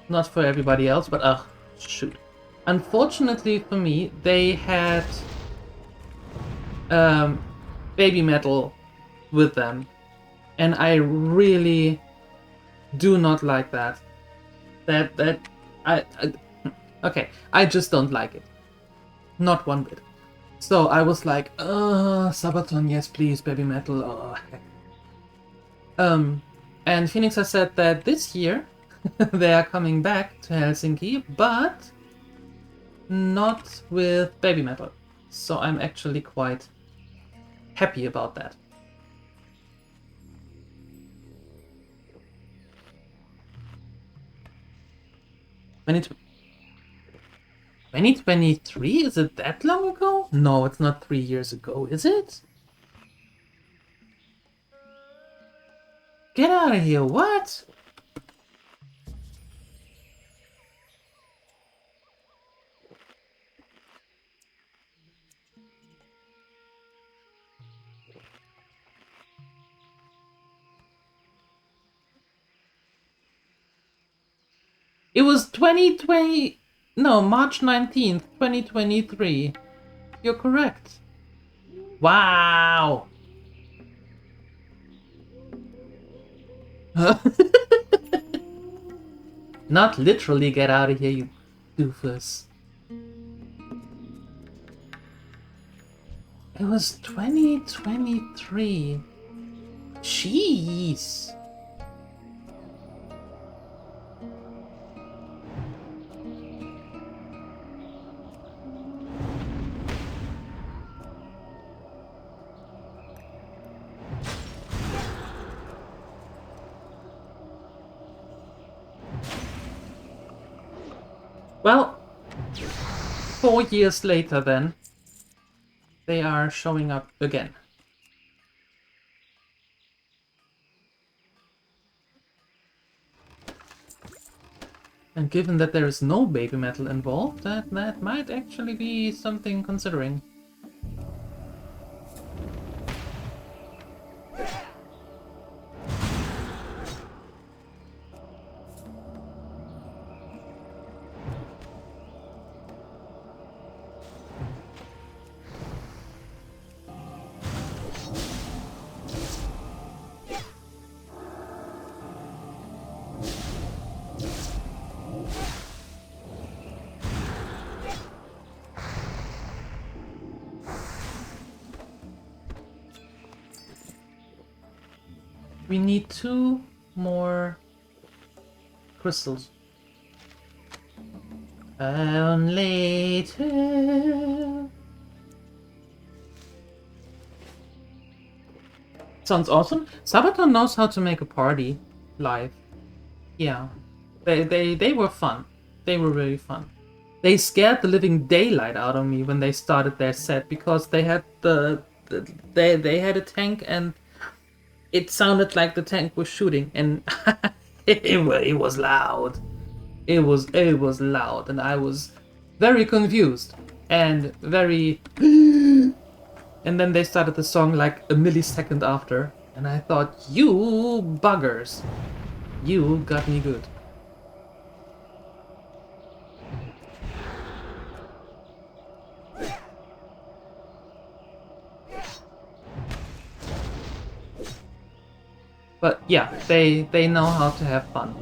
not for everybody else, but shoot. Unfortunately for me, they had baby metal with them. And I really do not like that. Okay, I just don't like it. Not one bit. So I was like, Sabaton, yes please, baby metal, oh heck. And Phoenix has said that this year they are coming back to Helsinki, but not with baby metal. So I'm actually quite happy about that. When it 2023? Is it that long ago? No, it's not 3 years ago, is it? Get out of here, what? It was 2020... No, March 19th, 2023. You're correct. Wow! Not literally get out of here, you doofus. It was 2023. Jeez. Well, 4 years later then, they are showing up again. And given that there is no baby metal involved, that might actually be something considering. We need 2 more crystals. Only 2. Sounds awesome. Sabaton knows how to make a party live. Yeah. They were fun. They were really fun. They scared the living daylight out of me when they started their set because they had they had a tank and it sounded like the tank was shooting, and it was loud. It was loud, and I was very confused and very. And then they started the song like a millisecond after, and I thought, you buggers, you got me good. But yeah, they know how to have fun.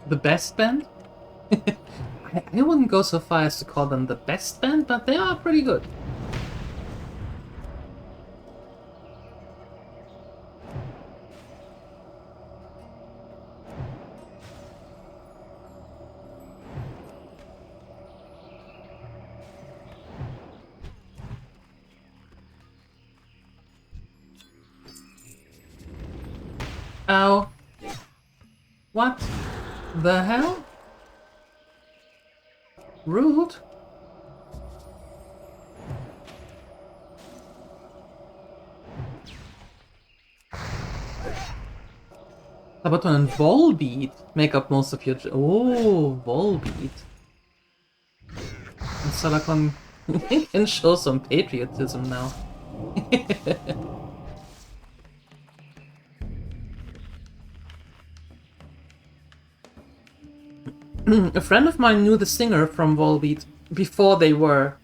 The best band? I wouldn't go so far as to call them the best band, but they are pretty good. Ow. What the hell? Rude. Sabaton and Volbeat make up most of your... Oh, Volbeat. And Salakon can show some patriotism now. A friend of mine knew the singer from Volbeat before they were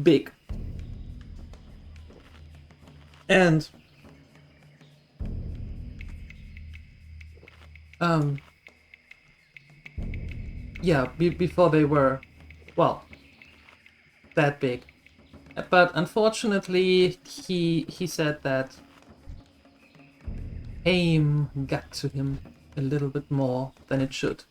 big. And yeah, before they were, well, that big. But unfortunately, he said that AIM got to him a little bit more than it should.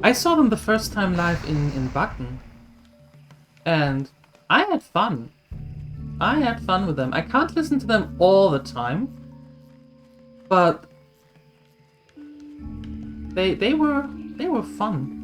I saw them the first time live in Bakken, and I had fun. I had fun with them. I can't listen to them all the time, but they were fun.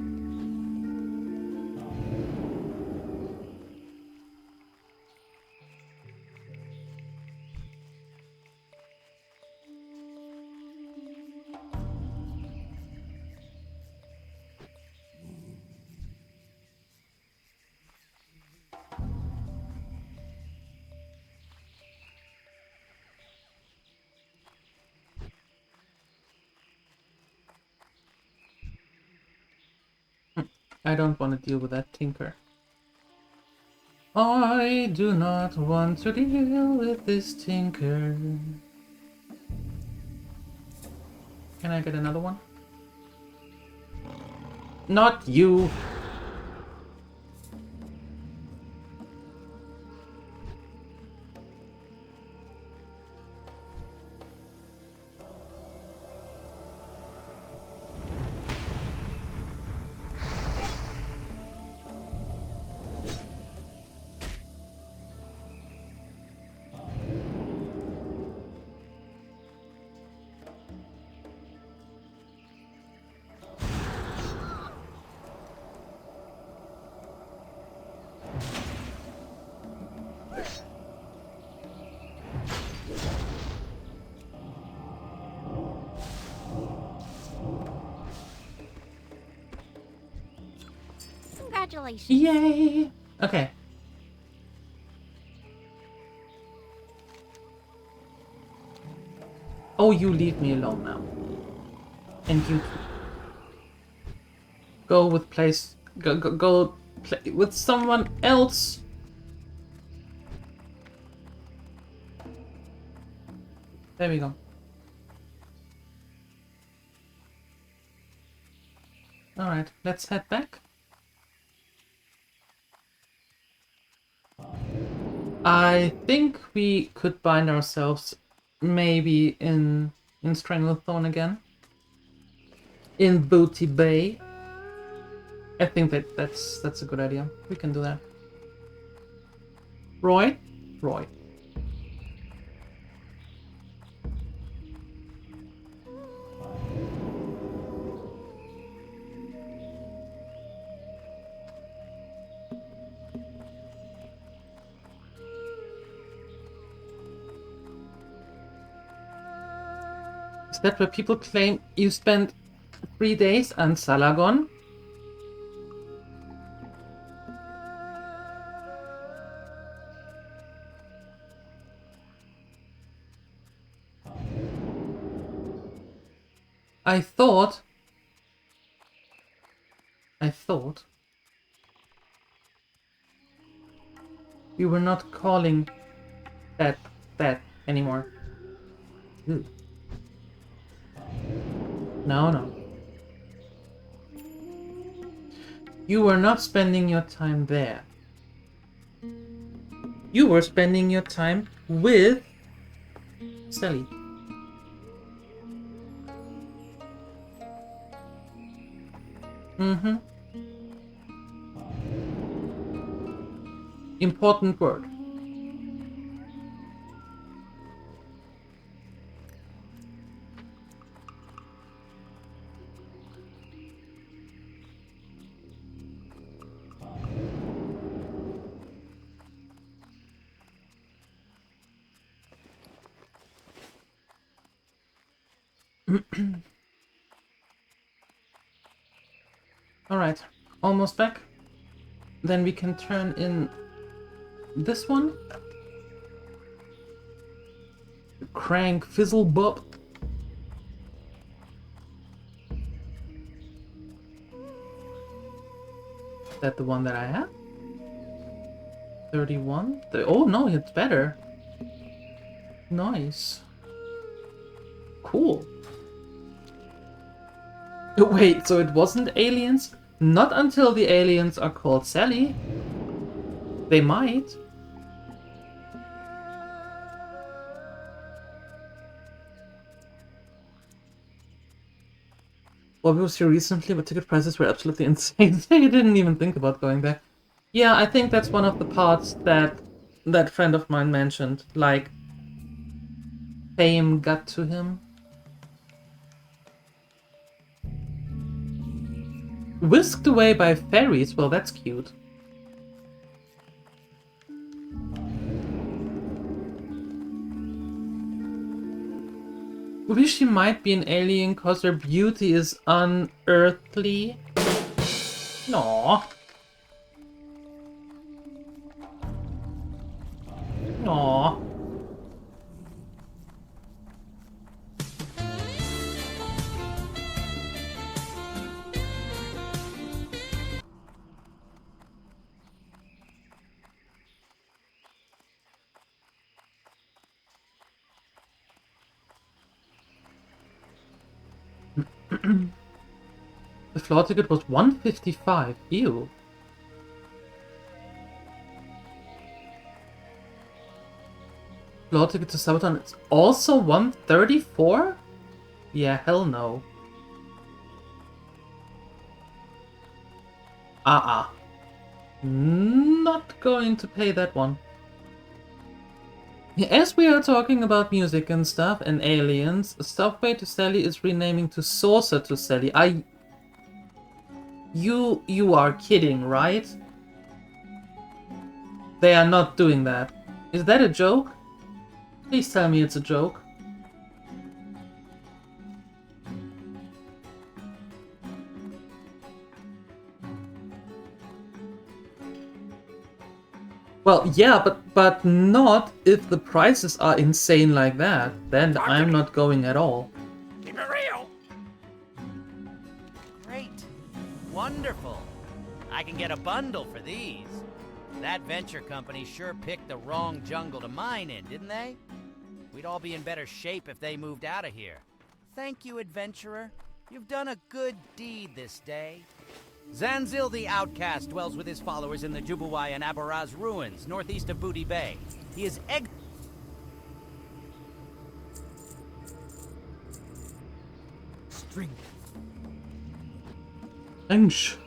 I don't want to deal with that tinker. I do not want to deal with this tinker. Can I get another one? Not you! Congratulations. Yay! Okay. Oh, you leave me alone now. And you too. Go with go play with someone else. There we go. Alright, let's head back. I think we could bind ourselves maybe in Stranglethorn again. In Booty Bay. I think that's a good idea. We can do that. Roy? Roy. Is that where people claim you spent 3 days on Salagon? I thought We were not calling that anymore. Ooh. No, no. You were not spending your time there. You were spending your time with Sally. Mm-hmm. Important word. Alright, almost back. Then we can turn in this one. Crank Fizzle Bop. Is that the one that I have? 31? Oh no, it's better. Nice. Cool. Wait, so it wasn't aliens? Not until the aliens are called Sally. They might. Well, we was here recently, but ticket prices were absolutely insane. I didn't even think about going there. Yeah, I think that's one of the parts that that friend of mine mentioned. Like, fame got to him. Whisked away by fairies? Well, that's cute. Maybe she might be an alien because her beauty is unearthly. Aww. Aww. The floor ticket was 155. Ew. Floor ticket to Sabaton is also 134? Yeah, hell no. Not going to pay that one. As we are talking about music and stuff and aliens, Subway to Sally is renaming to Saucer to Sally. You are kidding, right? They are not doing that. Is that a joke? Please tell me it's a joke. Well, yeah, but not if the prices are insane like that. Then I'm not going at all. Keep it real. Great. Wonderful. I can get a bundle for these. That venture company sure picked the wrong jungle to mine in, didn't they? We'd all be in better shape if they moved out of here. Thank you, adventurer. You've done a good deed this day. Zanzil the Outcast dwells with his followers in the Jubuwai and Abaraz ruins, northeast of Booty Bay. He is String. Inch.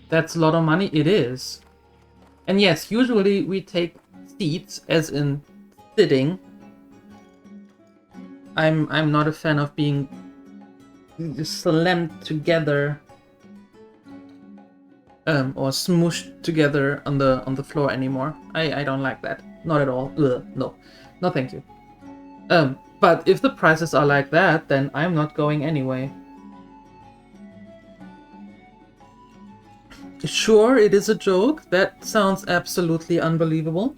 That's a lot of money. It is. And yes, usually we take seats, as in sitting. I'm not a fan of being slammed together. Or smooshed together on the floor anymore. I don't like that. Not at all. Ugh, no. No thank you. But if the prices are like that, then I'm not going anyway. Sure, it is a joke. That sounds absolutely unbelievable.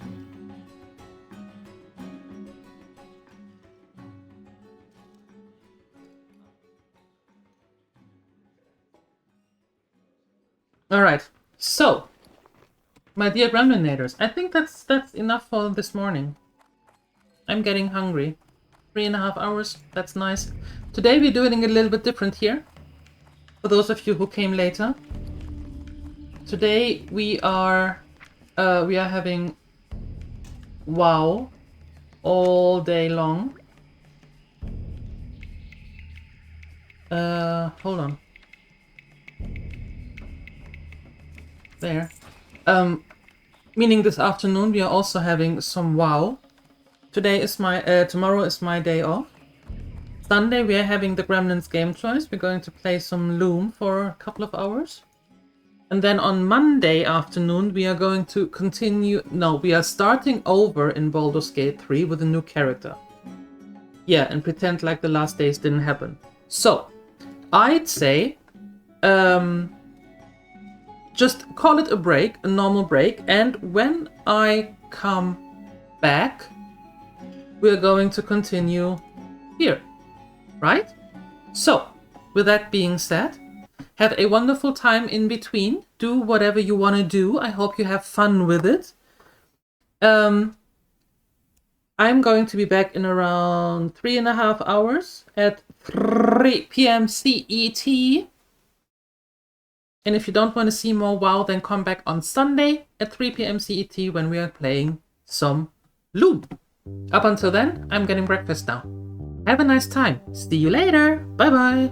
Alright, so My dear Gremlinators, I think that's enough for this morning. I'm getting hungry. 3.5 hours, that's nice. Today we're doing a little bit different here. For those of you who came later. Today we are having WoW all day long. Hold on. There. Meaning this afternoon we are also having some WoW. Tomorrow is my day off. Sunday we are having the Gremlins game choice. We're going to play some Loom for a couple of hours. And then on Monday afternoon we are going to continue... No, we are starting over in Baldur's Gate 3 with a new character. Yeah, and pretend like the last days didn't happen. So, I'd say... just call it a break, a normal break. And when I come back, we're going to continue here. Right? So, with that being said, have a wonderful time in between. Do whatever you want to do. I hope you have fun with it. I'm going to be back in around 3.5 hours at 3 p.m. CET. And if you don't want to see more WoW, then come back on Sunday at 3 p.m. CET when we are playing some Loom. Up until then, I'm getting breakfast now. Have a nice time. See you later. Bye bye.